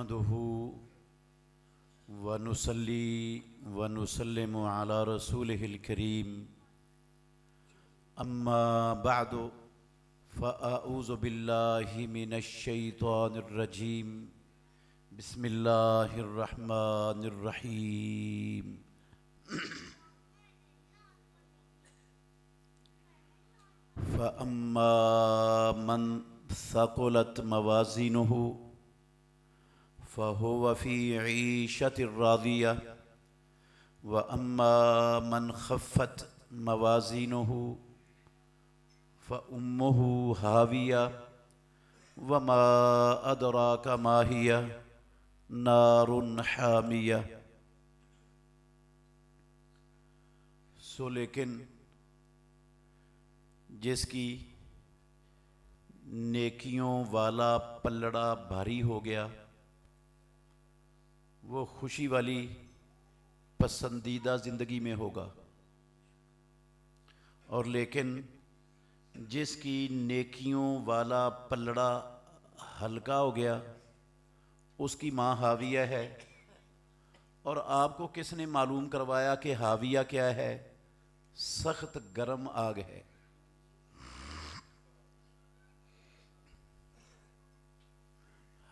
نحمده ونصلي ونسلم على رسوله الكريم أما بعد فأعوذ بالله من الشيطان الرجيم بسم الله الرحمن الرحيم فأما من ثقلت موازينه فهو في عيشة راضية وأما من خفت موازينه فأمه هاوية وما أدراك ما هي نار حامية۔ لیکن جس کی نیکیوں والا پلڑا بھاری ہو گیا وہ خوشی والی پسندیدہ زندگی میں ہوگا، اور لیکن جس کی نیکیوں والا پلڑا ہلکا ہو گیا اس کی ماں حاویہ ہے۔ اور آپ کو کس نے معلوم کروایا کہ حاویہ کیا ہے؟ سخت گرم آگ ہے۔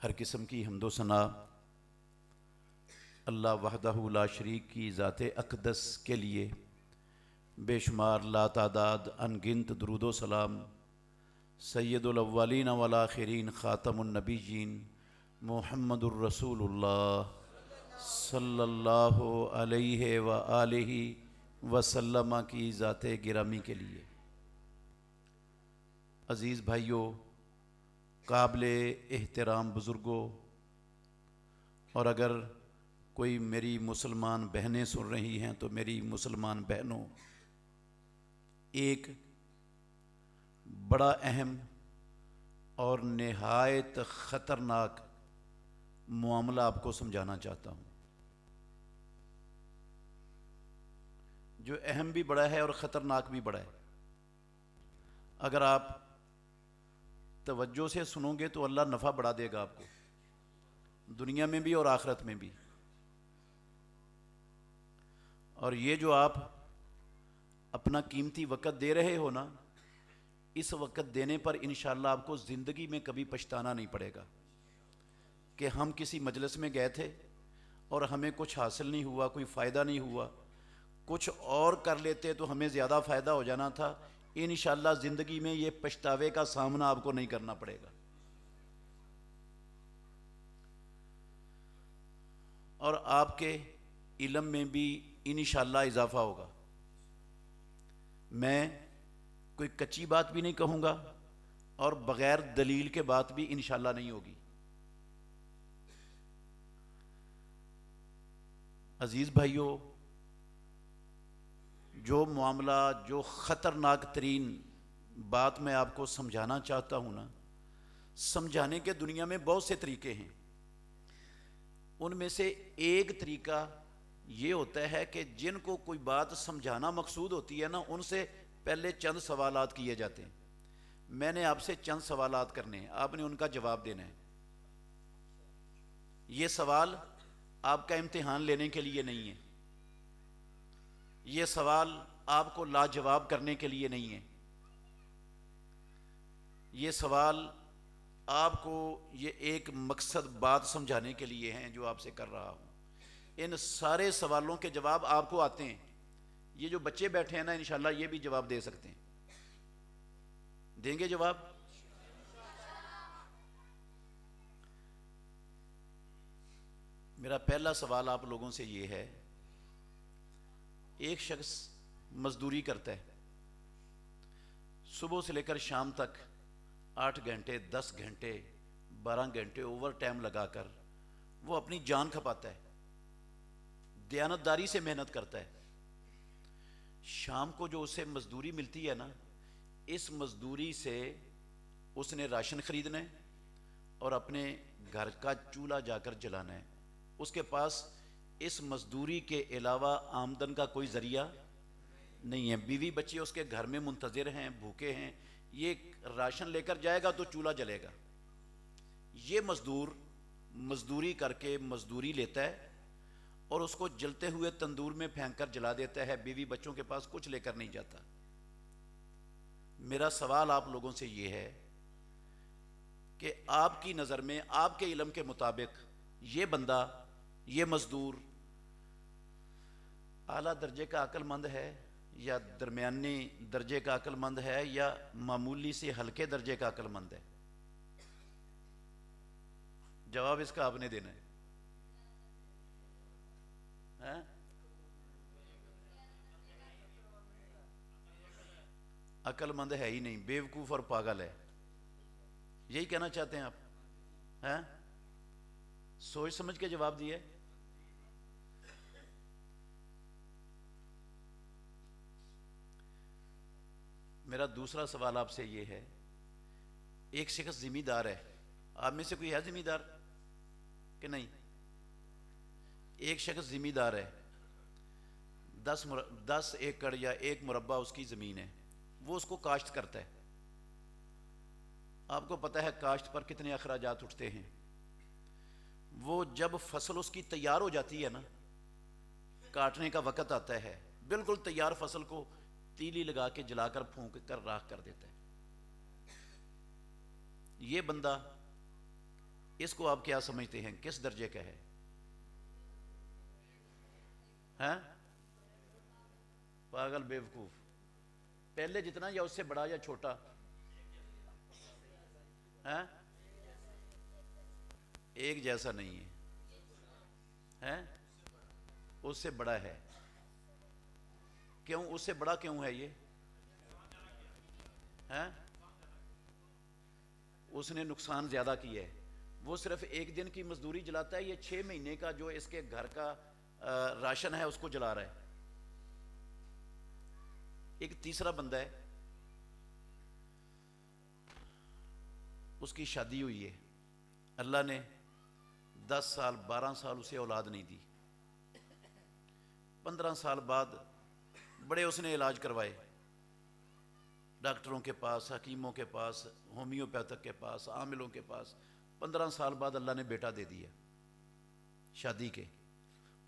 ہر قسم کی حمد و ثنا اللہ وحدہ لا شریک کی ذات اقدس کے لیے، بے شمار لا تعداد ان گنت درود و سلام سید الاولین والآخرین خاتم النبیین محمد الرسول اللہ صلی اللہ علیہ وآلہ وسلم کی ذات گرامی کے لیے۔ عزیز بھائیوں، قابل احترام بزرگوں، اور اگر کوئی میری مسلمان بہنیں سن رہی ہیں تو میری مسلمان بہنوں، ایک بڑا اہم اور نہایت خطرناک معاملہ آپ کو سمجھانا چاہتا ہوں، جو اہم بھی بڑا ہے اور خطرناک بھی بڑا ہے۔ اگر آپ توجہ سے سنو گے تو اللہ نفع بڑھا دے گا آپ کو، دنیا میں بھی اور آخرت میں بھی۔ اور یہ جو آپ اپنا قیمتی وقت دے رہے ہو نا، اس وقت دینے پر انشاءاللہ آپ کو زندگی میں کبھی پچھتانا نہیں پڑے گا کہ ہم کسی مجلس میں گئے تھے اور ہمیں کچھ حاصل نہیں ہوا، کوئی فائدہ نہیں ہوا، کچھ اور کر لیتے تو ہمیں زیادہ فائدہ ہو جانا تھا۔ انشاءاللہ زندگی میں یہ پچھتاوے کا سامنا آپ کو نہیں کرنا پڑے گا، اور آپ کے علم میں بھی انشاءاللہ اضافہ ہوگا۔ میں کوئی کچی بات بھی نہیں کہوں گا اور بغیر دلیل کے بات بھی انشاءاللہ نہیں ہوگی۔ عزیز بھائیوں، جو معاملہ، جو خطرناک ترین بات میں آپ کو سمجھانا چاہتا ہوں نا، سمجھانے کے دنیا میں بہت سے طریقے ہیں۔ ان میں سے ایک طریقہ یہ ہوتا ہے کہ جن کو کوئی بات سمجھانا مقصود ہوتی ہے نا، ان سے پہلے چند سوالات کیے جاتے ہیں۔ میں نے آپ سے چند سوالات کرنے ہیں، آپ نے ان کا جواب دینا ہے۔ یہ سوال آپ کا امتحان لینے کے لیے نہیں ہے، یہ سوال آپ کو لاجواب کرنے کے لیے نہیں ہے، یہ سوال آپ کو یہ ایک مقصد بات سمجھانے کے لیے ہیں جو آپ سے کر رہا ہوں۔ ان سارے سوالوں کے جواب آپ کو آتے ہیں۔ یہ جو بچے بیٹھے ہیں نا، انشاءاللہ یہ بھی جواب دے سکتے ہیں، دیں گے جواب؟ میرا پہلا سوال آپ لوگوں سے یہ ہے، ایک شخص مزدوری کرتا ہے، صبح سے لے کر شام تک 8 گھنٹے 10 گھنٹے 12 گھنٹے اوور ٹائم لگا کر وہ اپنی جان کھپاتا ہے، دیانتداری سے محنت کرتا ہے۔ شام کو جو اسے مزدوری ملتی ہے نا، اس مزدوری سے اس نے راشن خریدنا ہے اور اپنے گھر کا چولہا جا کر جلانا ہے۔ اس کے پاس اس مزدوری کے علاوہ آمدن کا کوئی ذریعہ نہیں ہے۔ بیوی بچے اس کے گھر میں منتظر ہیں، بھوکے ہیں، یہ راشن لے کر جائے گا تو چولہا جلے گا۔ یہ مزدور مزدوری کر کے مزدوری لیتا ہے اور اس کو جلتے ہوئے تندور میں پھینک کر جلا دیتا ہے، بیوی بچوں کے پاس کچھ لے کر نہیں جاتا۔ میرا سوال آپ لوگوں سے یہ ہے کہ آپ کی نظر میں، آپ کے علم کے مطابق، یہ بندہ، یہ مزدور اعلیٰ درجے کا عقل مند ہے یا درمیانی درجے کا عقل مند ہے یا معمولی سے ہلکے درجے کا عقل مند ہے؟ جواب اس کا آپ نے دینا ہے۔ ہاں؟ عقل مند ہے ہی نہیں، بیوقوف اور پاگل ہے، یہی کہنا چاہتے ہیں آپ؟ ہاں؟ سوچ سمجھ کے جواب دیے۔ میرا دوسرا سوال آپ سے یہ ہے، ایک شخص ذمہ دار ہے، آپ میں سے کوئی ہے ذمہ دار کہ نہیں؟ ایک شخص ذمہ دار ہے، 10 ایکڑ یا 1 مربع اس کی زمین ہے، وہ اس کو کاشت کرتا ہے۔ آپ کو پتہ ہے کاشت پر کتنے اخراجات اٹھتے ہیں۔ وہ جب فصل اس کی تیار ہو جاتی ہے نا، کاٹنے کا وقت آتا ہے، بالکل تیار فصل کو تیلی لگا کے جلا کر پھونک کر راکھ کر دیتا ہے۔ یہ بندہ، اس کو آپ کیا سمجھتے ہیں، کس درجے کا ہے؟ ہاں؟ پاگل، بیوقوف، پہلے جتنا یا اس سے بڑا یا چھوٹا؟ ہاں؟ ایک جیسا نہیں ہے، اس سے بڑا ہے۔ کیوں اس سے بڑا کیوں ہے یہ؟ ہاں؟ اس نے نقصان زیادہ کیا ہے۔ وہ صرف 1 دن کی مزدوری جلاتا ہے، یہ 6 مہینے کا جو اس کے گھر کا راشن ہے اس کو جلا رہا ہے۔ ایک تیسرا بندہ ہے، اس کی شادی ہوئی ہے، اللہ نے 10 سال 12 سال اسے اولاد نہیں دی، 15 سال بعد بڑے اس نے علاج کروائے، ڈاکٹروں کے پاس، حکیموں کے پاس، ہومیوپیتھک کے پاس، عاملوں کے پاس، 15 سال بعد اللہ نے بیٹا دے دیا شادی کے۔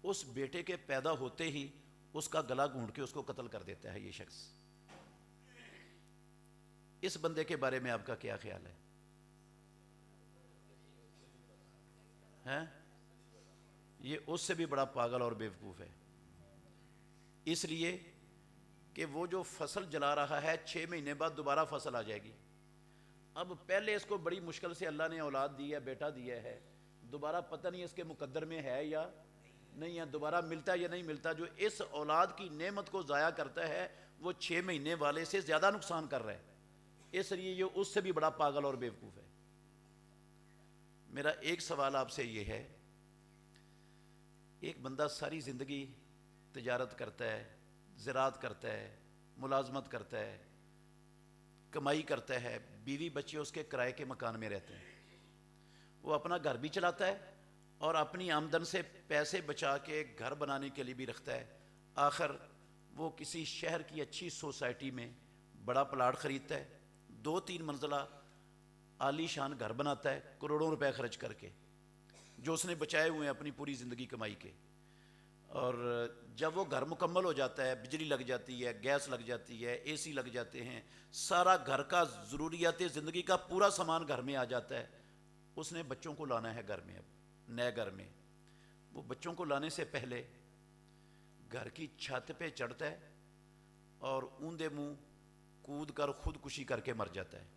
اس بیٹے کے پیدا ہوتے ہی اس کا گلا گھونٹ کے اس کو قتل کر دیتا ہے یہ شخص۔ اس بندے کے بارے میں آپ کا کیا خیال ہے؟ ہیں؟ یہ اس سے بھی بڑا پاگل اور بیوقوف ہے، اس لیے کہ وہ جو فصل جلا رہا ہے 6 مہینے بعد دوبارہ فصل آ جائے گی۔ اب پہلے اس کو بڑی مشکل سے اللہ نے اولاد دی ہے، بیٹا دیا ہے، دوبارہ پتہ نہیں اس کے مقدر میں ہے یا نہیں ہے، دوبارہ ملتا ہے یا نہیں ملتا۔ جو اس اولاد کی نعمت کو ضائع کرتا ہے وہ 6 مہینے والے سے زیادہ نقصان کر رہا ہے، اس لیے یہ اس سے بھی بڑا پاگل اور بیوقوف ہے۔ میرا ایک سوال آپ سے یہ ہے، ایک بندہ ساری زندگی تجارت کرتا ہے، زراعت کرتا ہے، ملازمت کرتا ہے، کمائی کرتا ہے، بیوی بچے اس کے کرائے کے مکان میں رہتے ہیں، وہ اپنا گھر بھی چلاتا ہے اور اپنی آمدن سے پیسے بچا کے گھر بنانے کے لیے بھی رکھتا ہے۔ آخر وہ کسی شہر کی اچھی سوسائٹی میں بڑا پلاٹ خریدتا ہے، 2-3 منزلہ عالی شان گھر بناتا ہے کروڑوں روپے خرچ کر کے، جو اس نے بچائے ہوئے ہیں اپنی پوری زندگی کمائی کے۔ اور جب وہ گھر مکمل ہو جاتا ہے، بجلی لگ جاتی ہے، گیس لگ جاتی ہے، اے سی لگ جاتے ہیں، سارا گھر کا ضروریات زندگی کا پورا سامان گھر میں آ جاتا ہے، اس نے بچوں کو لانا ہے گھر میں، اب نئے گھر میں۔ وہ بچوں کو لانے سے پہلے گھر کی چھت پہ چڑھتا ہے اور اوندے منہ کود کر خودکشی کر کے مر جاتا ہے۔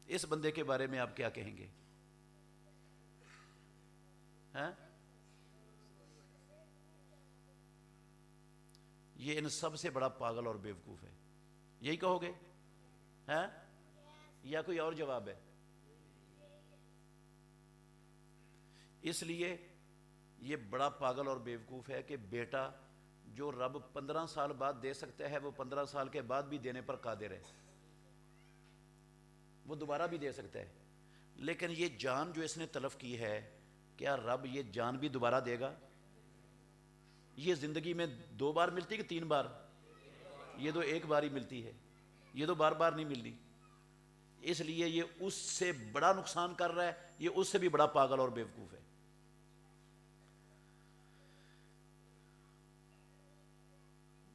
اس بندے کے بارے میں آپ کیا کہیں گے؟ ہاں؟ یہ ان سب سے بڑا پاگل اور بیوقوف ہے، یہی کہو گے؟ ہاں؟ یا کوئی اور جواب ہے؟ اس لیے یہ بڑا پاگل اور بیوقوف ہے کہ بیٹا جو رب 15 سال بعد دے سکتا ہے وہ 15 سال کے بعد بھی دینے پر قادر ہے، وہ دوبارہ بھی دے سکتا ہے، لیکن یہ جان جو اس نے تلف کی ہے، کیا رب یہ جان بھی دوبارہ دے گا؟ یہ زندگی میں 2 بار ملتی کہ 3 بار؟ یہ تو 1 بار ہی ملتی ہے، یہ تو بار بار نہیں ملتی۔ اس لیے یہ اس سے بڑا نقصان کر رہا ہے، یہ اس سے بھی بڑا پاگل اور بیوقوف ہے۔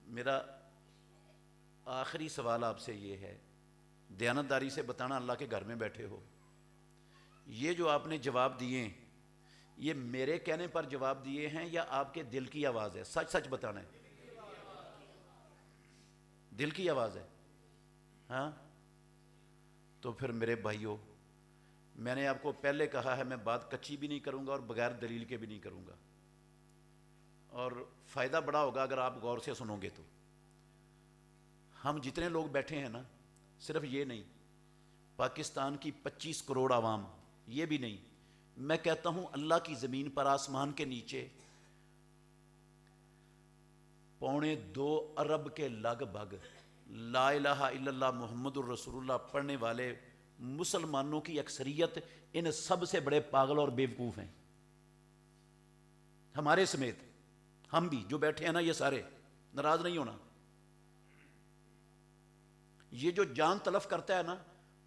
میرا آخری سوال آپ سے یہ ہے، دیانتداری سے بتانا، اللہ کے گھر میں بیٹھے ہو، یہ جو آپ نے جواب دیے یہ میرے کہنے پر جواب دیے ہیں یا آپ کے دل کی آواز ہے؟ سچ سچ بتانا ہے، دل کی آواز ہے؟ ہاں، تو پھر میرے بھائیوں، میں نے آپ کو پہلے کہا ہے میں بات کچی بھی نہیں کروں گا اور بغیر دلیل کے بھی نہیں کروں گا، اور فائدہ بڑا ہوگا اگر آپ غور سے سنو گے تو۔ ہم جتنے لوگ بیٹھے ہیں نا، صرف یہ نہیں، پاکستان کی 25 کروڑ عوام، یہ بھی نہیں، میں کہتا ہوں اللہ کی زمین پر، آسمان کے نیچے 2.25 ارب کے لگ بھگ لا الہ الا اللہ محمد الرسول اللہ پڑھنے والے مسلمانوں کی اکثریت ان سب سے بڑے پاگل اور بیوقوف ہیں، ہمارے سمیت۔ ہم بھی جو بیٹھے ہیں نا، یہ سارے، ناراض نہیں ہونا، یہ جو جان تلف کرتا ہے نا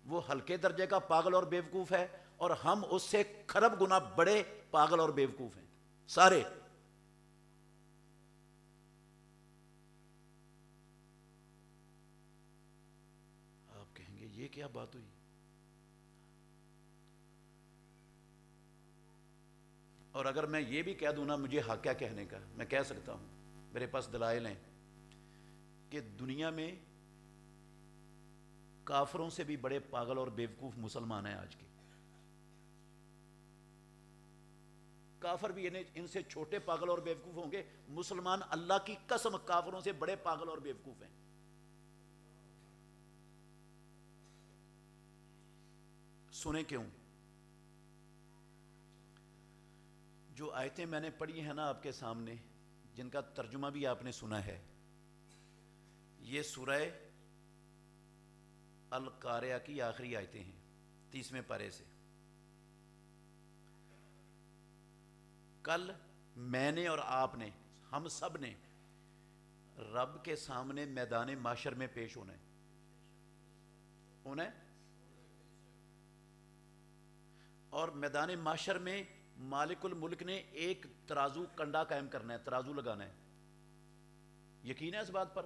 وہ ہلکے درجے کا پاگل اور بیوقوف ہے، اور ہم اس سے کھرب گنا بڑے پاگل اور بیوقوف ہیں سارے۔ آپ کہیں گے یہ کیا بات ہوئی؟ اور اگر میں یہ بھی کہہ دوں نا، مجھے حق کیا کہنے کا، میں کہہ سکتا ہوں، میرے پاس دلائل ہیں کہ دنیا میں کافروں سے بھی بڑے پاگل اور بیوقوف مسلمان ہیں آج کے۔ کافر بھی ان سے چھوٹے پاگل اور بیوقوف ہوں گے، مسلمان اللہ کی قسم کافروں سے بڑے پاگل اور بیوقوف ہیں۔ سنیں کیوں؟ جو آیتیں میں نے پڑھی ہیں نا آپ کے سامنے، جن کا ترجمہ بھی آپ نے سنا ہے، یہ سورہ القاریہ کی آخری آیتیں ہیں، 30ویں پارے سے۔ کل میں نے اور آپ نے، ہم سب نے رب کے سامنے میدان معاشر میں پیش ہونا ہے، اور میدان معاشر میں مالک الملک نے ایک ترازو کنڈا قائم کرنا ہے، ترازو لگانا ہے۔ یقین ہے اس بات پر؟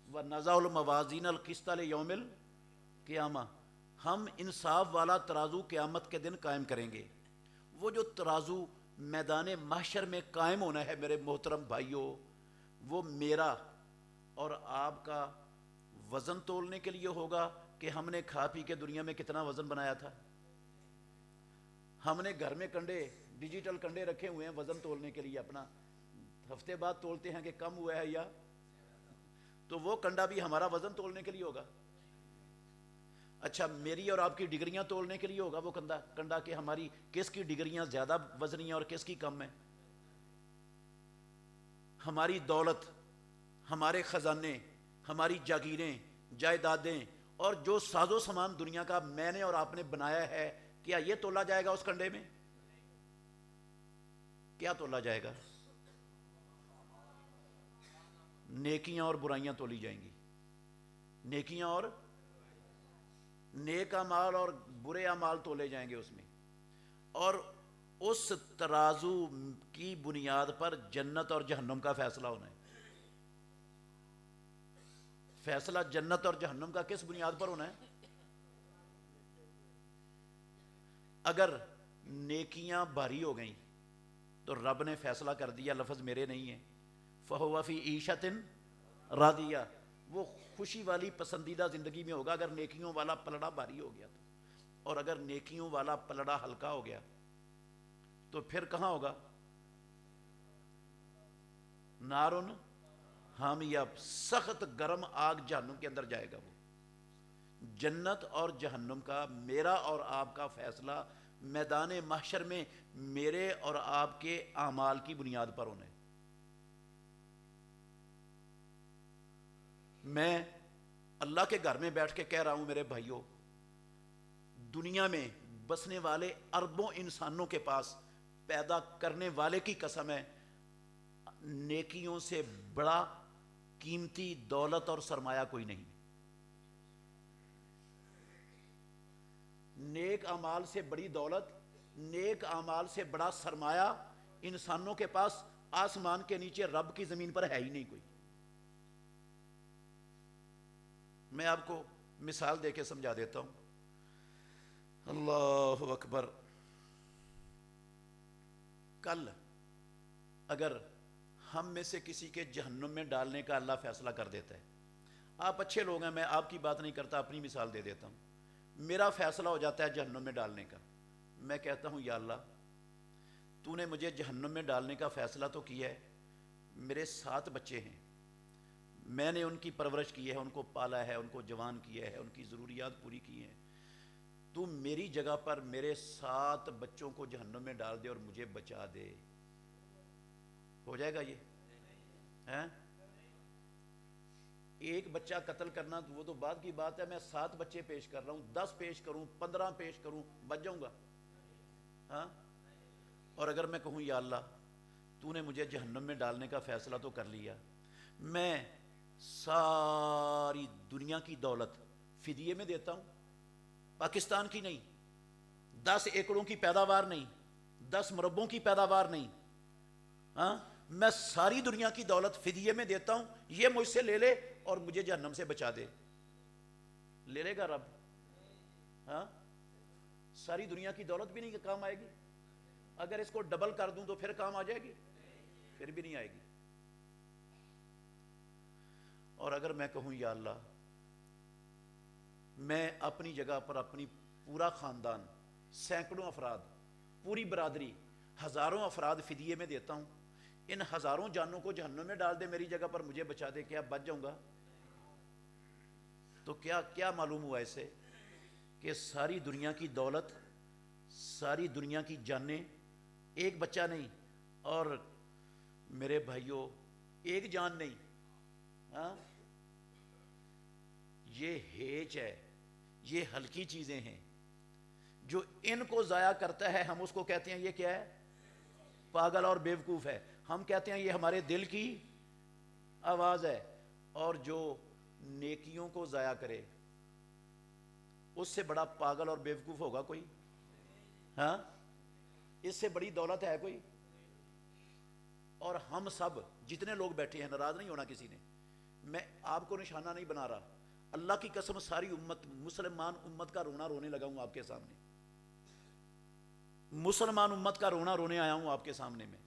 وَنَضَعُ الْمَوَازِينَ الْقِسْطَ لِيَوْمِ الْقِيَامَةِ، ہم انصاف والا ترازو قیامت کے دن قائم کریں گے۔ وہ جو ترازو میدان محشر میں قائم ہونا ہے میرے محترم بھائیوں، وہ میرا اور آپ کا وزن تولنے کے لیے ہوگا کہ ہم نے کھا پی کے دنیا میں کتنا وزن بنایا تھا۔ ہم نے گھر میں کنڈے، ڈیجیٹل کنڈے رکھے ہوئے ہیں وزن تولنے کے لیے، اپنا ہفتے بعد تولتے ہیں کہ کم ہوا ہے، یا تو وہ کنڈا بھی ہمارا وزن تولنے کے لیے ہوگا۔ اچھا، میری اور آپ کی ڈگریاں تولنے کے لیے ہوگا وہ کنڈا کہ ہماری کس کی ڈگریاں زیادہ وزنی ہیں اور کس کی کم ہیں۔ ہماری دولت، ہمارے خزانے، ہماری جاگیریں، جائیدادیں اور جو ساز و سامان دنیا کا میں نے اور آپ نے بنایا ہے، کیا یہ تولا جائے گا اس کنڈے میں؟ کیا تولا جائے گا؟ نیکیاں اور برائیاں تولی جائیں گی، نیکیاں اور نیک اعمال اور برے اعمال تولے جائیں گے اس میں، اور اس ترازو کی بنیاد پر جنت اور جہنم کا فیصلہ ہونا ہے۔ فیصلہ جنت اور جہنم کا کس بنیاد پر ہونا ہے؟ اگر نیکیاں بھاری ہو گئیں تو رب نے فیصلہ کر دیا، لفظ میرے نہیں ہیں، فَهُوَ فِي عِيشَةٍ راضیہ، وہ خوشی والی پسندیدہ زندگی میں ہوگا اگر نیکیوں والا پلڑا بھاری ہو گیا تو، اور اگر نیکیوں والا پلڑا ہلکا ہو گیا تو پھر کہاں ہوگا؟ نارن حامیہ، سخت گرم آگ جہنم کے اندر جائے گا وہ۔ جنت اور جہنم کا میرا اور آپ کا فیصلہ میدان محشر میں میرے اور آپ کے اعمال کی بنیاد پر ہونا ہے۔ میں اللہ کے گھر میں بیٹھ کے کہہ رہا ہوں میرے بھائیوں، دنیا میں بسنے والے اربوں انسانوں کے پاس پیدا کرنے والے کی قسم ہے، نیکیوں سے بڑا قیمتی دولت اور سرمایہ کوئی نہیں۔ نیک اعمال سے بڑی دولت، نیک اعمال سے بڑا سرمایہ انسانوں کے پاس آسمان کے نیچے رب کی زمین پر ہے ہی نہیں کوئی۔ میں آپ کو مثال دے کے سمجھا دیتا ہوں۔ اللہ اکبر۔ کل اگر ہم میں سے کسی کے جہنم میں ڈالنے کا اللہ فیصلہ کر دیتا ہے، آپ اچھے لوگ ہیں، میں آپ کی بات نہیں کرتا، اپنی مثال دے دیتا ہوں، میرا فیصلہ ہو جاتا ہے جہنم میں ڈالنے کا، میں کہتا ہوں یا اللہ تو نے مجھے جہنم میں ڈالنے کا فیصلہ تو کیا ہے، میرے 7 بچے ہیں، میں نے ان کی پرورش کی ہے، ان کو پالا ہے، ان کو جوان کیا ہے، ان کی ضروریات پوری کی ہیں، تو میری جگہ پر میرے 7 بچوں کو جہنم میں ڈال دے اور مجھے بچا دے، ہو جائے گا یہ؟ ہیں؟ ایک بچہ قتل کرنا وہ تو بعد کی بات ہے، میں 7 بچے پیش کر رہا ہوں، 10 پیش کروں، 15 پیش کروں، بچ جاؤں گا؟ ہاں؟ اور اگر میں کہوں یا اللہ تو نے مجھے جہنم میں ڈالنے کا فیصلہ تو کر لیا، میں ساری دنیا کی دولت فدیے میں دیتا ہوں، پاکستان کی نہیں، 10 ایکڑوں کی پیداوار نہیں، 10 مربوں کی پیداوار نہیں، ہاں، میں ساری دنیا کی دولت فدیے میں دیتا ہوں، یہ مجھ سے لے لے اور مجھے جہنم سے بچا دے، لے لے گا رب؟ ہاں؟ ساری دنیا کی دولت بھی نہیں کام آئے گی؟ اگر اس کو ڈبل کر دوں تو پھر کام آ جائے گی؟ پھر بھی نہیں آئے گی۔ اور اگر میں کہوں یا اللہ میں اپنی جگہ پر اپنی پورا خاندان، سینکڑوں افراد، پوری برادری، ہزاروں افراد فدیے میں دیتا ہوں، ان ہزاروں جانوں کو جہنم میں ڈال دے، میری جگہ پر مجھے بچا دے، کیا بچ جاؤں گا؟ تو کیا معلوم ہوا اس سے کہ ساری دنیا کی دولت، ساری دنیا کی جانیں، ایک بچہ نہیں، اور میرے بھائیوں ایک جان نہیں، ہاں، یہ ہیچ ہے، یہ ہلکی چیزیں ہیں، جو ان کو ضائع کرتا ہے ہم اس کو کہتے ہیں یہ کیا ہے؟ پاگل اور بیوقوف ہے، ہم کہتے ہیں یہ ہمارے دل کی آواز ہے، اور جو نیکیوں کو ضائع کرے اس سے بڑا پاگل اور بیوقوف ہوگا کوئی؟ ہاں؟ اس سے بڑی دولت ہے کوئی؟ اور ہم سب جتنے لوگ بیٹھے ہیں، ناراض نہیں ہونا کسی نے، میں آپ کو نشانہ نہیں بنا رہا، اللہ کی قسم ساری امت، مسلمان امت کا رونا رونے لگا ہوں آپ کے سامنے، مسلمان امت کا رونا رونے آیا ہوں آپ کے سامنے میں۔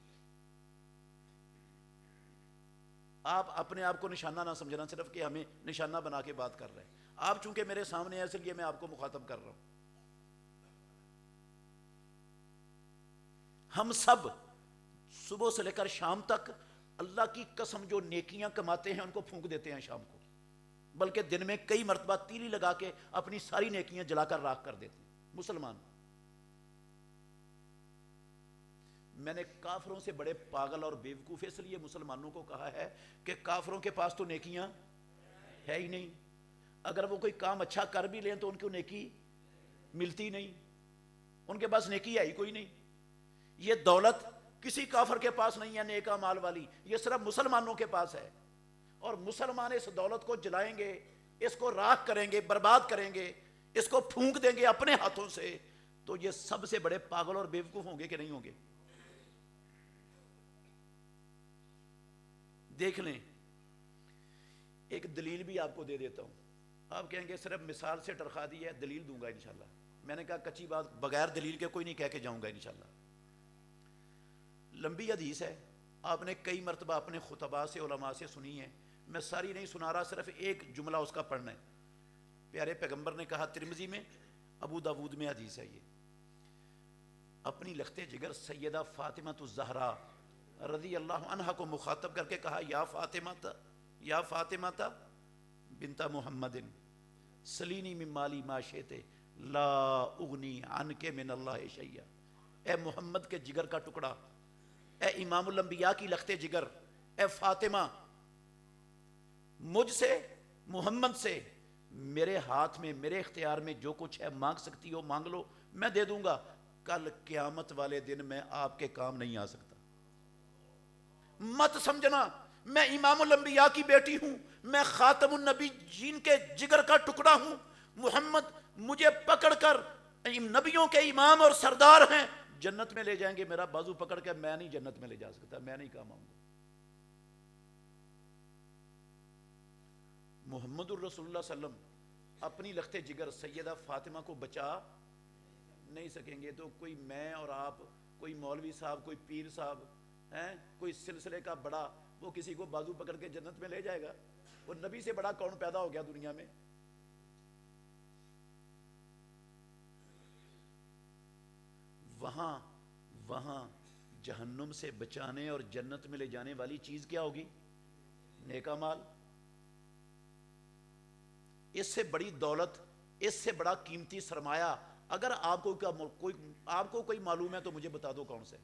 آپ اپنے آپ کو نشانہ نہ سمجھنا صرف کہ ہمیں نشانہ بنا کے بات کر رہے ہیں، آپ چونکہ میرے سامنے ہیں اس لیے میں آپ کو مخاطب کر رہا ہوں۔ ہم سب صبح سے لے کر شام تک اللہ کی قسم جو نیکیاں کماتے ہیں ان کو پھونک دیتے ہیں شام کو، بلکہ دن میں کئی مرتبہ تیلی لگا کے اپنی ساری نیکیاں جلا کر راکھ کر دیتے ہیں مسلمان۔ میں نے کافروں سے بڑے پاگل اور بیوقوف اس لیے مسلمانوں کو کہا ہے کہ کافروں کے پاس تو نیکیاں ہے ہی نہیں، اگر وہ کوئی کام اچھا کر بھی لیں تو ان کو نیکی ملتی نہیں، ان کے پاس نیکی ہے ہی کوئی نہیں۔ یہ دولت کسی کافر کے پاس نہیں ہے نیک اعمال والی، یہ صرف مسلمانوں کے پاس ہے، اور مسلمان اس دولت کو جلائیں گے، اس کو راکھ کریں گے، برباد کریں گے، اس کو پھونک دیں گے اپنے ہاتھوں سے، تو یہ سب سے بڑے پاگل اور بیوقوف ہوں گے کہ نہیں ہوں گے؟ دیکھ لیں، ایک دلیل بھی آپ کو دے دیتا ہوں، آپ کہیں گے صرف مثال سے ٹرخا دی ہے، دلیل دوں گا انشاءاللہ۔ میں نے کہا کچی بات بغیر دلیل کے کوئی نہیں کہہ کے جاؤں گا انشاءاللہ۔ لمبی حدیث ہے، آپ نے کئی مرتبہ اپنے خطباء سے، علماء سے سنی ہے، میں ساری نہیں سنا رہا، صرف ایک جملہ اس کا پڑھنا ہے۔ پیارے پیغمبر نے کہا، ترمذی میں، ابو داود میں حدیث ہے یہ، اپنی لخت جگر سیدہ فاطمہ الزہرا رضی اللہ عنہ کو مخاطب کر کے کہا، یا فاطمہ بنت محمد سلینی من مالی ما شئت لا اغنی عنک من اللہ شیئا، اے محمد کے جگر کا ٹکڑا، اے امام الانبیاء کی لخت جگر، اے فاطمہ، مجھ سے، محمد سے، میرے ہاتھ میں، میرے اختیار میں جو کچھ ہے مانگ سکتی ہو مانگ لو، میں دے دوں گا، کل قیامت والے دن میں آپ کے کام نہیں آ سکتا۔ مت سمجھنا میں امام الانبیاء کی بیٹی ہوں، میں خاتم النبی جین کے جگر کا ٹکڑا ہوں، محمد مجھے پکڑ کر نبیوں کے امام اور سردار ہیں، جنت میں لے جائیں گے، میرا بازو پکڑ کے میں نہیں جنت میں لے جا سکتا، میں نہیں کام آؤں گا۔ محمد الرسول اللہ صلی اللہ علیہ وسلم اپنی لخت جگر سیدہ فاطمہ کو بچا نہیں سکیں گے، تو کوئی میں اور آپ، کوئی مولوی صاحب، کوئی پیر صاحب ہیں، کوئی سلسلے کا بڑا، وہ کسی کو بازو پکڑ کے جنت میں لے جائے گا؟ وہ نبی سے بڑا کون پیدا ہو گیا دنیا میں؟ وہاں جہنم سے بچانے اور جنت میں لے جانے والی چیز کیا ہوگی؟ نیک اعمال۔ اس سے بڑی دولت، اس سے بڑا قیمتی سرمایہ اگر آپ کو کوئی معلوم ہے تو مجھے بتا دو کون سے؟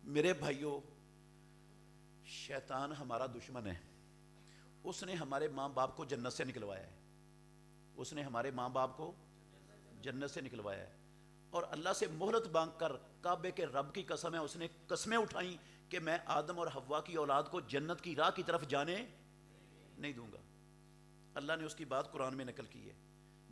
میرے بھائیوں، شیطان ہمارا دشمن ہے، اس نے ہمارے ماں باپ کو جنت سے نکلوایا ہے، اس نے ہمارے ماں باپ کو جنت سے نکلوایا ہے، اور اللہ سے مہلت مانگ کر کعبے کے رب کی قسم ہے، اس نے قسمیں اٹھائیں کہ میں آدم اور حوا کی اولاد کو جنت کی راہ کی طرف جانے نہیں دوں گا۔ اللہ نے اس کی بات قرآن میں نقل کی ہے۔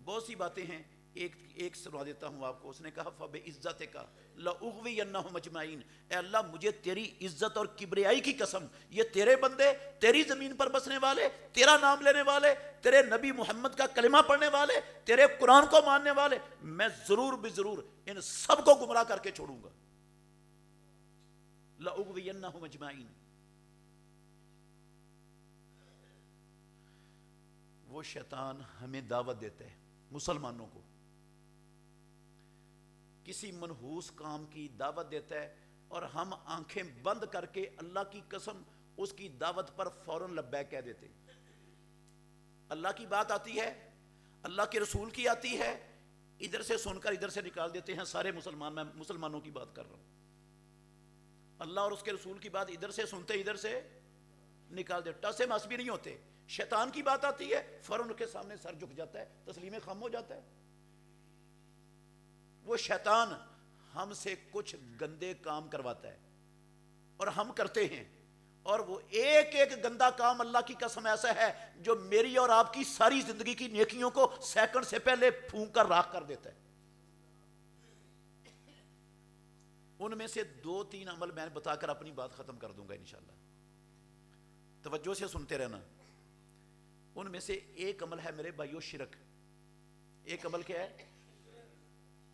بہت سی باتیں ہیں، ایک سنا دیتا ہوں آپ کو۔ اس نے کہا فَبِعِزَّتِكَ لَأُغْوِيَنَّهُمْ أَجْمَعِينَ، اے اللہ مجھے تیری عزت اور کبریائی کی قسم، یہ تیرے بندے، تیری زمین پر بسنے والے، تیرا نام لینے والے، تیرے نبی محمد کا کلمہ پڑھنے والے، تیرے قرآن کو ماننے والے، میں ضرور بضرور ان سب کو گمراہ کر کے چھوڑوں گا۔ لَأُغْوِيَنَّهُمْ أَجْمَعِينَ۔ وہ شیطان ہمیں دعوت دیتا ہے، مسلمانوں کو کسی منحوس کام کی دعوت دیتا ہے، اور ہم آنکھیں بند کر کے اللہ کی قسم اس کی دعوت پر فوراً لبیک کہہ دیتے ہیں۔ اللہ کی بات آتی ہے، اللہ کے رسول کی آتی ہے، ادھر سے سن کر ادھر سے نکال دیتے ہیں سارے مسلمان۔ میں مسلمانوں کی بات کر رہا ہوں۔ اللہ اور اس کے رسول کی بات ادھر سے سنتے ادھر سے نکال دے، ٹس مس بھی نہیں ہوتے۔ شیطان کی بات آتی ہے، فوراً ان کے سامنے سر جھک جاتا ہے، تسلیم خم ہو جاتا ہے۔ وہ شیطان ہم سے کچھ گندے کام کرواتا ہے اور ہم کرتے ہیں، اور وہ ایک ایک گندا کام اللہ کی قسم ایسا ہے جو میری اور آپ کی ساری زندگی کی نیکیوں کو سیکنڈ سے پہلے پھونک کر راکھ کر دیتا ہے۔ ان میں سے 2-3 عمل میں بتا کر اپنی بات ختم کر دوں گا انشاءاللہ، توجہ سے سنتے رہنا۔ ان میں سے ایک عمل ہے میرے بھائیو شرک۔ ایک عمل کیا ہے؟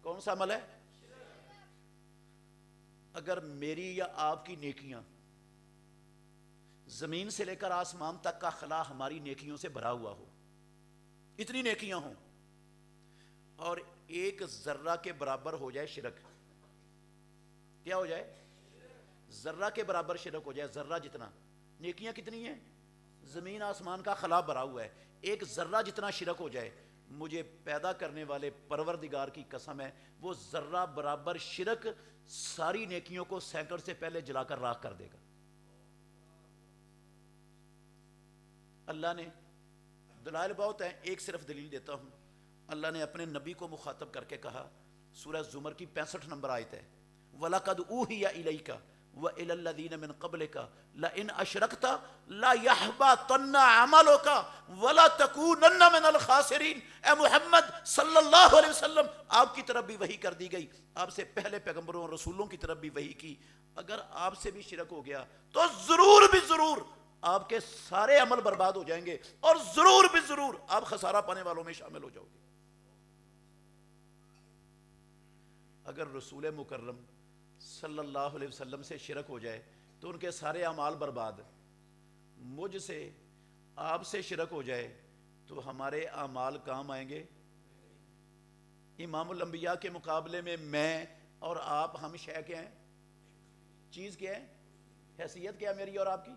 کون سا عمل ہے؟ اگر میری یا آپ کی نیکیاں زمین سے لے کر آسمان تک کا خلا ہماری نیکیوں سے بھرا ہوا ہو، اتنی نیکیاں ہوں، اور ایک ذرہ کے برابر ہو جائے شرک، کیا ہو جائے؟ ذرہ کے برابر شرک ہو جائے، ذرہ جتنا، نیکیاں کتنی ہیں؟ زمین آسمان کا خلا بھرا ہوا ہے، ایک ذرہ جتنا شرک ہو جائے، مجھے پیدا کرنے والے پروردگار کی قسم ہے، وہ ذرہ برابر شرک ساری نیکیوں کو سینکڑ سے پہلے جلا کر راکھ کر دے گا۔ اللہ نے دلائل بہت ہیں، ایک صرف دلیل دیتا ہوں۔ اللہ نے اپنے نبی کو مخاطب کر کے کہا، سورہ زمر کی 65 نمبر آیت ہے، وَلَقَدْ أُوحِيَ إِلَيْكَ وَإِلَى الَّذِينَ مِن قَبْلِكَ لَئِنْ أَشْرَكْتَ لَيَحْبَطَنَّ عَمَلُكَ وَلَتَكُونَنَّ مِنَ الْخَاسِرِينَ۔ اے محمد صلی اللہ علیہ وسلم، آپ کی طرف بھی وحی کر دی گئی، آپ سے پہلے پیغمبروں اور رسولوں کی طرف بھی وحی کی، اگر آپ سے بھی شرک ہو گیا تو ضرور بھی ضرور آپ کے سارے عمل برباد ہو جائیں گے، اور ضرور بھی ضرور آپ خسارہ پانے والوں میں شامل ہو جاؤ گے۔ اگر رسول مکرم صلی اللہ علیہ وسلم سے شرک ہو جائے تو ان کے سارے اعمال برباد، مجھ سے آپ سے شرک ہو جائے تو ہمارے اعمال کام آئیں گے؟ امام الانبیاء کے مقابلے میں اور آپ، ہم شے کیا ہیں؟ چیز کیا ہے؟ حیثیت کیا ہے میری اور آپ کی؟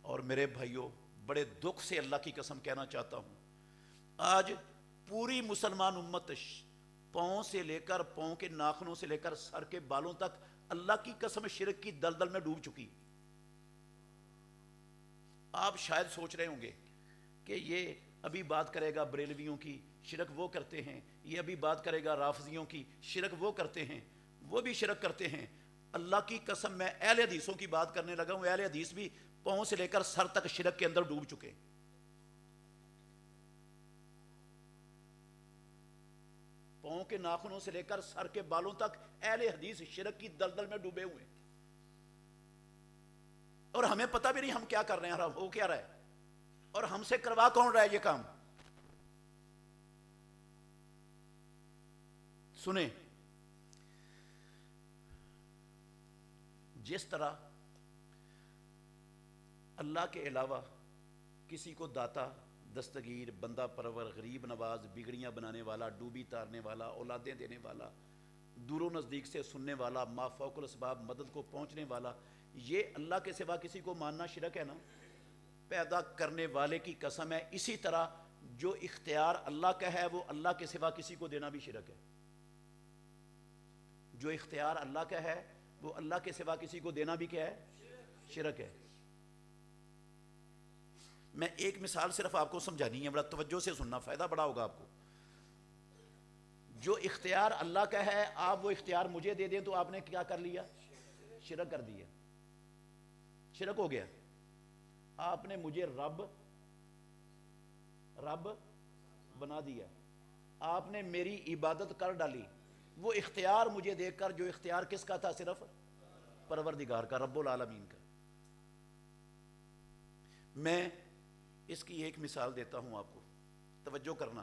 اور میرے بھائیوں، بڑے دکھ سے اللہ کی قسم کہنا چاہتا ہوں، آج پوری مسلمان امت پاؤں سے لے کر، پاؤں کے ناخنوں سے لے کر سر کے بالوں تک اللہ کی قسم شرک کی دلدل میں ڈوب چکی۔ آپ شاید سوچ رہے ہوں گے کہ یہ ابھی بات کرے گا بریلویوں کی، شرک وہ کرتے ہیں، یہ ابھی بات کرے گا رافضیوں کی، شرک وہ کرتے ہیں، وہ بھی شرک کرتے ہیں۔ اللہ کی قسم میں اہل حدیثوں کی بات کرنے لگا ہوں، اہل حدیث بھی پاؤں سے لے کر سر تک شرک کے اندر ڈوب چکے، پاؤں کے ناخنوں سے لے کر سر کے بالوں تک اہل حدیث شرک کی دلدل میں ڈوبے ہوئے، اور ہمیں پتہ بھی نہیں ہم کیا کر رہے ہیں، ہو کیا رہا ہے، اور ہم سے کروا کون رہا ہے یہ کام۔ سنیں، جس طرح اللہ کے علاوہ کسی کو داتا، دستگیر، بندہ پرور، غریب نواز، بگڑیاں بنانے والا، ڈوبی تارنے والا، اولادیں دینے والا، دور و نزدیک سے سننے والا، ما فوق الاسباب مدد کو پہنچنے والا، یہ اللہ کے سوا کسی کو ماننا شرک ہے نا؟ پیدا کرنے والے کی قسم ہے، اسی طرح جو اختیار اللہ کا ہے وہ اللہ کے سوا کسی کو دینا بھی شرک ہے، جو اختیار اللہ کا ہے وہ اللہ کے سوا کسی کو دینا بھی کیا ہے؟ شرک ہے۔ میں ایک مثال صرف آپ کو سمجھانی ہے، بڑا توجہ سے سننا، فائدہ بڑا ہوگا آپ کو۔ جو اختیار اللہ کا ہے آپ وہ اختیار مجھے دے دیں تو آپ نے کیا کر لیا؟ شرک کر دیا، شرک ہو گیا۔ آپ نے مجھے رب بنا دیا، آپ نے میری عبادت کر ڈالی، وہ اختیار مجھے دے کر جو اختیار کس کا تھا؟ صرف پروردگار کا، رب العالمین کا۔ میں اس کی ایک مثال دیتا ہوں آپ کو، توجہ کرنا۔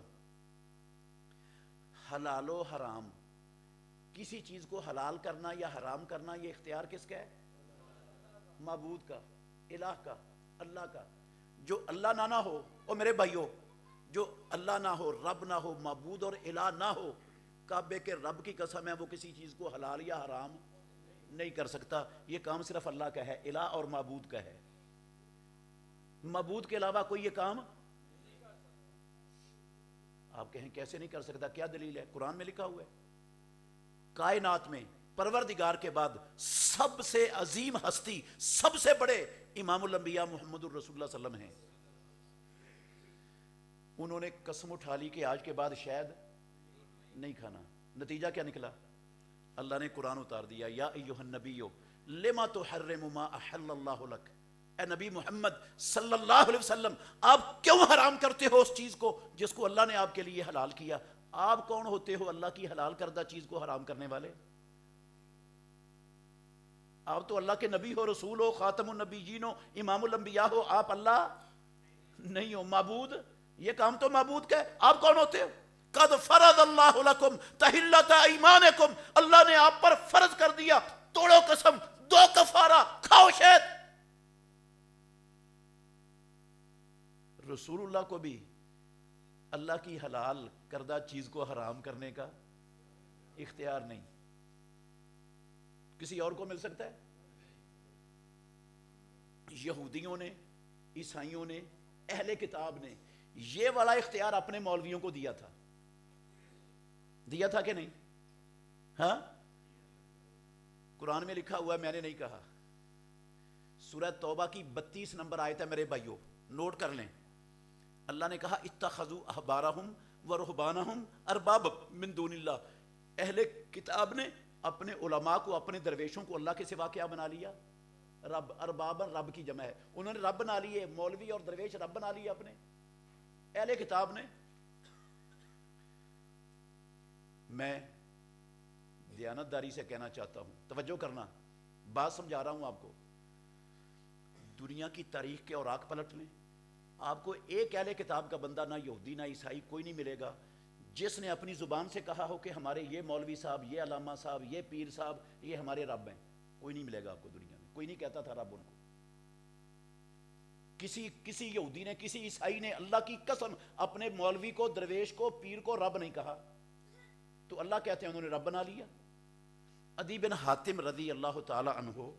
حلال و حرام، کسی چیز کو حلال کرنا یا حرام کرنا، یہ اختیار کس کا ہے؟ معبود کا، الہ کا، اللہ کا۔ جو اللہ نہ ہو، اور میرے بھائیوں، جو اللہ نہ ہو، رب نہ ہو، معبود اور الہ نہ ہو، کعبے کے رب کی قسم ہے وہ کسی چیز کو حلال یا حرام نہیں کر سکتا۔ یہ کام صرف اللہ کا ہے، الہ اور معبود کا ہے، معبود کے علاوہ کوئی یہ کام۔ آپ کہیں کیسے نہیں کر سکتا؟ کیا دلیل ہے؟ قرآن میں لکھا ہوا ہے، کائنات میں پروردگار کے بعد سب سے عظیم ہستی، سب سے بڑے امام الانبیاء محمد الرسول اللہ صلی اللہ علیہ وسلم ہیں۔ انہوں نے قسم اٹھا لی کہ آج کے بعد شاید نہیں کھانا، نتیجہ کیا نکلا؟ اللہ نے قرآن اتار دیا، یا ایھا النبی لما تحرم ما احل اللہ لک، اے نبی محمد صلی اللہ علیہ وسلم آپ کیوں حرام کرتے ہو اس چیز کو جس کو اللہ نے آپ کے لیے حلال کیا؟ آپ کون ہوتے ہو اللہ کی حلال کردہ چیز کو حرام کرنے والے؟ آپ تو اللہ کے نبی ہو، رسول ہو، خاتم النبیین ہو، امام الانبیاء ہو، آپ اللہ نہیں ہو، معبود۔ یہ کام تو معبود کا ہے، آپ کون ہوتے ہو؟ قد فرض اللہ لکم تحلۃ ایمانکم، اللہ نے آپ پر فرض کر دیا، توڑو قسم، دو کفارہ، کھاؤ شہد۔ رسول اللہ کو بھی اللہ کی حلال کردہ چیز کو حرام کرنے کا اختیار نہیں، کسی اور کو مل سکتا ہے؟ یہودیوں نے، عیسائیوں نے، اہل کتاب نے یہ والا اختیار اپنے مولویوں کو دیا تھا کہ نہیں؟ ہاں، قرآن میں لکھا ہوا ہے، میں نے نہیں کہا۔ سورہ توبہ کی 32 نمبر آیت ہے میرے بھائیوں، نوٹ کر لیں۔ اللہ نے کہا اتخذوا احبارہم ورہبانہم اربابا من دون اللہ، اہل کتاب نے اپنے علماء کو، اپنے درویشوں کو اللہ کے سوا کیا بنا لیا؟ رب۔ اربابا رب کی جمع ہے، انہوں نے رب بنا لیے، مولوی اور درویش رب بنا لیے اپنے، اہل کتاب نے۔ میں دیانتداری سے کہنا چاہتا ہوں، توجہ کرنا، بات سمجھا رہا ہوں آپ کو۔ دنیا کی تاریخ کے اوراق پلٹ لیں، آپ کو ایک اہل کتاب کا بندہ، نہ یہودی نہ عیسائی، کوئی نہیں ملے گا جس نے اپنی زبان سے کہا ہو کہ ہمارے یہ مولوی صاحب، یہ علامہ صاحب، یہ پیر صاحب یہ ہمارے رب ہیں۔ کوئی نہیں ملے گا آپ کو دنیا میں، کوئی نہیں کہتا تھا رب ان کو۔ کسی یہودی نے، کسی عیسائی نے اللہ کی قسم اپنے مولوی کو، درویش کو، پیر کو رب نہیں کہا، تو اللہ کہتے ہیں انہوں نے رب بنا لیا۔ عدی بن حاتم رضی اللہ تعالی عنہ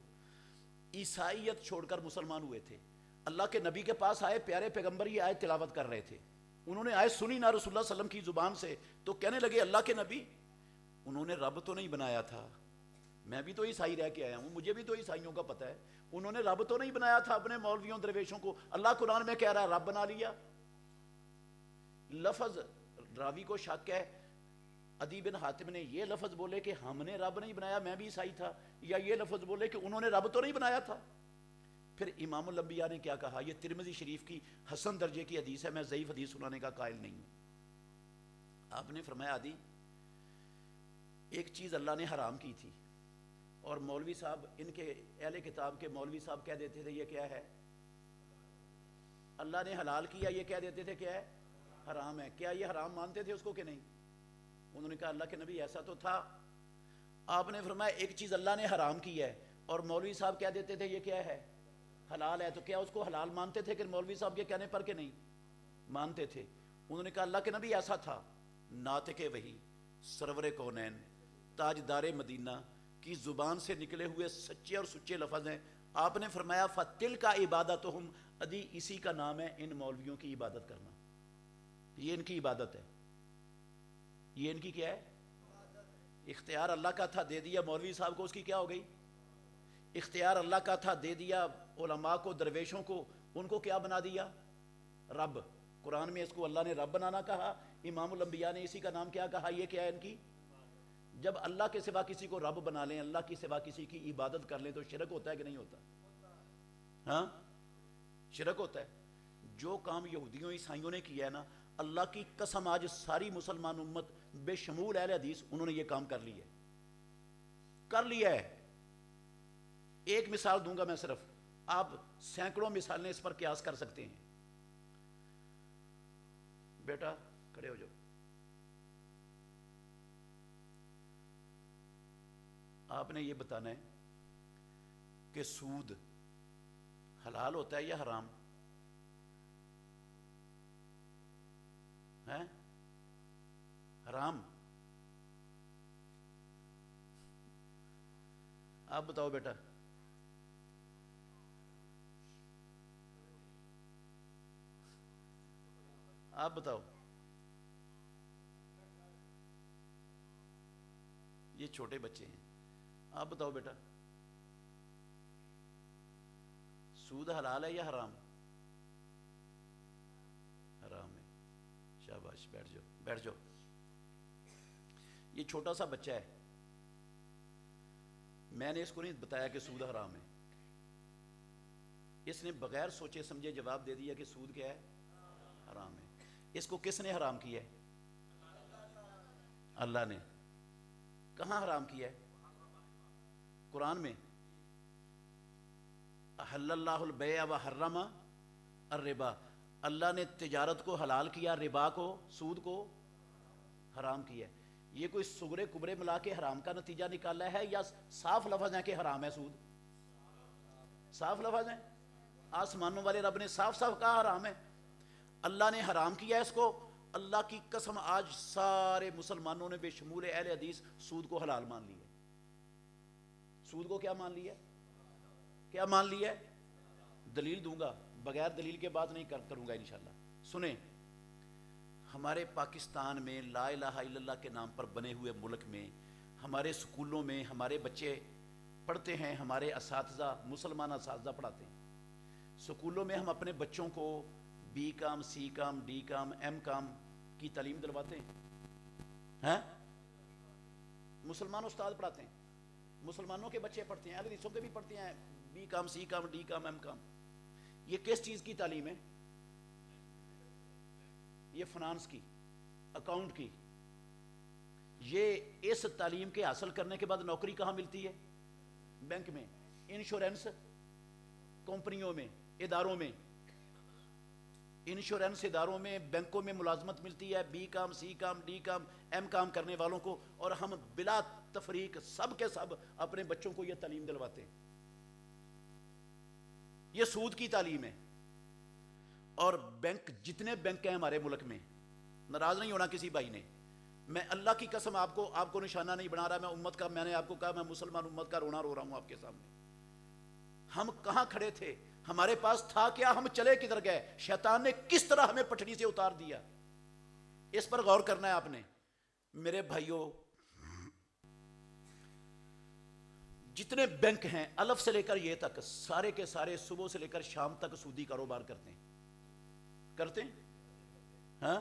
عیسائیت چھوڑ کر مسلمان ہوئے تھے، اللہ کے نبی کے پاس آئے، پیارے پیغمبر یہ آیت تلاوت کر رہے تھے، انہوں نے آیت سنی نہ رسول اللہ صلی اللہ علیہ وسلم کی زبان سے، تو کہنے لگے اللہ کے نبی انہوں نے رب تو نہیں بنایا تھا، میں بھی تو عیسائی رہ کے آیا ہوں، مجھے بھی تو عیسائیوں کا پتہ ہے، انہوں نے رب تو نہیں بنایا تھا اپنے مولویوں درویشوں کو، اللہ قرآن میں کہہ رہا ہے رب بنا لیا۔ لفظ راوی کو شک ہے، عدی بن حاتم نے یہ لفظ بولے کہ ہم نے رب نہیں بنایا، میں بھی عیسائی تھا، یا یہ لفظ بولے کہ انہوں نے رب تو نہیں بنایا تھا؟ پھر امام الانبیاء نے کیا کہا؟ یہ ترمذی شریف کی حسن درجے کی حدیث ہے، میں ضعیف حدیث سنانے کا قائل نہیں ہوں۔ آپ نے فرمایا عدی، ایک چیز اللہ نے حرام کی تھی، اور مولوی صاحب، ان کے اہل کتاب کے مولوی صاحب کہہ دیتے تھے یہ کیا ہے؟ اللہ نے حلال کیا، یہ کہہ دیتے تھے کیا ہے؟ حرام ہے۔ کیا یہ حرام مانتے تھے اس کو کہ نہیں؟ انہوں نے کہا اللہ کے نبی ایسا تو تھا۔ آپ نے فرمایا ایک چیز اللہ نے حرام کی ہے اور مولوی صاحب کہہ دیتے تھے یہ کیا ہے؟ حلال ہے، تو کیا اس کو حلال مانتے تھے کہ مولوی صاحب کے کہنے پر کہ نہیں مانتے تھے؟ انہوں نے کہا اللہ کے نبی ایسا تھا۔ ناطق وحی، سرور کونین، تاجدار مدینہ کی زبان سے نکلے ہوئے سچے اور سچے لفظ ہیں۔ آپ نے فرمایا فَتِلْ کا عبادتہم، ادی اسی کا نام ہے ان مولویوں کی عبادت کرنا، یہ ان کی عبادت ہے، یہ ان کی کیا ہے؟ اختیار اللہ کا تھا، دے دیا مولوی صاحب کو، اس کی کیا ہو گئی؟ اختیار اللہ کا تھا، دے دیا علماء کو، درویشوں کو، ان کو کیا بنا دیا؟ رب۔ قرآن میں اس کو اللہ نے رب بنانا کہا، امام الانبیاء نے اسی کا نام کیا کہا؟ یہ کیا ہے ان کی؟ جب اللہ کے سوا کسی کو رب بنا لیں، اللہ کی سوا کسی کی عبادت کر لیں، تو شرک ہوتا ہے کہ نہیں ہوتا؟ ہاں شرک ہوتا ہے۔ جو کام یہودیوں عیسائیوں نے کیا ہے نا، اللہ کی قسم آج ساری مسلمان امت بے شمول اہل حدیث انہوں نے یہ کام کر لیا ہے، کر لیا ہے۔ ایک مثال دوں گا میں صرف، آپ سینکڑوں مثالیں اس پر قیاس کر سکتے ہیں۔ بیٹا کھڑے ہو جاؤ۔ آپ نے یہ بتانا ہے کہ سود حلال ہوتا ہے یا حرام ہے؟ حرام؟ آپ بتاؤ بیٹا۔ آپ بتاؤ۔ یہ چھوٹے بچے ہیں، آپ بتاؤ بیٹا، سود حلال ہے یا حرام؟ حرام ہے۔ شاباش، بیٹھ جاؤ، بیٹھ جاؤ۔ یہ چھوٹا سا بچہ ہے، میں نے اس کو نہیں بتایا کہ سود حرام ہے، اس نے بغیر سوچے سمجھے جواب دے دیا کہ سود کیا ہے؟ حرام ہے۔ اس کو کس نے حرام کیا ہے؟ اللہ نے۔ کہاں حرام کیا ہے؟ قرآن میں احل اللہ البیع وحرم الربا، اللہ نے تجارت کو حلال کیا، ربا کو، سود کو حرام کیا ہے۔ یہ کوئی سغرے کبرے ملا کے حرام کا نتیجہ نکالا ہے، یا صاف لفظ ہے کہ حرام ہے سود؟ صاف لفظ ہیں، آسمانوں والے رب نے صاف صاف کہا حرام ہے، اللہ نے حرام کیا ہے اس کو۔ اللہ کی قسم آج سارے مسلمانوں نے بے شمول اہل حدیث سود کو حلال مان لیا ہے۔ سود کو کیا مان لیا ہے؟ کیا مان لیا ہے؟ دلیل دوں گا، بغیر دلیل کے بات نہیں کروں گا انشاءاللہ۔ سنیں، ہمارے پاکستان میں لا الہ الا اللہ کے نام پر بنے ہوئے ملک میں ہمارے سکولوں میں ہمارے بچے پڑھتے ہیں، ہمارے اساتذہ مسلمان اساتذہ پڑھاتے ہیں۔ سکولوں میں ہم اپنے بچوں کو B Com, C Com, D Com, M Com کی تعلیم دلواتے ہیں، مسلمان استاد پڑھاتے ہیں، مسلمانوں کے بچے پڑھتے ہیں، اہل حدیثوں کے بھی پڑھتے ہیں B Com, C Com, D Com, M Com. یہ کس چیز کی تعلیم ہے؟ یہ فنانس کی، اکاؤنٹ کی۔ یہ اس تعلیم کے حاصل کرنے کے بعد نوکری کہاں ملتی ہے؟ بینک میں، انشورنس کمپنیوں میں، اداروں میں، انشورنس اداروں میں، بینکوں میں ملازمت ملتی ہے B Com, C Com, D Com, M Com کرنے والوں کو، اور ہم بلا تفریق سب کے سب اپنے بچوں کو یہ تعلیم دلواتے ہیں۔ یہ سود کی تعلیم ہے۔ اور بینک، جتنے بینک ہیں ہمارے ملک میں، ناراض نہیں ہونا کسی بھائی نے، میں اللہ کی قسم آپ کو نشانہ نہیں بنا رہا، میں امت کا، میں نے آپ کو کہا میں مسلمان امت کا رونا رو رہا ہوں آپ کے سامنے۔ ہم کہاں کھڑے تھے؟ ہمارے پاس تھا کیا؟ ہم چلے کدھر گئے؟ شیطان نے کس طرح ہمیں پٹڑی سے اتار دیا؟ اس پر غور کرنا ہے آپ نے۔ میرے بھائیوں، جتنے بینک ہیں الف سے لے کر یہ تک، سارے کے سارے صبح سے لے کر شام تک سودی کاروبار کرتے ہیں، کرتے ہیں، ہاں؟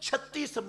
36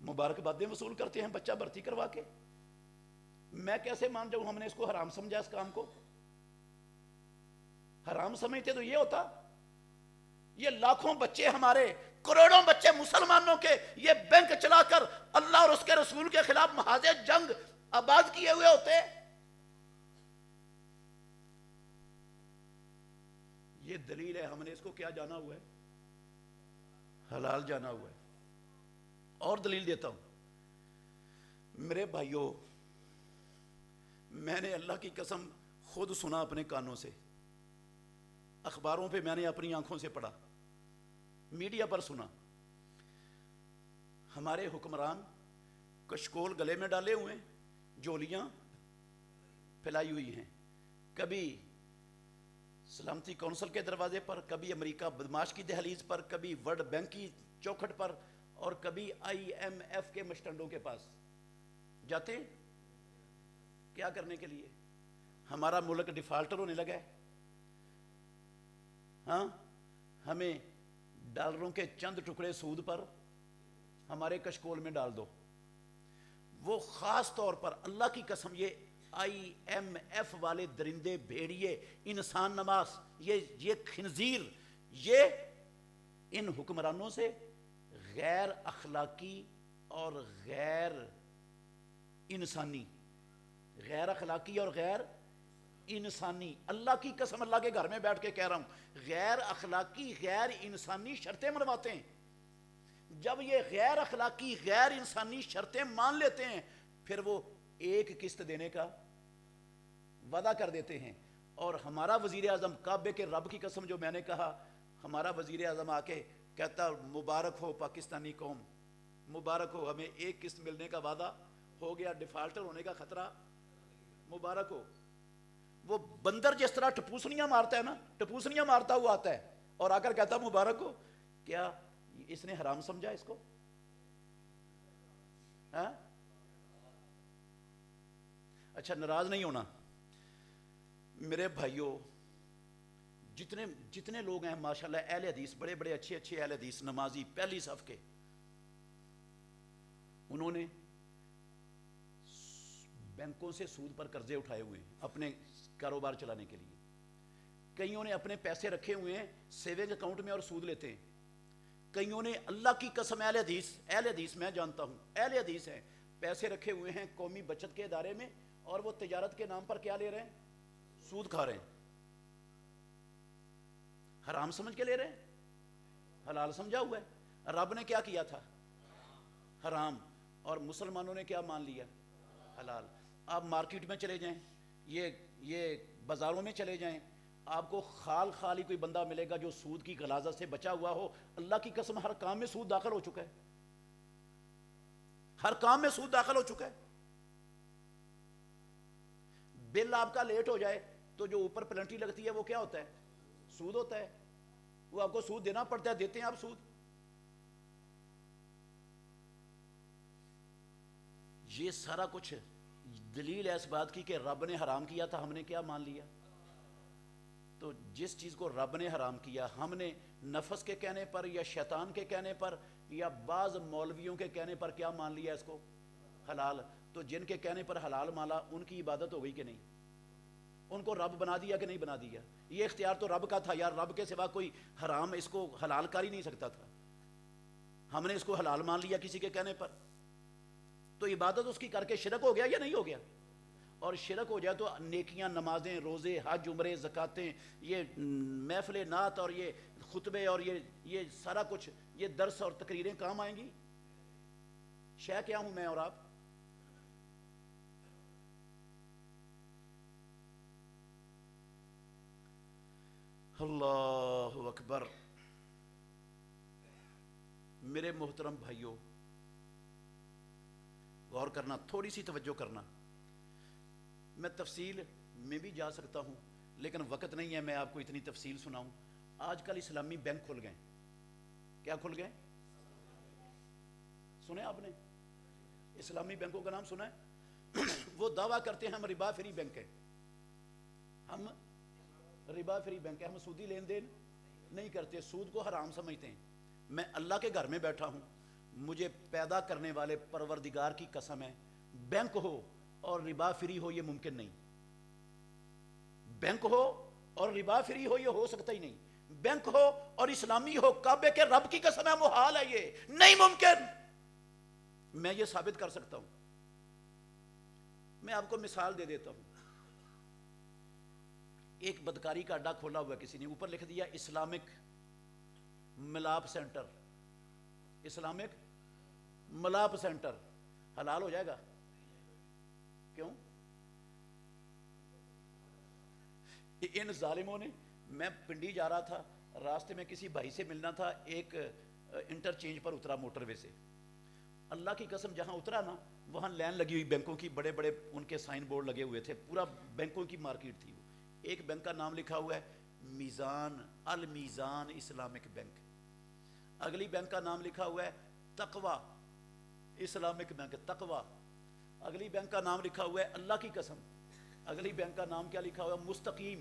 مبارکبادیں وصول کرتے ہیں بچہ بھرتی کروا کے. میں کیسے مان جاؤں ہم نے اس کو حرام سمجھا؟ اس کام کو حرام سمجھتے تو یہ ہوتا. یہ لاکھوں بچے ہمارے، کروڑوں بچے مسلمانوں کے یہ بینک چلا کر اللہ اور اس کے رسول کے خلاف محاذ جنگ آباد کیے ہوئے ہوتے. یہ دلیل ہے. ہم نے اس کو کیا جانا ہوا ہے؟ حلال جانا ہوا ہے. اور دلیل دیتا ہوں میرے بھائیوں، میں نے اللہ کی قسم خود سنا اپنے کانوں سے، اخباروں پہ میں نے اپنی آنکھوں سے پڑھا، میڈیا پر سنا. ہمارے حکمران کشکول گلے میں ڈالے ہوئے ہیں، جولیاں پھیلائی ہوئی ہیں، کبھی سلامتی کونسل کے دروازے پر، کبھی امریکہ بدماش کی دہلیز پر، کبھی ورلڈ بینک کی چوکھٹ پر، اور کبھی IMF کے مشتنڈوں کے پاس جاتے ہیں. کیا کرنے کے لیے؟ ہمارا ملک ڈیفالٹر ہونے لگا ہے. ہاں، ہمیں ڈالروں کے چند ٹکڑے سود پر ہمارے کشکول میں ڈال دو. وہ خاص طور پر اللہ کی قسم یہ IMF والے درندے، بھیڑیے، انسان نماز، یہ خنزیر، یہ ان حکمرانوں سے غیر اخلاقی اور غیر انسانی، غیر اخلاقی اور غیر انسانی، اللہ کی قسم اللہ کے گھر میں بیٹھ کے کہہ رہا ہوں، غیر اخلاقی غیر انسانی شرطیں منواتے ہیں. جب یہ غیر اخلاقی غیر انسانی شرطیں مان لیتے ہیں پھر وہ ایک قسط دینے کا وعدہ کر دیتے ہیں. اور ہمارا وزیر اعظم، کعبے کے رب کی قسم جو میں نے کہا، ہمارا وزیر اعظم آ کے کہتا مبارک ہو پاکستانی قوم، مبارک ہو، ہمیں ایک قسط ملنے کا وعدہ ہو گیا، ڈیفالٹر ہونے کا خطرہ، مبارک ہو. وہ بندر جس طرح ٹپوسنیاں مارتا ہے نا، ٹپوسنیاں مارتا ہوا آتا ہے اور آ کر کہتا مبارک ہو. کیا اس نے حرام سمجھا اس کو؟ ہاں؟ اچھا، ناراض نہیں ہونا میرے بھائیوں. جتنے لوگ ہیں ماشاءاللہ اہل حدیث، بڑے بڑے اچھے اہل حدیث، نمازی، پہلی صف کے، انہوں نے بینکوں سے سود پر قرضے اٹھائے ہوئے ہیں اپنے کاروبار چلانے کے لیے. کئیوں نے اپنے پیسے رکھے ہوئے ہیں سیونگ اکاؤنٹ میں اور سود لیتے ہیں. کئیوں نے اللہ کی قسم، اہل حدیث میں جانتا ہوں، اہل حدیث ہیں، پیسے رکھے ہوئے ہیں قومی بچت کے ادارے میں، اور وہ تجارت کے نام پر کیا لے رہے ہیں؟ سود کھا رہے ہیں. حرام سمجھ کے لے رہے ہیں، حلال سمجھا ہوا ہے. رب نے کیا کیا تھا؟ حرام. اور مسلمانوں نے کیا مان لیا؟ حلال. آپ مارکیٹ میں چلے جائیں، یہ بازاروں میں چلے جائیں، آپ کو خالی کوئی بندہ ملے گا جو سود کی غلاظت سے بچا ہوا ہو. اللہ کی قسم ہر کام میں سود داخل ہو چکا ہے، ہر کام میں سود داخل ہو چکا ہے. بل آپ کا لیٹ ہو جائے تو جو اوپر پلنٹی لگتی ہے وہ کیا ہوتا ہے؟ سود ہوتا ہے. وہ آپ کو سود دینا پڑتا ہے، دیتے ہیں آپ سود. یہ سارا کچھ دلیل ہے اس بات کی کہ رب نے حرام کیا تھا، ہم نے کیا مان لیا. تو جس چیز کو رب نے حرام کیا، ہم نے نفس کے کہنے پر یا شیطان کے کہنے پر یا بعض مولویوں کے کہنے پر کیا مان لیا اس کو؟ حلال. تو جن کے کہنے پر حلال مالا، ان کی عبادت ہو گئی کہ نہیں؟ ان کو رب بنا دیا کہ نہیں بنا دیا؟ یہ اختیار تو رب کا تھا یار، رب کے سوا کوئی حرام اس کو حلال کر ہی نہیں سکتا تھا. ہم نے اس کو حلال مان لیا کسی کے کہنے پر، تو عبادت اس کی کر کے شرک ہو گیا یا نہیں ہو گیا؟ اور شرک ہو جائے تو نیکیاں، نمازیں، روزے، حج، عمرے، زکاتیں، یہ محفل نعت اور یہ خطبے اور یہ سارا کچھ، یہ درس اور تقریریں کام آئیں گی؟ شے کیا ہوں میں اور آپ؟ اللہ اکبر. میرے محترم بھائیوں، غور کرنا، تھوڑی سی توجہ کرنا. میں تفصیل میں بھی جا سکتا ہوں لیکن وقت نہیں ہے میں آپ کو اتنی تفصیل سناؤں. آج کل اسلامی بینک کھل گئے. کیا کھل گئے؟ سنے آپ نے؟ اسلامی بینکوں کا نام سنا ہے؟ وہ دعویٰ کرتے ہیں ہم ربا فری بینک ہے، ہم ربا فری بینک ہے، ہم سودی لین دین نہیں کرتے، سود کو حرام سمجھتے ہیں. میں اللہ کے گھر میں بیٹھا ہوں، مجھے پیدا کرنے والے پروردگار کی قسم ہے، بینک ہو اور ربا فری ہو یہ ممکن نہیں. بینک ہو اور ربا فری ہو یہ ہو سکتا ہی نہیں. بینک ہو اور اسلامی ہو، کعبے کے رب کی قسم ہے محال ہے، یہ نہیں ممکن. میں یہ ثابت کر سکتا ہوں. میں آپ کو مثال دے دیتا ہوں. ایک بدکاری کا اڈا کھولا ہوا کسی نے، اوپر لکھ دیا اسلامک ملاپ سینٹر. اسلامک ملاپ سینٹر حلال ہو جائے گا؟ کیوں؟ ان ظالموں نے، میں پنڈی جا رہا تھا، راستے میں کسی بھائی سے ملنا تھا، ایک انٹرچینج پر اترا موٹر وے سے. اللہ کی قسم جہاں اترا نا وہاں لین لگی ہوئی بینکوں کی، بڑے بڑے ان کے سائن بورڈ لگے ہوئے تھے، پورا بینکوں کی مارکیٹ تھی. وہ ایک بینک کا نام لکھا ہوا ہے میزان، المیزان اسلامک بینک. اگلی بینک کا نام لکھا ہوا ہے تقوی اسلامک بینک، تقوی. اگلی بینک کا نام لکھا ہوا ہے اللہ کی قسم، اگلی بینک کا نام کیا لکھا ہوا ہے؟ مستقیم،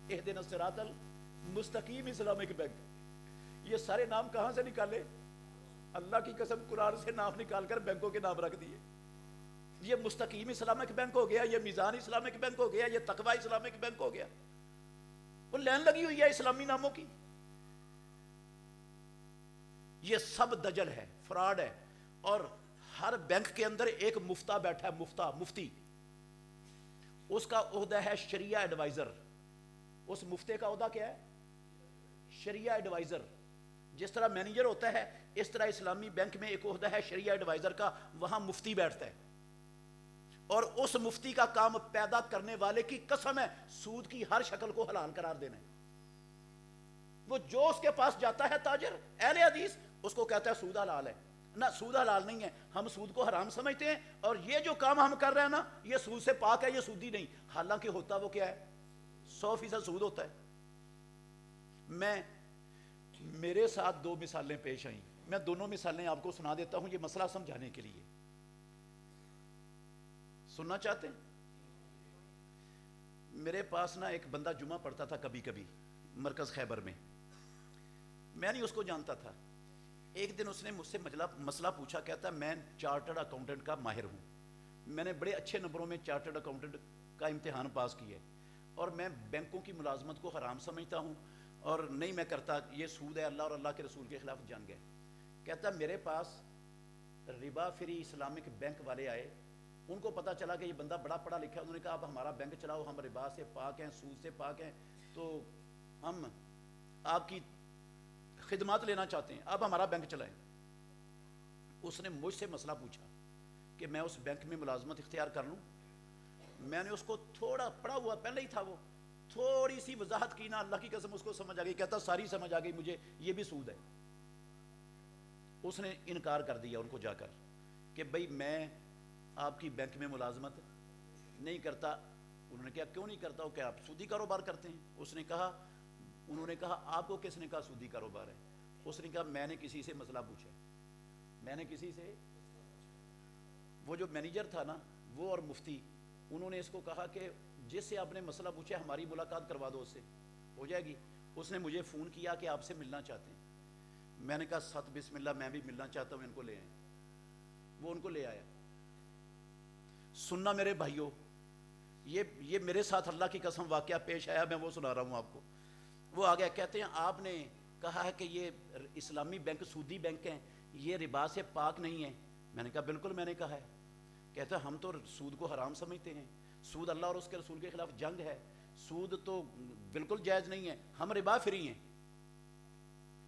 اہدنا الصراط المستقیم اسلامک بینک. یہ سارے نام کہاں سے نکالے؟ اللہ کی قسم قرآن سے نام نکال کر بینکوں کے نام رکھ دیے. یہ مستقیم اسلامک بینک ہو گیا، یہ میزان اسلامک بینک ہو گیا، یہ تقوی اسلامک بینک ہو گیا. وہ لین لگی ہوئی ہے اسلامی ناموں کی. یہ سب دجل ہے، فراڈ ہے. اور ہر بینک کے اندر ایک مفتا بیٹھا ہے، مفتی. اس کا عہدہ ہے شریعہ ایڈوائزر. اس مفتے کا عہدہ کیا ہے؟ شریعہ ایڈوائزر. جس طرح مینیجر ہوتا ہے اس طرح اسلامی بینک میں ایک عہدہ ہے شریعہ ایڈوائزر کا، وہاں مفتی بیٹھتا ہے. اور اس مفتی کا کام پیدا کرنے والے کی قسم ہے سود کی ہر شکل کو حلال قرار دینا ہے. وہ جو اس کے پاس جاتا ہے تاجر اہل حدیث، اس کو کہتا ہے سود حلال ہے. نہ، سود حلال نہیں ہے، ہم سود کو حرام سمجھتے ہیں، اور یہ جو کام ہم کر رہے ہیں نا یہ سود سے پاک ہے، یہ سودی نہیں. حالانکہ ہوتا وہ کیا ہے؟ 100% سود ہوتا ہے. میرے ساتھ 2 مثالیں پیش آئیں، میں دونوں مثالیں آپ کو سنا دیتا ہوں یہ مسئلہ سمجھانے کے لیے. سننا چاہتے ہیں؟ میرے پاس نا ایک بندہ جمعہ پڑھتا تھا کبھی کبھی مرکز خیبر میں. میں نہیں اس کو جانتا تھا. ایک دن اس نے مجھ سے مسئلہ پوچھا، کہتا ہے میں چارٹرڈ اکاؤنٹنٹ کا ماہر ہوں، میں نے بڑے اچھے نمبروں میں چارٹرڈ اکاؤنٹنٹ کا امتحان پاس کیا ہے، اور میں بینکوں کی ملازمت کو حرام سمجھتا ہوں اور نہیں میں کرتا، یہ سود ہے، اللہ اور اللہ کے رسول کے خلاف جنگ ہے. کہتا ہے میرے پاس ربا فری اسلامک بینک والے آئے، ان کو پتا چلا کہ یہ بندہ بڑا پڑھا لکھا ہے. انہوں نے کہا آپ ہمارا بینک چلاؤ، ہم ربا سے پاک ہیں، سود سے پاک ہیں، تو ہم آپ کی خدمات لینا چاہتے ہیں، آپ ہمارا بینک چلائیں. اس نے مجھ سے مسئلہ پوچھا کہ میں اس بینک میں ملازمت اختیار کر لوں. میں نے اس کو تھوڑا پڑھا ہوا پہلے ہی تھا، وہ تھوڑی سی وضاحت کی نا، اللہ کی قسم اس کو سمجھ آ گئی. کہتا ساری سمجھ آ گئی مجھے، یہ بھی سود ہے. اس نے انکار کر دیا ان کو جا کر کہ بھئی میں آپ کی بینک میں ملازمت نہیں کرتا. انہوں نے کہا کیوں نہیں کرتا ہو؟ کہ آپ سودی کاروبار کرتے ہیں؟ انہوں نے کہا آپ کو کس نے کہا سودی کاروبار ہے؟ اس نے کہا میں نے کسی سے مسئلہ پوچھا، میں نے کسی سے. وہ جو مینیجر تھا نا وہ اور مفتی، انہوں نے اس کو کہا کہ جس سے آپ نے مسئلہ پوچھا ہماری ملاقات کروا دو، اس سے ہو جائے گی. اس نے مجھے فون کیا کہ آپ سے ملنا چاہتے ہیں. میں نے کہا ست بسم اللہ، میں بھی ملنا چاہتا ہوں، ان کو لے آئیں. وہ ان کو لے آیا. سننا میرے بھائیوں، یہ میرے ساتھ اللہ کی قسم واقعہ پیش آیا، میں وہ سنا رہا ہوں آپ کو. وہ آ گیا، کہتے ہیں آپ نے کہا ہے کہ یہ اسلامی بینک سودی بینک ہیں، یہ ربا سے پاک نہیں ہے. میں نے کہا بالکل میں نے کہا ہے. کہتا ہے ہم تو سود کو حرام سمجھتے ہیں، سود اللہ اور اس کے رسول کے خلاف جنگ ہے، سود تو بالکل جائز نہیں ہے، ہم ربا فری ہیں.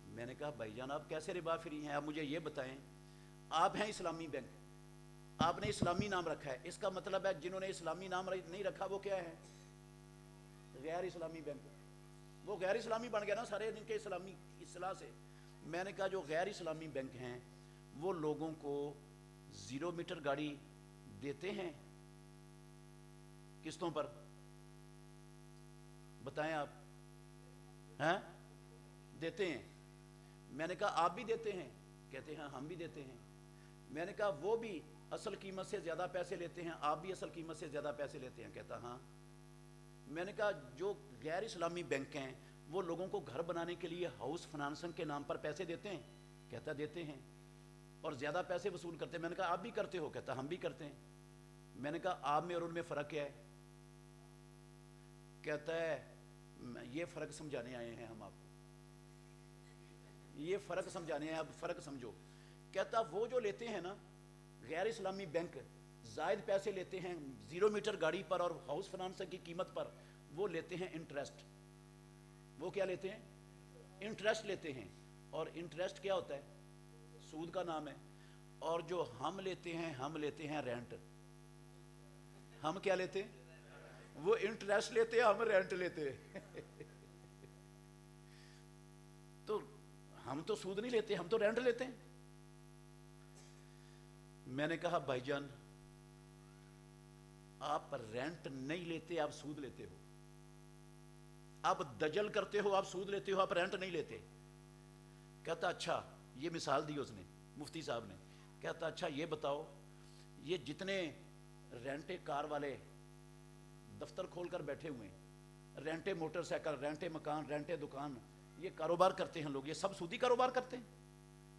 میں نے کہا بھائی جان آپ کیسے ربا فری ہیں؟ آپ مجھے یہ بتائیں. آپ ہیں اسلامی بینک، آپ نے اسلامی نام رکھا ہے، اس کا مطلب ہے جنہوں نے اسلامی نام نہیں رکھا وہ کیا ہے؟ غیر اسلامی بینک. وہ غیر اسلامی بن گیا نا سارے دن کے اسلامی اصطلاح سے. میں نے کہا جو غیر اسلامی بینک ہیں وہ لوگوں کو 0 میٹر گاڑی دیتے ہیں قسطوں پر؟ بتائیں آپ. ہیں؟ دیتے ہیں. میں نے کہا آپ بھی دیتے ہیں؟ کہتے ہیں ہم بھی دیتے ہیں. میں نے کہا وہ بھی اصل قیمت سے زیادہ پیسے لیتے ہیں، آپ بھی اصل قیمت سے زیادہ پیسے لیتے ہیں؟ کہتا ہاں. میں نے کہا جو غیر اسلامی بینک ہیں وہ لوگوں کو گھر بنانے کے لیے ہاؤس فنانسنگ کے نام پر پیسے دیتے ہیں؟ کہتا دیتے ہیں. اور زیادہ پیسے وصول کرتے ہیں. میں نے کہا آپ بھی کرتے ہو؟ کہتا ہم بھی کرتے ہیں. میں نے کہا آپ میں اور ان میں فرق کیا ہے؟ کہتا ہے یہ فرق سمجھانے آئے ہیں ہم آپ کو, یہ فرق سمجھانے ہیں, اب فرق سمجھو. کہتا وہ جو لیتے ہیں نا غیر اسلامی بینک, زائد پیسے لیتے ہیں 0 میٹر گاڑی پر اور ہاؤس فنانس کی قیمت پر, وہ لیتے ہیں انٹرسٹ. وہ کیا لیتے ہیں؟ انٹرسٹ لیتے ہیں. اور انٹرسٹ کیا ہوتا ہے؟ سود کا نام ہے. اور جو ہم لیتے ہیں, ہم لیتے ہیں رینٹ. ہم کیا لیتے ہیں؟ وہ انٹرسٹ لیتے ہیں, ہم رینٹ لیتے ہیں. تو ہم تو سود نہیں لیتے, ہم تو رینٹ لیتے ہیں. میں نے کہا بھائی جان آپ رینٹ نہیں لیتے, آپ سود لیتے ہو. آپ دجل کرتے ہو, آپ سود لیتے ہو, آپ رینٹ نہیں لیتے. کہتا اچھا, یہ مثال دی اس نے, مفتی صاحب نے. کہتا اچھا یہ بتاؤ, یہ جتنے رینٹے کار والے دفتر کھول کر بیٹھے ہوئے ہیں, رینٹے موٹر سائیکل, رینٹے مکان, رینٹے دکان, یہ کاروبار کرتے ہیں لوگ, یہ سب سودی کاروبار کرتے ہیں؟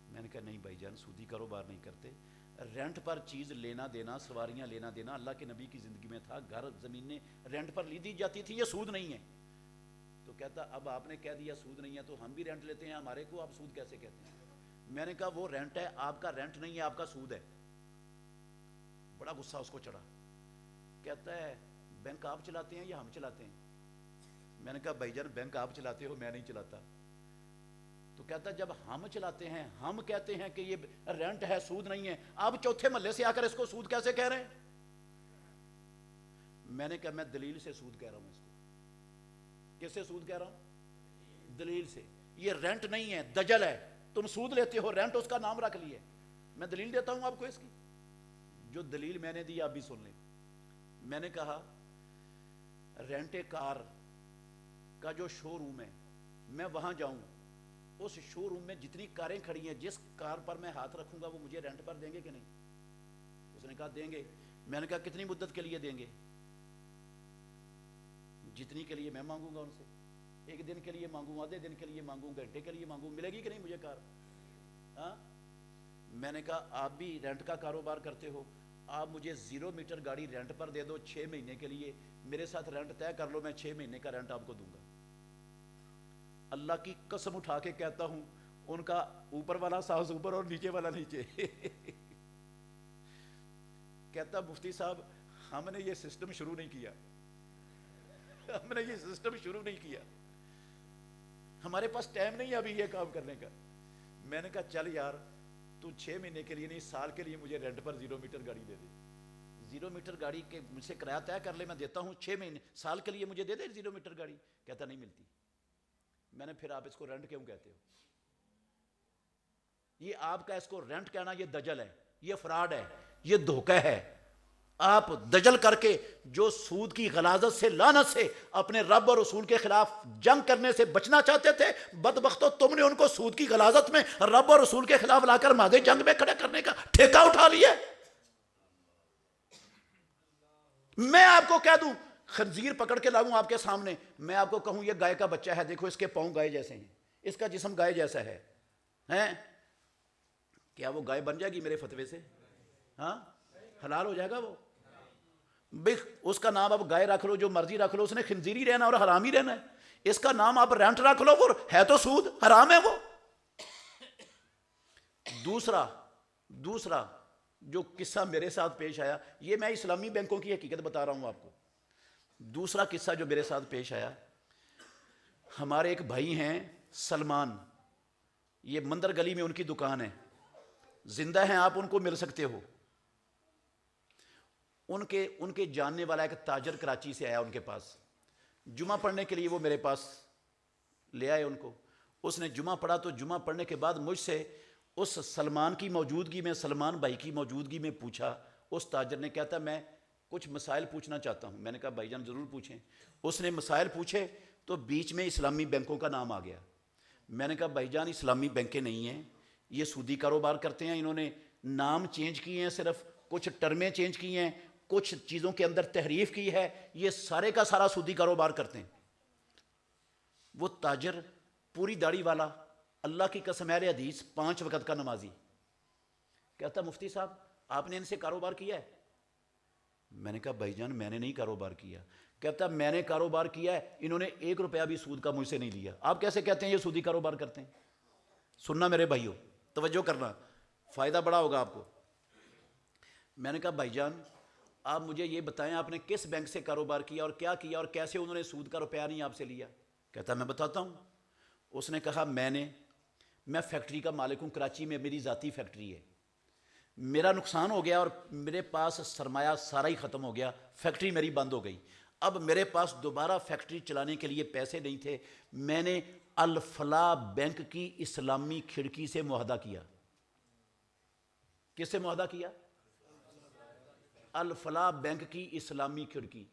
میں نے کہا نہیں بھائی جان, سودی کاروبار نہیں کرتے. رینٹ پر چیز لینا دینا, سواریاں لینا دینا اللہ کے نبی کی زندگی میں تھا. گھر زمینیں رینٹ پر لی دی جاتی تھی, یہ سود نہیں ہے. تو کہتا اب آپ نے کہہ دیا سود نہیں ہے, تو ہم بھی رینٹ لیتے ہیں, ہمارے کو آپ سود کیسے کہتے ہیں؟ میں نے کہا وہ رینٹ ہے, آپ کا رینٹ نہیں ہے, آپ کا سود ہے. بڑا غصہ اس کو چڑھا. کہتا ہے بینک آپ چلاتے ہیں یا ہم چلاتے ہیں؟ میں نے کہا بھائی جان بینک آپ چلاتے ہو, میں نہیں چلاتا. تو کہتا جب ہم چلاتے ہیں, ہم کہتے ہیں کہ یہ رینٹ ہے, سود نہیں ہے, آپ چوتھے محلے سے آ کر اس کو سود کیسے کہہ رہے ہیں؟ میں نے کہا میں دلیل سے سود کہہ رہا ہوں اس کو. کس سے سود کہہ رہا ہوں؟ دلیل سے. یہ رینٹ نہیں ہے, دجل ہے. تم سود لیتے ہو, رینٹ اس کا نام رکھ لیے. میں دلیل دیتا ہوں آپ کو اس کی. جو دلیل میں نے دی آپ بھی سن لیں. میں نے کہا رینٹ کار کا جو شو روم ہے, میں وہاں جاؤں, اس شو روم میں جتنی کاریں کھڑی ہیں, جس کار پر میں ہاتھ رکھوں گا وہ مجھے رینٹ پر دیں گے کہ نہیں؟ اس نے کہا دیں گے. میں نے کہا کتنی مدت کے لیے دیں گے؟ جتنی کے لیے میں مانگوں گا ان سے. 1 دن کے لیے مانگوں, آدھے دن کے لیے مانگوں, گھنٹے کے لیے مانگوں, ملے گی کہ نہیں مجھے کار؟ ہاں. میں نے کہا آپ بھی رینٹ کا کاروبار کرتے ہو, آپ مجھے 0 میٹر گاڑی رینٹ پر دے دو 6 مہینے کے لیے, میرے ساتھ رینٹ طے کر لو, میں 6 مہینے کا رینٹ آپ کو دوں گا. اللہ کی قسم اٹھا کے کہتا ہوں, ان کا اوپر والا ساز اوپر اور نیچے والا نیچے. کہتا مفتی صاحب ہم نے یہ سسٹم شروع نہیں کیا, ہم نے یہ سسٹم شروع نہیں کیا, ہمارے پاس ٹائم نہیں ہے ابھی یہ کام کرنے کا. میں نے کہا چل یار, تو 6 مہینے کے لیے نہیں, سال کے لیے مجھے رینٹ پر 0 میٹر گاڑی دے دے. 0 میٹر گاڑی کے مجھ سے کرایہ طے کر لے, میں دیتا ہوں 6 مہینے, سال کے لیے مجھے دے دے 0 میٹر گاڑی. کہتا نہیں ملتی. میں نے پھر آپ اس کو رینٹ کیوں کہتے ہو؟ یہ آپ کا اس کو رینٹ کہنا یہ دجل ہے, یہ فراڈ ہے, یہ دھوکہ ہے. آپ دجل کر کے جو سود کی غلاظت سے, لعنت سے, اپنے رب اور رسول کے خلاف جنگ کرنے سے بچنا چاہتے تھے, بدبختو تم نے ان کو سود کی غلاظت میں رب اور رسول کے خلاف لا کر مادے جنگ میں کھڑے کرنے کا ٹھیکہ اٹھا لیا. میں آپ کو کہہ دوں, خنزیر پکڑ کے لاؤں آپ کے سامنے, میں آپ کو کہوں یہ گائے کا بچہ ہے, دیکھو اس کے پاؤں گائے جیسے ہیں, اس کا جسم گائے جیسا ہے, ہیں کیا وہ گائے بن جائے گی میرے فتوے سے؟ ہاں, حلال ہو جائے گا وہ؟ بھئی اس کا نام آپ گائے رکھ لو, جو مرضی رکھ لو, اس نے خنزیری رہنا اور حرام ہی رہنا ہے. اس کا نام آپ رینٹ رکھ لو, وہ ہے تو سود, حرام ہے وہ. دوسرا جو قصہ میرے ساتھ پیش آیا, یہ میں اسلامی بینکوں کی حقیقت بتا رہا ہوں آپ کو. دوسرا قصہ جو میرے ساتھ پیش آیا, ہمارے ایک بھائی ہیں سلمان, یہ مندر گلی میں ان کی دکان ہے, زندہ ہیں, آپ ان کو مل سکتے ہو. ان کے جاننے والا ایک تاجر کراچی سے آیا ان کے پاس, جمعہ پڑھنے کے لیے وہ میرے پاس لے آئے ان کو. اس نے جمعہ پڑھا تو جمعہ پڑھنے کے بعد مجھ سے اس سلمان کی موجودگی میں, سلمان بھائی کی موجودگی میں پوچھا. اس تاجر نے کہتا میں کچھ مسائل پوچھنا چاہتا ہوں. میں نے کہا بھائی جان ضرور پوچھیں. اس نے مسائل پوچھے تو بیچ میں اسلامی بینکوں کا نام آ گیا. میں نے کہا بھائی جان اسلامی بینکیں نہیں ہیں, یہ سودی کاروبار کرتے ہیں, انہوں نے نام چینج کیے ہیں, صرف کچھ ٹرمیں چینج کی ہیں, کچھ چیزوں کے اندر تحریف کی ہے, یہ سارے کا سارا سودی کاروبار کرتے ہیں. وہ تاجر پوری داڑھی والا, اللہ کی قسم اہل حدیث, 5 وقت کا نمازی, کہتا مفتی صاحب آپ نے ان سے کاروبار کیا ہے؟ میں نے کہا بھائی جان میں نے نہیں کاروبار کیا. کہتا میں نے کاروبار کیا ہے, انہوں نے 1 روپیہ بھی سود کا مجھ سے نہیں لیا. آپ کیسے کہتے ہیں یہ سودی کاروبار کرتے ہیں؟ سننا میرے بھائیوں, توجہ کرنا, فائدہ بڑا ہوگا آپ کو. میں نے کہا بھائی جان آپ مجھے یہ بتائیں آپ نے کس بینک سے کاروبار کیا اور کیا کیا اور کیسے انہوں نے سود کا روپیہ نہیں آپ سے لیا؟ کہتا میں بتاتا ہوں. اس نے کہا میں فیکٹری کا مالک ہوں, کراچی میں میری ذاتی فیکٹری ہے, میرا نقصان ہو گیا اور میرے پاس سرمایہ سارا ہی ختم ہو گیا, فیکٹری میری بند ہو گئی. اب میرے پاس دوبارہ فیکٹری چلانے کے لیے پیسے نہیں تھے, میں نے الفلاح بینک کی اسلامی کھڑکی سے معاہدہ کیا. کس سے معاہدہ کیا؟ الفلاح بینک کی اسلامی کھڑکی.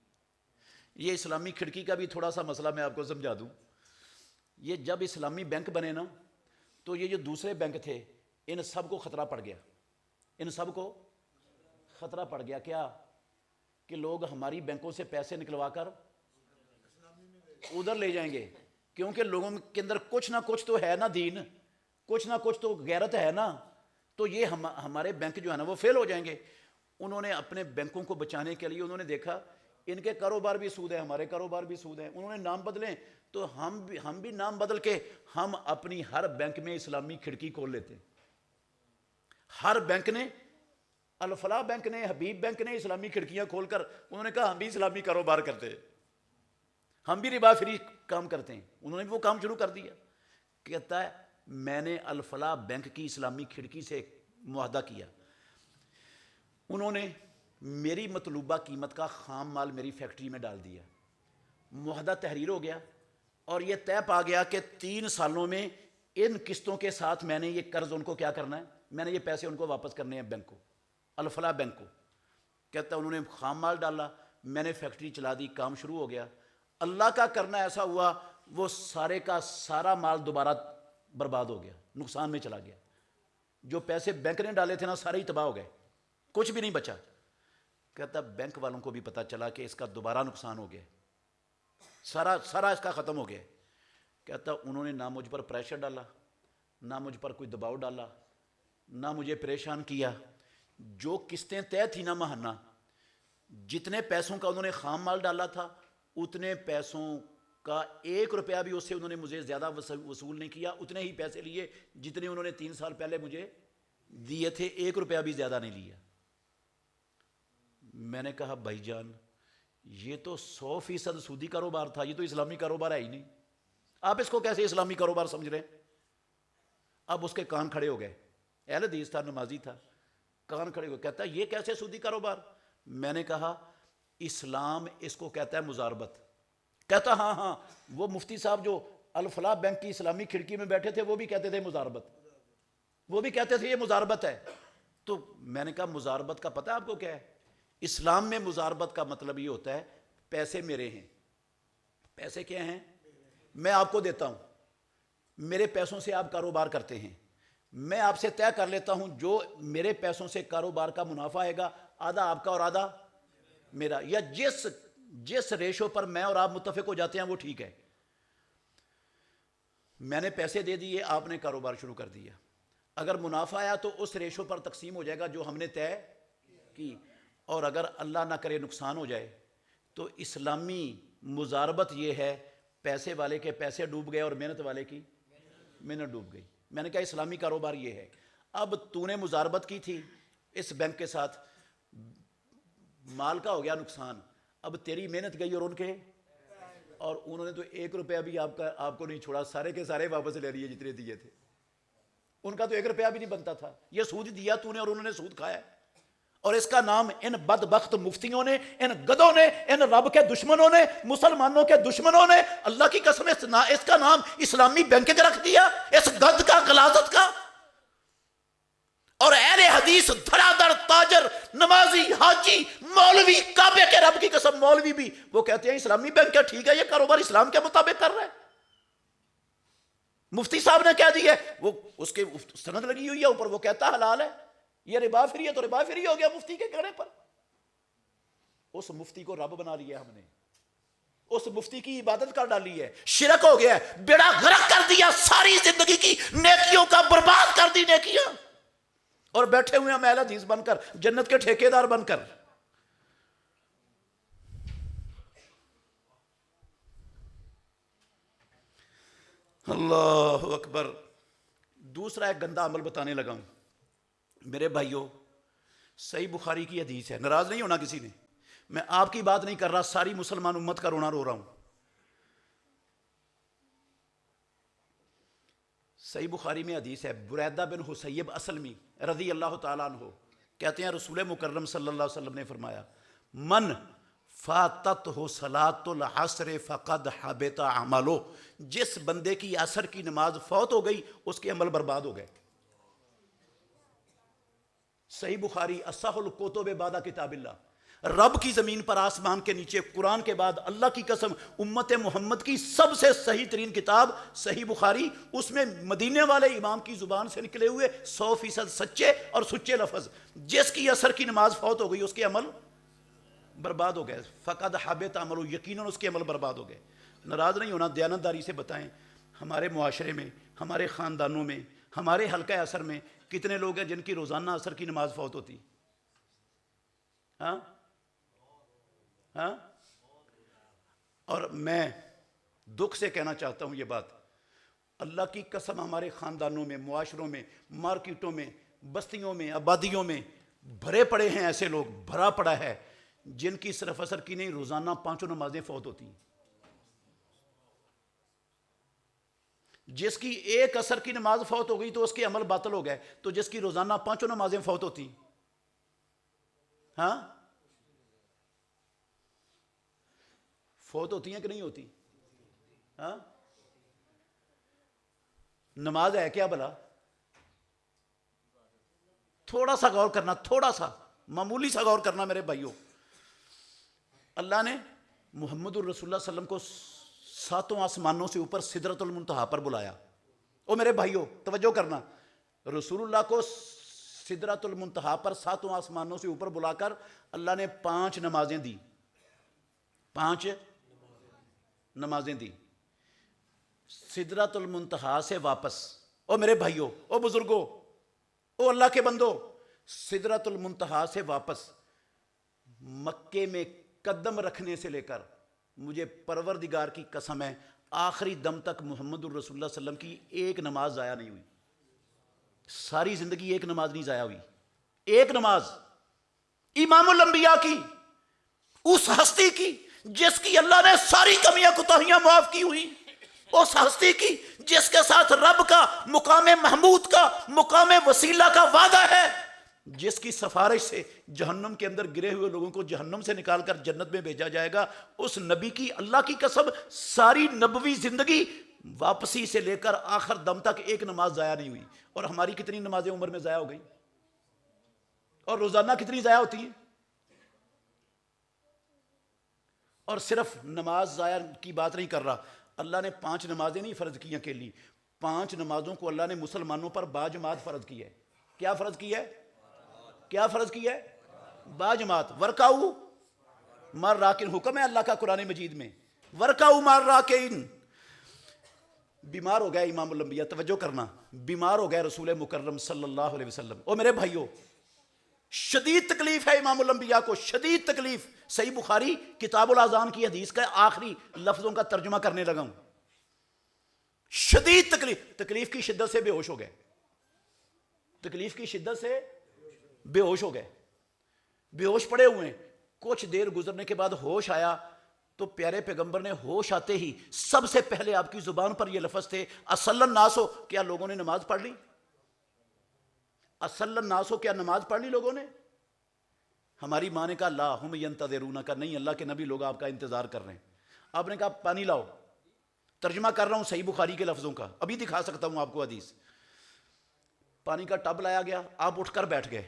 یہ اسلامی کھڑکی کا بھی تھوڑا سا مسئلہ میں آپ کو سمجھا دوں. یہ جب اسلامی بینک بنے نا تو یہ جو دوسرے بینک تھے ان سب کو خطرہ پڑ گیا. ان سب کو خطرہ پڑ گیا کیا کہ لوگ ہماری بینکوں سے پیسے نکلوا کر ادھر لے جائیں گے, کیونکہ لوگوں کے اندر کچھ نہ کچھ تو ہے نا دین, کچھ نہ کچھ تو غیرت ہے نا, تو یہ ہمارے بینک جو ہے نا وہ فیل ہو جائیں گے. انہوں نے اپنے بینکوں کو بچانے کے لیے انہوں نے دیکھا ان کے کاروبار بھی سود ہے, ہمارے کاروبار بھی سود ہے, انہوں نے نام بدلیں تو ہم بھی نام بدل کے ہم اپنی ہر بینک میں اسلامی کھڑکی کھول لیتے. ہر بینک نے, الفلاح بینک نے, حبیب بینک نے اسلامی کھڑکیاں کھول کر انہوں نے کہا ہم بھی اسلامی کاروبار کرتے ہیں, ہم بھی ربا فری کام کرتے ہیں. انہوں نے بھی وہ کام شروع کر دیا. کہتا ہے میں نے الفلاح بینک کی اسلامی کھڑکی سے معاہدہ کیا, انہوں نے میری مطلوبہ قیمت کا خام مال میری فیکٹری میں ڈال دیا. معاہدہ تحریر ہو گیا اور یہ طے پا گیا کہ 3 سالوں میں ان قسطوں کے ساتھ میں نے یہ قرض ان کو کیا کرنا ہے, میں نے یہ پیسے ان کو واپس کرنے ہیں بینک کو, الفلاح بینک کو. کہتا انہوں نے خام مال ڈالا, میں نے فیکٹری چلا دی, کام شروع ہو گیا. اللہ کا کرنا ایسا ہوا وہ سارے کا سارا مال دوبارہ برباد ہو گیا, نقصان میں چلا گیا. جو پیسے بینک نے ڈالے تھے نا سارے ہی تباہ ہو گئے, کچھ بھی نہیں بچا. کہتا بینک والوں کو بھی پتہ چلا کہ اس کا دوبارہ نقصان ہو گیا, سارا اس کا ختم ہو گیا. کہتا انہوں نے نہ مجھ پر پریشر ڈالا, نہ مجھ پر کوئی دباؤ ڈالا, نہ مجھے پریشان کیا. جو قسطیں طے تھی نا ماہانہ, جتنے پیسوں کا انہوں نے خام مال ڈالا تھا اتنے پیسوں کا 1 روپیہ بھی اس سے انہوں نے مجھے زیادہ وصول نہیں کیا, اتنے ہی پیسے لیے جتنے انہوں نے 3 سال پہلے مجھے دیے تھے, 1 روپیہ بھی زیادہ نہیں لیا. میں نے کہا بھائی جان یہ تو 100% سودی کاروبار تھا, یہ تو اسلامی کاروبار ہے ہی نہیں, آپ اس کو کیسے اسلامی کاروبار سمجھ رہے ہیں؟ اب اس کے کان کھڑے ہو گئے, اہل حدیث تھا, نمازی تھا, کان کھڑے ہو گئے. کہتا ہے یہ کیسے سودی کاروبار؟ میں نے کہا اسلام اس کو کہتا ہے مزاربت. کہتا ہاں وہ مفتی صاحب جو الفلاح بینک کی اسلامی کھڑکی میں بیٹھے تھے وہ بھی کہتے تھے مزاربت, وہ بھی کہتے تھے یہ مزاربت ہے. تو میں نے کہا مزاربت کا پتہ ہے آپ کو کیا ہے؟ اسلام میں مزاربت کا مطلب یہ ہوتا ہے پیسے میرے ہیں, پیسے کیا ہیں, میں آپ کو دیتا ہوں, میرے پیسوں سے آپ کاروبار کرتے ہیں, میں آپ سے طے کر لیتا ہوں جو میرے پیسوں سے کاروبار کا منافع آئے گا آدھا آپ کا اور آدھا میرا, یا جس ریشو پر میں اور آپ متفق ہو جاتے ہیں وہ ٹھیک ہے. میں نے پیسے دے دیے, آپ نے کاروبار شروع کر دیا, اگر منافع آیا تو اس ریشو پر تقسیم ہو جائے گا جو ہم نے طے کی, اور اگر اللہ نہ کرے نقصان ہو جائے تو اسلامی مزاربت یہ ہے پیسے والے کے پیسے ڈوب گئے اور محنت والے کی محنت ڈوب گئی. میں نے کہا اسلامی کاروبار یہ ہے. اب تو نے مزاربت کی تھی اس بینک کے ساتھ, مال کا ہو گیا نقصان, اب تیری محنت گئی اور ان کے, اور انہوں نے تو 1 روپیہ بھی آپ کو نہیں چھوڑا, سارے کے سارے واپس لے لیے جتنے دیے تھے. ان کا تو 1 روپیہ بھی نہیں بنتا تھا, یہ سود دیا تو نے اور انہوں نے سود کھایا. اور اس کا نام ان بدبخت مفتیوں نے, ان گدوں نے, ان رب کے دشمنوں نے, مسلمانوں کے دشمنوں نے اللہ کی قسم اس کا نام اسلامی بینکنگ رکھ دیا, اس گد کا, غلاظت کا. اور اہل حدیث دھڑا دھڑ تاجر, نمازی, حاجی, مولوی, کعبے کے رب کی قسم مولوی بھی وہ کہتے ہیں اسلامی بینک ہے, ٹھیک ہے یہ کاروبار اسلام کے مطابق کر رہا ہے. مفتی صاحب نے کہہ دی ہے, وہ اس کے سند لگی ہوئی ہے اوپر, وہ کہتا حلال ہے, یہ ربا فری ہے تو ربا فری ہو گیا مفتی کے کہنے پر. اس مفتی کو رب بنا لیا ہم نے, اس مفتی کی عبادت کر ڈالی ہے, شرک ہو گیا ہے, بیڑا غرق کر دیا, ساری زندگی کی نیکیوں کا برباد کر دی نیکیاں. اور بیٹھے ہوئے ہیں اہل حدیث بن کر، جنت کے ٹھیکیدار بن کر۔ اللہ اکبر۔ دوسرا ایک گندا عمل بتانے لگا ہوں میرے بھائیوں، صحیح بخاری کی حدیث ہے، ناراض نہیں ہونا کسی نے، میں آپ کی بات نہیں کر رہا، ساری مسلمان امت کا رونا رو رہا ہوں۔ صحیح بخاری میں حدیث ہے، بریدہ بن حسیب اسلمی رضی اللہ تعالیٰ عنہ کہتے ہیں رسول مکرم صلی اللہ علیہ وسلم نے فرمایا، من فاتت ہو صلاۃ العصر فقد حبط عملو، جس بندے کی عصر کی نماز فوت ہو گئی اس کے عمل برباد ہو گئے۔ صحیح بخاری اصح الکتب بعد کتاب اللہ، رب کی زمین پر آسمان کے نیچے قرآن کے بعد اللہ کی قسم امت محمد کی سب سے صحیح ترین کتاب صحیح بخاری، اس میں مدینے والے امام کی زبان سے نکلے ہوئے 100% سچے اور سچے لفظ، جس کی عصر کی نماز فوت ہو گئی اس کے عمل برباد ہو گئے، فقد حبط عملو، یقیناً اس کے عمل برباد ہو گئے۔ ناراض نہیں ہونا، دیانتداری سے بتائیں، ہمارے معاشرے میں، ہمارے خاندانوں میں، ہمارے حلقہ اثر میں کتنے لوگ ہیں جن کی روزانہ عصر کی نماز فوت ہوتی؟ ہاں ہاں۔ اور میں دکھ سے کہنا چاہتا ہوں یہ بات، اللہ کی قسم ہمارے خاندانوں میں، معاشروں میں، مارکیٹوں میں، بستیوں میں، آبادیوں میں بھرے پڑے ہیں ایسے لوگ، بھرا پڑا ہے جن کی صرف عصر کی نہیں روزانہ 5 نمازیں فوت ہوتی ہیں۔ جس کی ایک عصر کی نماز فوت ہو گئی تو اس کے عمل باطل ہو گئے، تو جس کی روزانہ 5 نمازیں فوت ہوتی، ہاں فوت ہوتی ہیں کہ نہیں ہوتی؟ ہاں نماز ہے کیا بھلا؟ تھوڑا سا غور کرنا، تھوڑا سا معمولی سا غور کرنا میرے بھائیوں۔ اللہ نے محمد الرسول اللہ صلی اللہ علیہ وسلم کو 7 آسمانوں سے اوپر سدرۃ المنتہا پر بلایا۔ او میرے بھائیوں توجہ کرنا، رسول اللہ کو سدرۃ المنتہا پر 7 آسمانوں سے اوپر بلا کر اللہ نے 5 نمازیں دی، 5 نمازیں دی۔ سدرۃ المنتہا سے واپس، او میرے بھائیوں، او بزرگوں، او اللہ کے بندو، سدرۃ المنتہا سے واپس مکے میں قدم رکھنے سے لے کر، مجھے پروردگار کی قسم ہے آخری دم تک محمد الرسول اللہ صلی اللہ علیہ وسلم کی ایک نماز ضائع نہیں ہوئی، ساری زندگی ایک نماز نہیں ضائع ہوئی، ایک نماز امام الانبیاء کی، اس ہستی کی جس کی اللہ نے ساری کمیاں کوتاہیاں معاف کی ہوئی، اس ہستی کی جس کے ساتھ رب کا مقام محمود کا، مقام وسیلہ کا وعدہ ہے، جس کی سفارش سے جہنم کے اندر گرے ہوئے لوگوں کو جہنم سے نکال کر جنت میں بھیجا جائے گا، اس نبی کی اللہ کی قسم ساری نبوی زندگی واپسی سے لے کر آخر دم تک ایک نماز ضائع نہیں ہوئی۔ اور ہماری کتنی نمازیں عمر میں ضائع ہو گئی، اور روزانہ کتنی ضائع ہوتی ہیں؟ اور صرف نماز ضائع کی بات نہیں کر رہا، اللہ نے 5 نمازیں نہیں فرض کی اکیلی، 5 نمازوں کو اللہ نے مسلمانوں پر باجماعت فرض کی ہے۔ کیا فرض کی ہے؟ کیا فرض کی ہے؟ باجماعت۔ ورکعوا مع الراکعین، حکم ہے اللہ کا قرآن مجید میں، ورکعوا مع الراکعین۔ بیمار ہو گئے امام الانبیاء، توجہ کرنا، بیمار ہو گئے رسول مکرم صلی اللہ علیہ وسلم۔ او میرے بھائیوں، شدید تکلیف ہے امام الانبیاء کو، شدید تکلیف۔ صحیح بخاری کتاب الاذان کی حدیث کا آخری لفظوں کا ترجمہ کرنے لگا ہوں۔ شدید تکلیف، تکلیف کی شدت سے بے ہوش ہو گئے، تکلیف کی شدت سے بے ہوش ہو گئے، بے ہوش پڑے ہوئے ہیں۔ کچھ دیر گزرنے کے بعد ہوش آیا تو پیارے پیغمبر نے ہوش آتے ہی سب سے پہلے آپ کی زبان پر یہ لفظ تھے، اصلی الناس، کیا لوگوں نے نماز پڑھ لی؟ اصلی الناس، کیا نماز پڑھ لی لوگوں نے؟ ہماری ماں نے کہا لا ہم ینتظرون، کا نہیں اللہ کے نبی لوگ آپ کا انتظار کر رہے ہیں۔ آپ نے کہا پانی لاؤ، ترجمہ کر رہا ہوں صحیح بخاری کے لفظوں کا، ابھی دکھا سکتا ہوں آپ کو حدیث۔ پانی کا ٹب لایا گیا، آپ اٹھ کر بیٹھ گئے،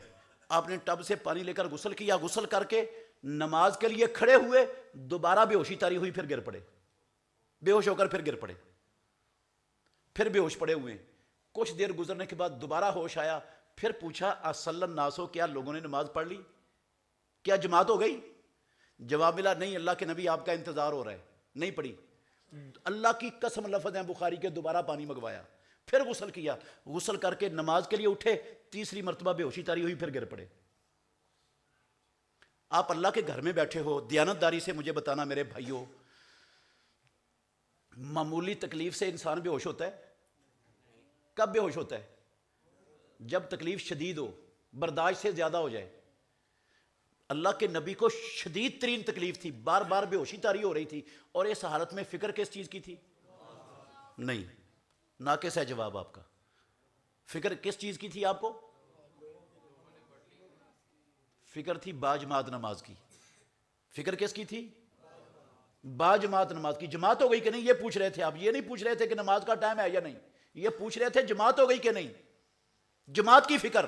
آپ نے ٹب سے پانی لے کر غسل کیا، غسل کر کے نماز کے لیے کھڑے ہوئے، دوبارہ بے ہوشی طاری ہوئی، پھر گر پڑے، بے ہوش ہو کر پھر گر پڑے، پھر بے ہوش پڑے ہوئے۔ کچھ دیر گزرنے کے بعد دوبارہ ہوش آیا، پھر پوچھا اصلی الناس، کیا لوگوں نے نماز پڑھ لی؟ کیا جماعت ہو گئی؟ جواب ملا نہیں اللہ کے نبی آپ کا انتظار ہو رہا ہے، نہیں پڑھی۔ اللہ کی قسم لفظ ہیں بخاری کے، دوبارہ پانی منگوایا، پھر غسل کیا، غسل کر کے نماز کے لیے اٹھے، تیسری مرتبہ بے ہوشی طاری ہوئی، پھر گر پڑے۔ آپ اللہ کے گھر میں بیٹھے ہو، دیانتداری سے مجھے بتانا میرے بھائیوں، معمولی تکلیف سے انسان بے ہوش ہوتا ہے؟ کب بے ہوش ہوتا ہے؟ جب تکلیف شدید ہو، برداشت سے زیادہ ہو جائے۔ اللہ کے نبی کو شدید ترین تکلیف تھی، بار بار بے ہوشی طاری ہو رہی تھی، اور اس حالت میں فکر کس چیز کی تھی؟ نہیں، ناقص ہے جواب آپ کا۔ فکر کس چیز کی تھی آپ کو؟ فکر تھی باجماعت نماز کی۔ فکر کس کی تھی؟ باجماعت نماز کی۔ جماعت ہو گئی کہ نہیں یہ پوچھ رہے تھے آپ، یہ نہیں پوچھ رہے تھے کہ نماز کا ٹائم ہے یا نہیں، یہ پوچھ رہے تھے جماعت ہو گئی کہ نہیں، جماعت کی فکر۔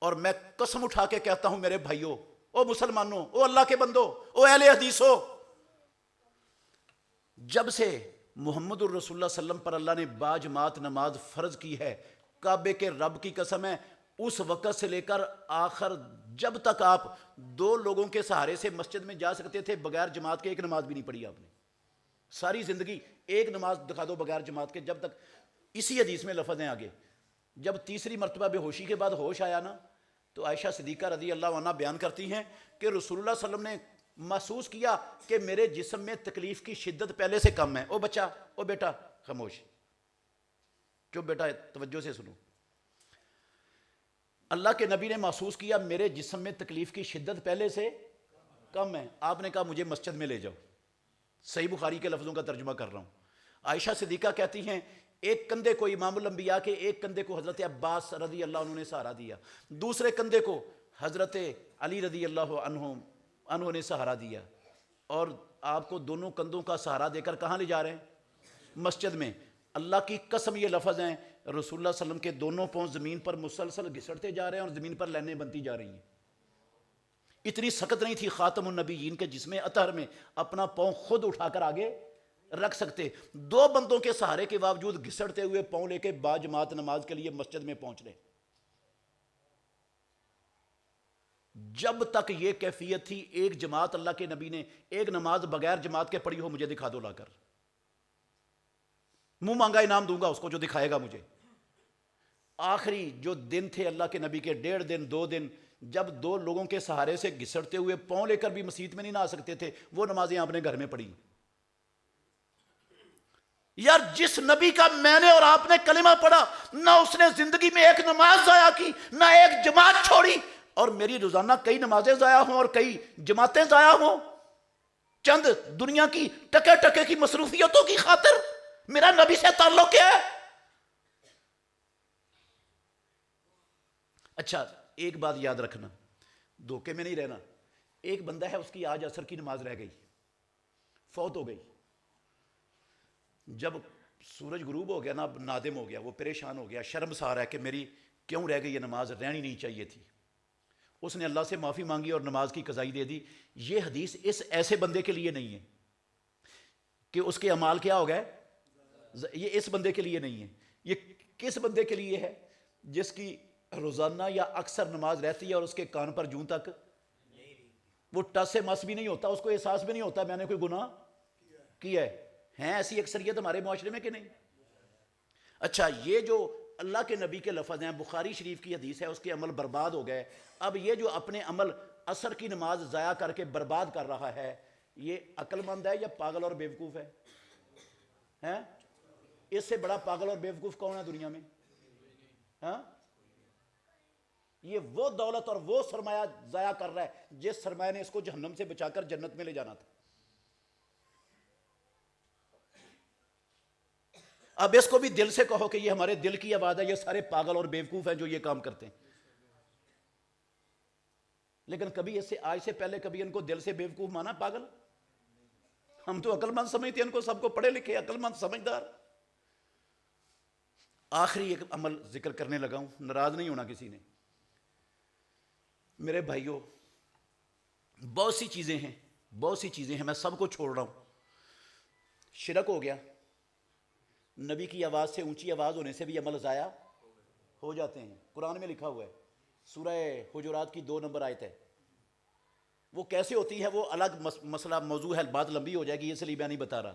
اور میں قسم اٹھا کے کہتا ہوں میرے بھائیوں، او مسلمانوں، او اللہ کے بندوں، او اہل حدیثوں، جب سے محمد الرسول اللہ صلی اللہ علیہ وسلم پر اللہ نے باجماعت نماز فرض کی ہے، کعبے کے رب کی قسم ہے، اس وقت سے لے کر آخر جب تک آپ دو لوگوں کے سہارے سے مسجد میں جا سکتے تھے، بغیر جماعت کے ایک نماز بھی نہیں پڑھی آپ نے ساری زندگی۔ ایک نماز دکھا دو بغیر جماعت کے، جب تک۔ اسی حدیث میں لفظ ہیں آگے، جب تیسری مرتبہ بے ہوشی کے بعد ہوش آیا نا، تو عائشہ صدیقہ رضی اللہ عنہ بیان کرتی ہیں کہ رسول اللہ صلی اللہ علیہ وسلم نے محسوس کیا کہ میرے جسم میں تکلیف کی شدت پہلے سے کم ہے۔ او بچہ، او بیٹا، خاموش، چپ بیٹا، توجہ سے سنو۔ اللہ کے نبی نے محسوس کیا میرے جسم میں تکلیف کی شدت پہلے سے کم ہے، آپ نے کہا مجھے مسجد میں لے جاؤ۔ صحیح بخاری کے لفظوں کا ترجمہ کر رہا ہوں۔ عائشہ صدیقہ کہتی ہیں ایک کندھے کو امام الانبیاء کے ایک کندھے کو حضرت عباس رضی اللہ عنہ نے سہارا دیا، دوسرے کندھے کو حضرت علی رضی اللہ عنہ نے سہارا دیا، اور آپ کو دونوں کندھوں کا سہارا دے کر کہاں لے جا رہے ہیں؟ مسجد میں۔ اللہ کی قسم یہ لفظ ہیں، رسول اللہ صلی اللہ علیہ وسلم کے دونوں پاؤں زمین پر مسلسل گھسٹتے جا رہے ہیں اور زمین پر لینیں بنتی جا رہی ہیں۔ اتنی سخت نہیں تھی خاتم النبیین کے جسم اطہر میں اپنا پاؤں خود اٹھا کر آگے رکھ سکتے، دو بندوں کے سہارے کے باوجود گھسٹتے ہوئے پاؤں لے کے باجماعت نماز کے لیے مسجد میں پہنچ رہے۔ جب تک یہ کیفیت تھی، ایک جماعت اللہ کے نبی نے ایک نماز بغیر جماعت کے پڑھی ہو مجھے دکھا دو لا کر، منہ مانگا انعام دوں گا اس کو جو دکھائے گا مجھے۔ آخری جو دن تھے اللہ کے نبی کے، 1.5 دن 2 دن، جب دو لوگوں کے سہارے سے گھسٹتے ہوئے پاؤں لے کر بھی مسجد میں نہیں نہ آ سکتے تھے، وہ نمازیں آپ نے گھر میں پڑھی۔ یار جس نبی کا میں نے اور آپ نے کلمہ پڑھا، نہ اس نے زندگی میں ایک نماز ضائع کی، نہ ایک جماعت چھوڑی، اور میری روزانہ کئی نمازیں ضائع ہوں اور کئی جماعتیں ضائع ہوں، چند دنیا کی ٹکے ٹکے کی مصروفیتوں کی خاطر میرا نبی سے تعلق کیا ہے؟ اچھا ایک بات یاد رکھنا، دھوکے میں نہیں رہنا۔ ایک بندہ ہے، اس کی آج عصر کی نماز رہ گئی، فوت ہو گئی، جب سورج غروب ہو گیا نا، اب نادم ہو گیا، وہ پریشان ہو گیا، شرمسار ہے کہ میری کیوں رہ گئی یہ نماز، رہنی نہیں چاہیے تھی۔ اس نے اللہ سے معافی مانگی اور نماز کی قضائی دے دی۔ یہ حدیث اس ایسے بندے کے لیے نہیں ہے کہ اس کے اعمال کیا ہو گئے، یہ اس بندے کے لیے نہیں ہے۔ یہ کس بندے کے لیے ہے؟ جس کی روزانہ یا اکثر نماز رہتی ہے اور اس کے کان پر جوں تک وہ ٹس سے مس بھی نہیں ہوتا، اس کو احساس بھی نہیں ہوتا میں نے کوئی گناہ کیا ہے۔ ہیں ایسی اکثریت ہمارے معاشرے میں کہ نہیں؟ اچھا یہ جو اللہ کے نبی کے لفظ ہیں، بخاری شریف کی حدیث ہے، اس کے عمل برباد ہو گئے۔ اب یہ جو اپنے عمل عصر کی نماز ضائع کر کے برباد کر رہا ہے، یہ عقل مند ہے یا پاگل اور بیوقوف ہے؟ اس سے بڑا پاگل اور بیوقوف کون ہے دنیا میں؟ ہاں، یہ وہ دولت اور وہ سرمایہ ضائع کر رہا ہے جس سرمایہ نے اس کو جہنم سے بچا کر جنت میں لے جانا تھا۔ اب اس کو بھی دل سے کہو کہ یہ ہمارے دل کی آواز ہے، یہ سارے پاگل اور بیوقوف ہیں جو یہ کام کرتے ہیں۔ لیکن کبھی اس سے آج سے پہلے کبھی ان کو دل سے بیوقوف مانا، پاگل؟ ہم تو عقل مند سمجھتے ہیں ان کو، سب کو پڑھے لکھے عقل مند سمجھدار۔ آخری ایک عمل ذکر کرنے لگا ہوں، ناراض نہیں ہونا کسی نے۔ میرے بھائیوں بہت سی چیزیں ہیں، میں سب کو چھوڑ رہا ہوں۔ شرک ہو گیا، نبی کی آواز سے اونچی آواز ہونے سے بھی عمل ضائع ہو جاتے ہیں، قرآن میں لکھا ہوا ہے، سورہ حجرات کی 2 نمبر آیت ہے۔ وہ کیسے ہوتی ہے وہ الگ مسئلہ موضوع ہے، بات لمبی ہو جائے گی، اس لیے میں نہیں بتا رہا۔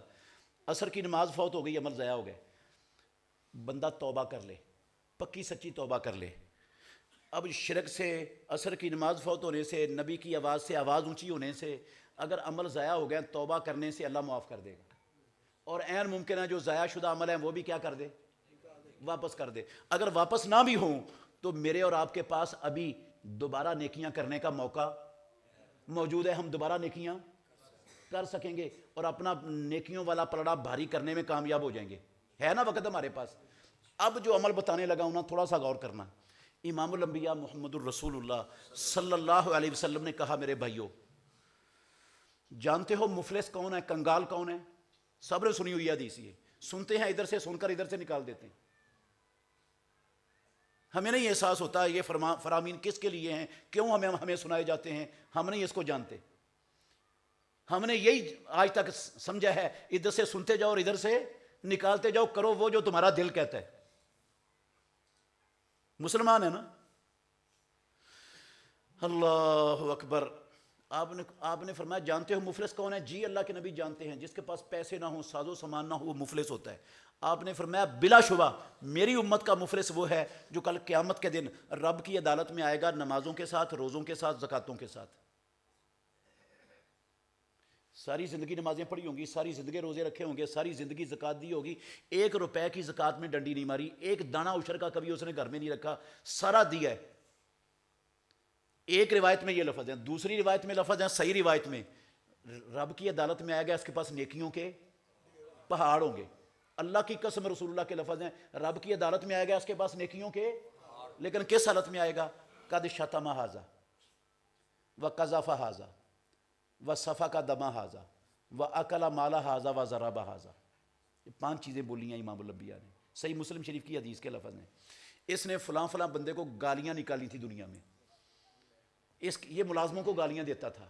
عصر کی نماز فوت ہو گئی، عمل ضائع ہو گئے۔ بندہ توبہ کر لے، پکی سچی توبہ کر لے. اب شرک سے، عصر کی نماز فوت ہونے سے، نبی کی آواز سے آواز اونچی ہونے سے اگر عمل ضائع ہو گیا، توبہ کرنے سے اللہ معاف کر دے گا. اور عین ممکن ہے جو ضائع شدہ عمل ہیں وہ بھی کیا کر دے، واپس کر دے. اگر واپس نہ بھی ہوں تو میرے اور آپ کے پاس ابھی دوبارہ نیکیاں کرنے کا موقع موجود ہے. ہم دوبارہ نیکیاں کر سکیں گے اور اپنا نیکیوں والا پلڑا بھاری کرنے میں کامیاب ہو جائیں گے. ہے نا وقت ہمارے پاس. اب جو عمل بتانے لگا ہوں نا، تھوڑا سا غور کرنا. امام الانبیاء محمد الرسول اللہ صلی اللہ علیہ وسلم نے کہا میرے بھائیو، جانتے ہو مفلس کون ہے، کنگال کون ہے؟ سب نے سنی ہوئی حدیث یہ، سنتے ہیں ادھر سے، سن کر ادھر سے نکال دیتے ہیں. ہمیں نہیں احساس ہوتا یہ فرامین کس کے لیے ہیں، کیوں ہمیں سنائے جاتے ہیں، ہم نہیں اس کو جانتے. ہم نے یہی آج تک سمجھا ہے، ادھر سے سنتے جاؤ اور ادھر سے نکالتے جاؤ، کرو وہ جو تمہارا دل کہتا ہے. مسلمان ہے نا. اللہ اکبر. آپ نے فرمایا جانتے ہو مفلس کون ہے؟ جی اللہ کے نبی جانتے ہیں. جس کے پاس پیسے نہ ہوں، ساز و سامان نہ ہو، وہ مفلس ہوتا ہے. آپ نے فرمایا بلا شبہ میری امت کا مفلس وہ ہے جو کل قیامت کے دن رب کی عدالت میں آئے گا نمازوں کے ساتھ، روزوں کے ساتھ، زکاتوں کے ساتھ. ساری زندگی نمازیں پڑھی ہوں گی، ساری زندگی روزے رکھے ہوں گے، ساری زندگی زکات دی ہوگی، 1 روپے کی زکات میں ڈنڈی نہیں ماری، 1 دانہ عشر کا کبھی اس نے گھر میں نہیں رکھا، سارا دیا ہے. ایک روایت میں یہ لفظ ہیں، دوسری روایت میں لفظ ہیں، صحیح روایت میں رب کی عدالت میں آئے گا، اس کے پاس نیکیوں کے پہاڑ ہوں گے. اللہ کی قسم رسول اللہ کے لفظ ہیں، رب کی عدالت میں آئے گا، اس کے پاس نیکیوں کے، لیکن کس حالت میں آئے گا؟ قد شتم ھذا وقذف ھذا وسفک دم ھذا واکل مال ھذا وضرب ھذا. یہ 5 چیزیں بولی ہیں امام الانبیاء نے، صحیح مسلم شریف کی حدیث کے لفظ ہیں. اس نے فلاں فلاں بندے کو گالیاں نکالی تھی دنیا میں، یہ ملازموں کو گالیاں دیتا تھا،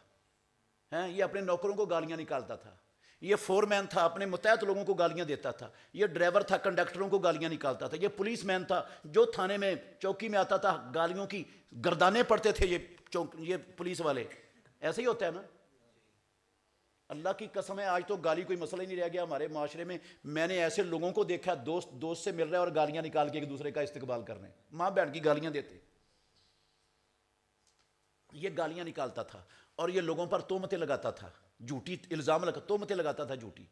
یہ اپنے نوکروں کو گالیاں نکالتا تھا، یہ فور مین تھا، اپنے متحد لوگوں کو گالیاں دیتا تھا، یہ ڈرائیور تھا، کنڈکٹروں کو گالیاں نکالتا تھا، یہ پولیس مین تھا جو تھانے میں چوکی میں آتا تھا، گالیوں کی گردانے پڑتے تھے یہ پولیس والے. ایسے ہی ہوتا ہے نا. اللہ کی قسم ہے آج تو گالی کوئی مسئلہ ہی نہیں رہ گیا ہمارے معاشرے میں. میں نے ایسے لوگوں کو دیکھا دوست سے مل رہے اور گالیاں نکال کے ایک دوسرے کا استقبال کر رہے ہیں، ماں بہن کی گالیاں دیتے. یہ گالیاں نکالتا تھا اور یہ لوگوں پر تہمتیں لگاتا تھا، جھوٹی الزام تہمتیں لگاتا تھا جھوٹی.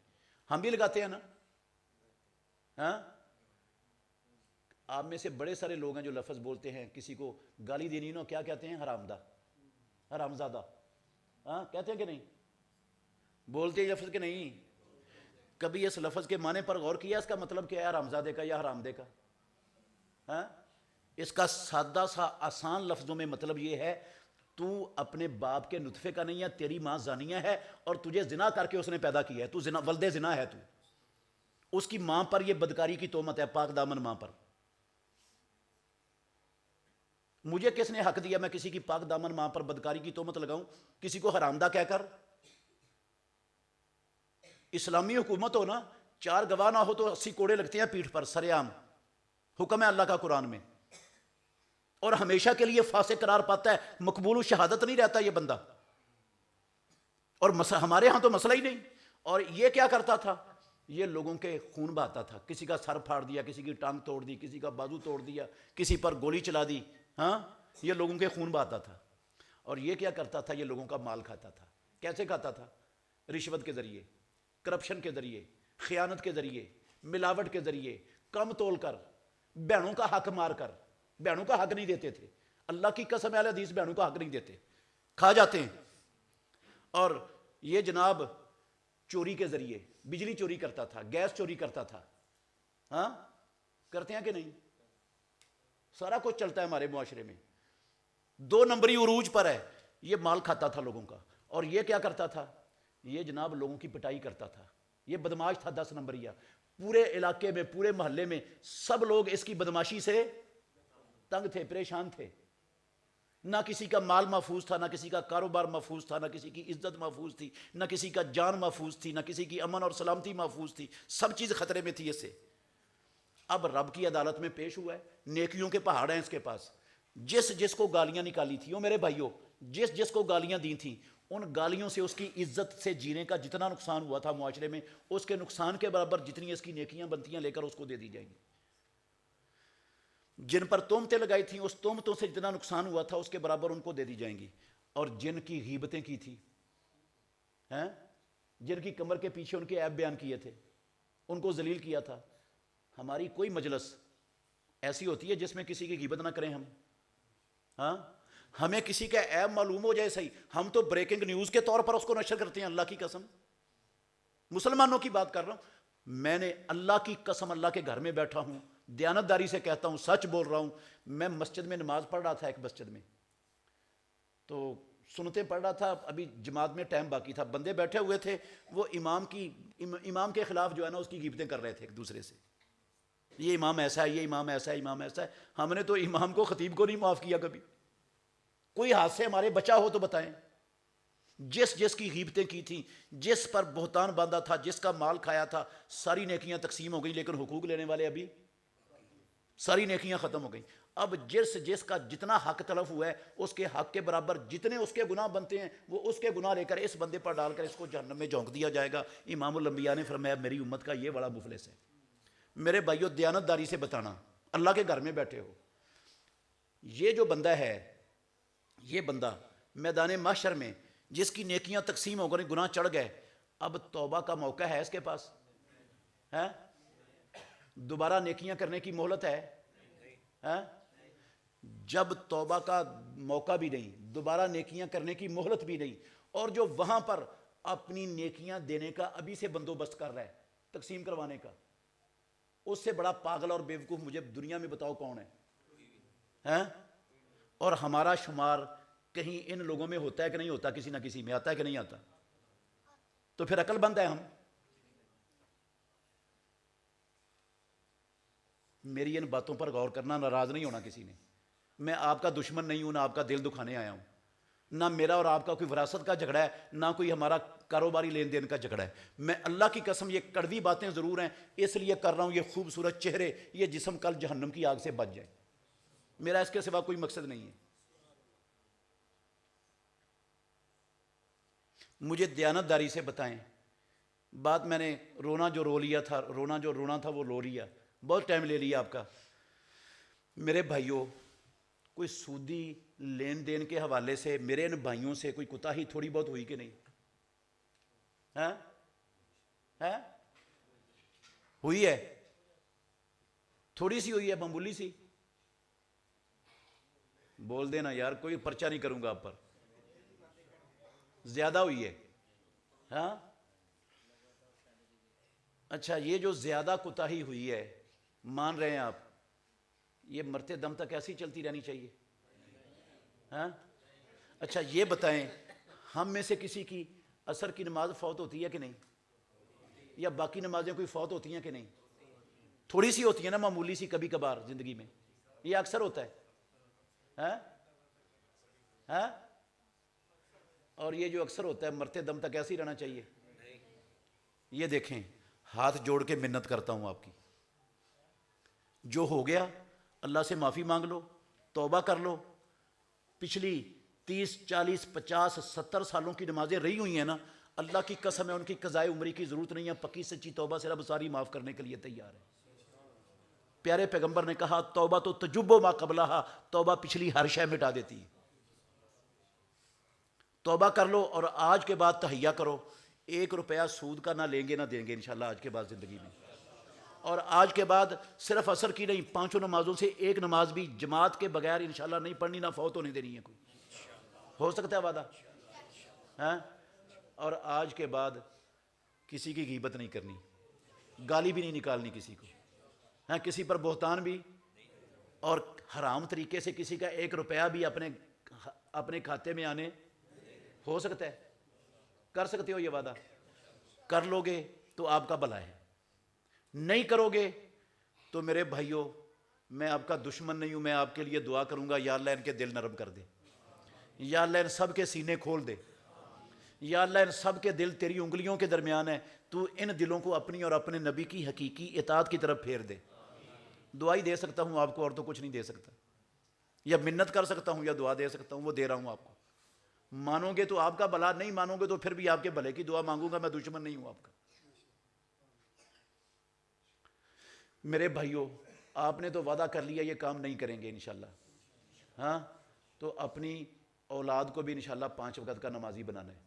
ہم بھی لگاتے ہیں نا. ہاں آپ میں سے بڑے سارے لوگ ہیں جو لفظ بولتے ہیں، کسی کو گالی دینی نو کیا کہتے ہیں؟ حرامدہ، حرامزادہ. ہاں کہتے ہیں کہ نہیں؟ بولتے ہیں لفظ کہ نہیں؟ کبھی اس لفظ کے معنی پر غور کیا؟ اس کا مطلب کیا ہے حرامزادے کا یا حرامدے کا؟ ہاں اس کا سادہ سا آسان لفظوں میں مطلب یہ ہے، تو اپنے باپ کے نطفے کا نہیں ہے، تیری ماں زانیہ ہے اور تجھے زنا کر کے اس نے پیدا کیا ہے، تو زنا ولد زنا ہے. تو اس کی ماں پر یہ بدکاری کی تہمت ہے، پاک دامن ماں پر. مجھے کس نے حق دیا میں کسی کی پاک دامن ماں پر بدکاری کی تہمت لگاؤں، کسی کو حرامدہ کہہ کر؟ اسلامی حکومت ہو نا، 4 گواہ نہ ہو تو 80 کوڑے لگتے ہیں پیٹھ پر سر عام. حکم ہے اللہ کا قرآن میں، اور ہمیشہ کے لیے فاسق قرار پاتا ہے، مقبول شہادت نہیں رہتا یہ بندہ. اور ہمارے ہاں تو مسئلہ ہی نہیں. اور یہ کیا کرتا تھا؟ یہ لوگوں کے خون بہاتا تھا، کسی کا سر پھاڑ دیا، کسی کی ٹانگ توڑ دی، کسی کا بازو توڑ دیا، کسی پر گولی چلا دی. ہاں یہ لوگوں کے خون بہاتا تھا. اور یہ کیا کرتا تھا؟ یہ لوگوں کا مال کھاتا تھا. کیسے کھاتا تھا؟ رشوت کے ذریعے، کرپشن کے ذریعے، خیانت کے ذریعے، ملاوٹ کے ذریعے، کم تول کر، بہنوں کا حق مار کر. بہنوں کا حق نہیں دیتے تھے، اللہ کی قسم اہل حدیث بہنوں کا حق نہیں دیتے، کھا جاتے ہیں. اور یہ جناب چوری کے ذریعے بجلی چوری کرتا تھا، گیس چوری کرتا تھا. ہاں کرتے ہیں کہ نہیں؟ سارا کچھ چلتا ہے ہمارے معاشرے میں، 2 نمبری عروج پر ہے. یہ مال کھاتا تھا لوگوں کا. اور یہ کیا کرتا تھا؟ یہ جناب لوگوں کی پٹائی کرتا تھا. یہ بدماش تھا 10 نمبریہ. پورے علاقے میں، پورے محلے میں سب لوگ اس کی بدماشی سے تنگ تھے، پریشان تھے. نہ کسی کا مال محفوظ تھا، نہ کسی کا کاروبار محفوظ تھا، نہ کسی کی عزت محفوظ تھی، نہ کسی کا جان محفوظ تھی، نہ کسی کی امن اور سلامتی محفوظ تھی. سب چیز خطرے میں تھی اس سے. اب رب کی عدالت میں پیش ہوا ہے، نیکیوں کے پہاڑ ہیں اس کے پاس. جس کو گالیاں نکالی تھی، میرے بھائیوں، جس کو گالیاں دی تھیں، ان گالیوں سے اس کی عزت سے جینے کا جتنا نقصان ہوا تھا معاشرے میں، اس کے نقصان کے برابر جتنی اس کی نیکیاں بنتی ہیں لے کر اس کو دے دی جائیں گی. جن پر تہمتیں لگائی تھیں اس تہمتوں سے جتنا نقصان ہوا تھا اس کے برابر ان کو دے دی جائیں گی. اور جن کی غیبتیں کی تھی, جن کی کمر کے پیچھے ان کے عیب بیان کیے تھے, ان کو ذلیل کیا تھا. ہماری کوئی مجلس ایسی ہوتی ہے جس میں کسی کی غیبت نہ کریں ہم؟ ہمیں کسی کا عیب معلوم ہو جائے صحیح, ہم تو بریکنگ نیوز کے طور پر اس کو نشر کرتے ہیں. اللہ کی قسم, مسلمانوں کی بات کر رہا ہوں میں نے, اللہ کی قسم, اللہ کے گھر میں بیٹھا ہوں, دیانتداری سے کہتا ہوں, سچ بول رہا ہوں. میں مسجد میں نماز پڑھ رہا تھا, ایک مسجد میں, تو سنتیں پڑھ رہا تھا, ابھی جماعت میں ٹائم باقی تھا. بندے بیٹھے ہوئے تھے, وہ امام کے خلاف جو ہے نا اس کی غیبتیں کر رہے تھے ایک دوسرے سے. یہ امام ایسا ہے, یہ امام ایسا ہے, امام ایسا ہے. ہم نے تو امام کو, خطیب کو نہیں معاف کیا کبھی. کوئی ہاتھ سے ہمارے بچا ہو تو بتائیں. جس کی غیبتیں کی تھیں, جس پر بہتان باندھا تھا, جس کا مال کھایا تھا, ساری نیکیاں تقسیم ہو گئی, لیکن حقوق لینے والے ابھی, ساری نیکیاں ختم ہو گئیں. اب جس کا جتنا حق تلف ہوا ہے اس کے حق کے برابر جتنے اس کے گناہ بنتے ہیں وہ اس کے گناہ لے کر اس بندے پر ڈال کر اس کو جہنم میں جھونک دیا جائے گا. امام الانبیاء نے فرمایا میری امت کا یہ بڑا مفلس ہے. میرے بھائیو, دیانتداری سے بتانا, اللہ کے گھر میں بیٹھے ہو, یہ جو بندہ ہے, یہ بندہ میدان محشر میں جس کی نیکیاں تقسیم ہو گئی, گناہ چڑھ گئے, اب توبہ کا موقع ہے اس کے پاس؟ ہے دوبارہ نیکیاں کرنے کی مہلت ہے؟ جب توبہ کا موقع بھی نہیں, دوبارہ نیکیاں کرنے کی مہلت بھی نہیں, اور جو وہاں پر اپنی نیکیاں دینے کا ابھی سے بندوبست کر رہا ہے, تقسیم کروانے کا, اس سے بڑا پاگل اور بیوقوف مجھے دنیا میں بتاؤ کون ہے؟ اور ہمارا شمار کہیں ان لوگوں میں ہوتا ہے کہ نہیں ہوتا؟ کسی نہ کسی میں آتا ہے کہ نہیں آتا؟ تو پھر عقل بند ہے ہم. میری ان باتوں پر غور کرنا, ناراض نہیں ہونا کسی نے. میں آپ کا دشمن نہیں ہوں, نہ آپ کا دل دکھانے آیا ہوں, نہ میرا اور آپ کا کوئی وراثت کا جھگڑا ہے, نہ کوئی ہمارا کاروباری لین دین کا جھگڑا ہے. میں اللہ کی قسم یہ کڑوی باتیں ضرور ہیں, اس لیے کر رہا ہوں. یہ خوبصورت چہرے, یہ جسم کل جہنم کی آگ سے بچ جائے, میرا اس کے سوا کوئی مقصد نہیں ہے. مجھے دیانتداری سے بتائیں. بات میں نے رونا جو رو لیا تھا, رونا تھا وہ رو لیا, بہت ٹائم لے لیا آپ کا. میرے بھائیوں, کوئی سودی لین دین کے حوالے سے میرے ان بھائیوں سے کوئی کوتاہی تھوڑی بہت ہوئی کہ نہیں؟ ہوئی ہے؟ تھوڑی سی ہوئی ہے, معمولی سی؟ بول دینا یار, کوئی پرچہ نہیں کروں گا آپ پر. زیادہ ہوئی ہے؟ اچھا, یہ جو زیادہ کوتاہی ہوئی ہے, مان رہے ہیں آپ, یہ مرتے دم تک ایسی چلتی رہنی چاہیے؟ اچھا یہ بتائیں, ہم میں سے کسی کی عصر کی نماز فوت ہوتی ہے کہ نہیں؟ یا باقی نمازیں کوئی فوت ہوتی ہیں کہ نہیں؟ تھوڑی سی ہوتی ہے نا, معمولی سی, کبھی کبھار زندگی میں. یہ اکثر ہوتا ہے. اور یہ جو اکثر ہوتا ہے مرتے دم تک ایسے ہی رہنا چاہیے؟ یہ دیکھیں, ہاتھ جوڑ کے منت کرتا ہوں آپ کی, جو ہو گیا اللہ سے معافی مانگ لو, توبہ کر لو. پچھلی 30 40 50 70 سالوں کی نمازیں رہی ہوئی ہیں نا, اللہ کی قسم ہے ان کی قضائے عمری کی ضرورت نہیں ہے. پکی سچی توبہ سے رب ساری معاف کرنے کے لیے تیار ہے. پیارے پیغمبر نے کہا توبہ تو تجب ما قبلہا, توبہ پچھلی ہر شے مٹا دیتی ہے. توبہ کر لو اور آج کے بعد تہیہ کرو, 1 روپیہ سود کا نہ لیں گے نہ دیں گے انشاءاللہ آج کے بعد زندگی میں. اور آج کے بعد صرف عصر کی نہیں, 5 نمازوں سے ایک نماز بھی جماعت کے بغیر انشاءاللہ نہیں پڑھنی, نہ فوت ہونے دینی ہے کوئی. ہو سکتا ہے وعدہ؟ اور آج کے بعد کسی کی غیبت نہیں کرنی, گالی بھی نہیں نکالنی کسی کو, کسی پر بہتان بھی, اور حرام طریقے سے کسی کا 1 روپیہ بھی اپنے کھاتے میں آنے. ہو سکتا ہے؟ کر سکتے ہو یہ وعدہ؟ کر لو گے تو آپ کا بھلا ہے, نہیں کرو گے تو میرے بھائیوں میں آپ کا دشمن نہیں ہوں. میں آپ کے لیے دعا کروں گا, یا اللہ ان کے دل نرم کر دے, یا اللہ ان سب کے سینے کھول دے, یا اللہ ان سب کے دل تیری انگلیوں کے درمیان ہے, تو ان دلوں کو اپنی اور اپنے نبی کی حقیقی اطاعت کی طرف پھیر دے. دعا ہی دے سکتا ہوں آپ کو, اور تو کچھ نہیں دے سکتا. یا منت کر سکتا ہوں یا دعا دے سکتا ہوں, وہ دے رہا ہوں آپ کو. مانو گے تو آپ کا بھلا, نہیں مانو گے تو پھر بھی آپ کے بھلے کی دعا مانگوں گا. میں دشمن نہیں ہوں آپ کا. میرے بھائیوں, آپ نے تو وعدہ کر لیا یہ کام نہیں کریں گے انشاءاللہ، ہاں، تو اپنی اولاد کو بھی انشاءاللہ 5 وقت کا نمازی بنانا ہے،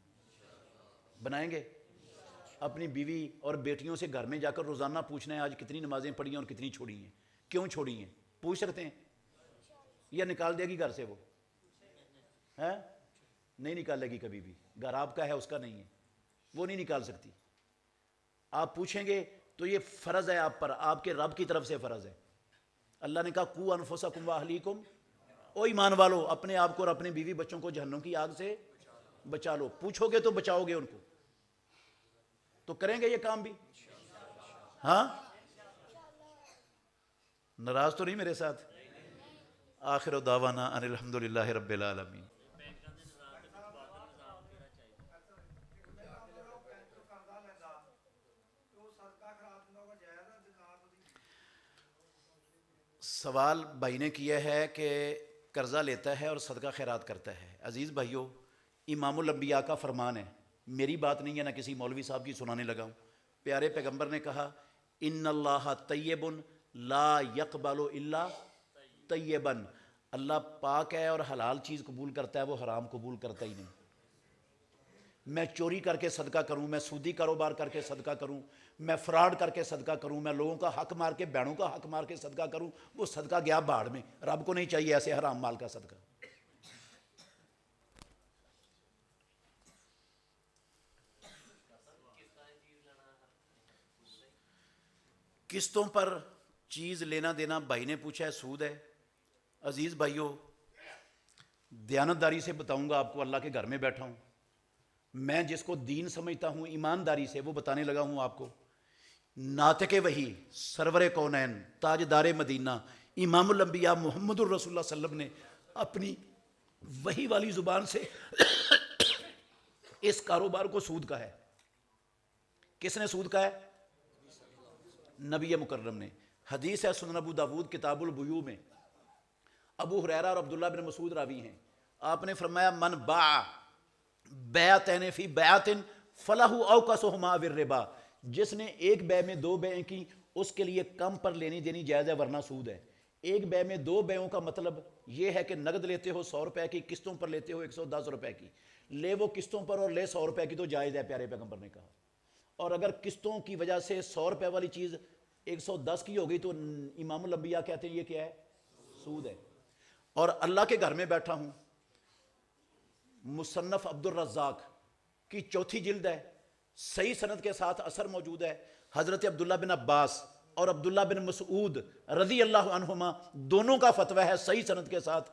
بنائیں گے؟ اپنی بیوی اور بیٹیوں سے گھر میں جا کر روزانہ پوچھنا ہے آج کتنی نمازیں پڑھی ہیں اور کتنی چھوڑی ہیں، کیوں چھوڑی ہیں، پوچھ سکتے ہیں؟ یا نکال دے گی گھر سے وہ؟ ہے نہیں نکالے گی کبھی بھی، گھر آپ کا ہے اس کا نہیں ہے، وہ نہیں نکال سکتی۔ آپ پوچھیں گے تو یہ فرض ہے آپ پر، آپ کے رب کی طرف سے فرض ہے۔ اللہ نے کہا قوا انفسکم واہلیکم، او ایمان والو اپنے آپ کو اور اپنے بیوی بچوں کو جہنم کی آگ سے بچا لو۔ پوچھو گے تو بچاؤ گے ان کو، تو کریں گے یہ کام بھی؟ ہاں، ناراض تو نہیں میرے ساتھ؟ آخر دعوانا ان الحمدللہ رب العالمین۔ سوال بھائی نے کیا ہے کہ قرضہ لیتا ہے اور صدقہ خیرات کرتا ہے۔ عزیز بھائیو، امام الانبیاء کا فرمان ہے، میری بات نہیں ہے، نہ کسی مولوی صاحب کی سنانے لگا ہوں۔ پیارے پیغمبر نے کہا ان اللہ طیب لا یقبل الا طیبا، اللہ پاک ہے اور حلال چیز قبول کرتا ہے، وہ حرام قبول کرتا ہی نہیں۔ میں چوری کر کے صدقہ کروں، میں سودی کاروبار کر کے صدقہ کروں، میں فراڈ کر کے صدقہ کروں، میں لوگوں کا حق مار کے بہنوں کا حق مار کے صدقہ کروں، وہ صدقہ گیا بھاڑ میں، رب کو نہیں چاہیے ایسے حرام مال کا صدقہ۔ قسطوں پر چیز لینا دینا بھائی نے پوچھا ہے، سود ہے۔ عزیز بھائیو، دیانتداری سے بتاؤں گا آپ کو، اللہ کے گھر میں بیٹھا ہوں، میں جس کو دین سمجھتا ہوں ایمانداری سے وہ بتانے لگا ہوں آپ کو۔ ناطق وحی، سرور کونین، تاجدار مدینہ، امام الانبیاء محمد الرسول اللہ صلی اللہ علیہ وسلم نے اپنی وحی والی زبان سے اس کاروبار کو سود کا ہے۔ کس نے سود کا ہے؟ نبی مکرم نے۔ حدیث ہے سنن ابو داود کتاب البیوع میں، ابو ہریرہ اور عبداللہ بن مسعود راوی ہیں، آپ نے فرمایا من باع بیعتین فی بیعت فلہ اوکسہما بالربا، جس نے ایک بیع میں 2 بیعیں کی اس کے لیے کم پر لینی دینی جائز ہے ورنہ سود ہے۔ ایک بیع میں 2 بیعوں کا مطلب یہ ہے کہ نقد لیتے ہو 100 روپے کی، قسطوں پر لیتے ہو 110 روپے کی، لے وہ قسطوں پر اور لے 100 روپے کی تو جائز ہے، پیارے پیغمبر نے کہا۔ اور اگر قسطوں کی وجہ سے 100 روپے والی چیز 110 کی ہو گئی تو امام الانبیاء کہتے ہیں یہ کیا ہے؟ سود ہے۔ اور اللہ کے گھر میں بیٹھا ہوں، مصنف عبد الرزاق کی 4 جلد ہے، صحیح سند کے ساتھ اثر موجود ہے، حضرت عبداللہ بن عباس اور عبداللہ بن مسعود رضی اللہ عنہما دونوں کا فتویٰ ہے صحیح سند کے ساتھ،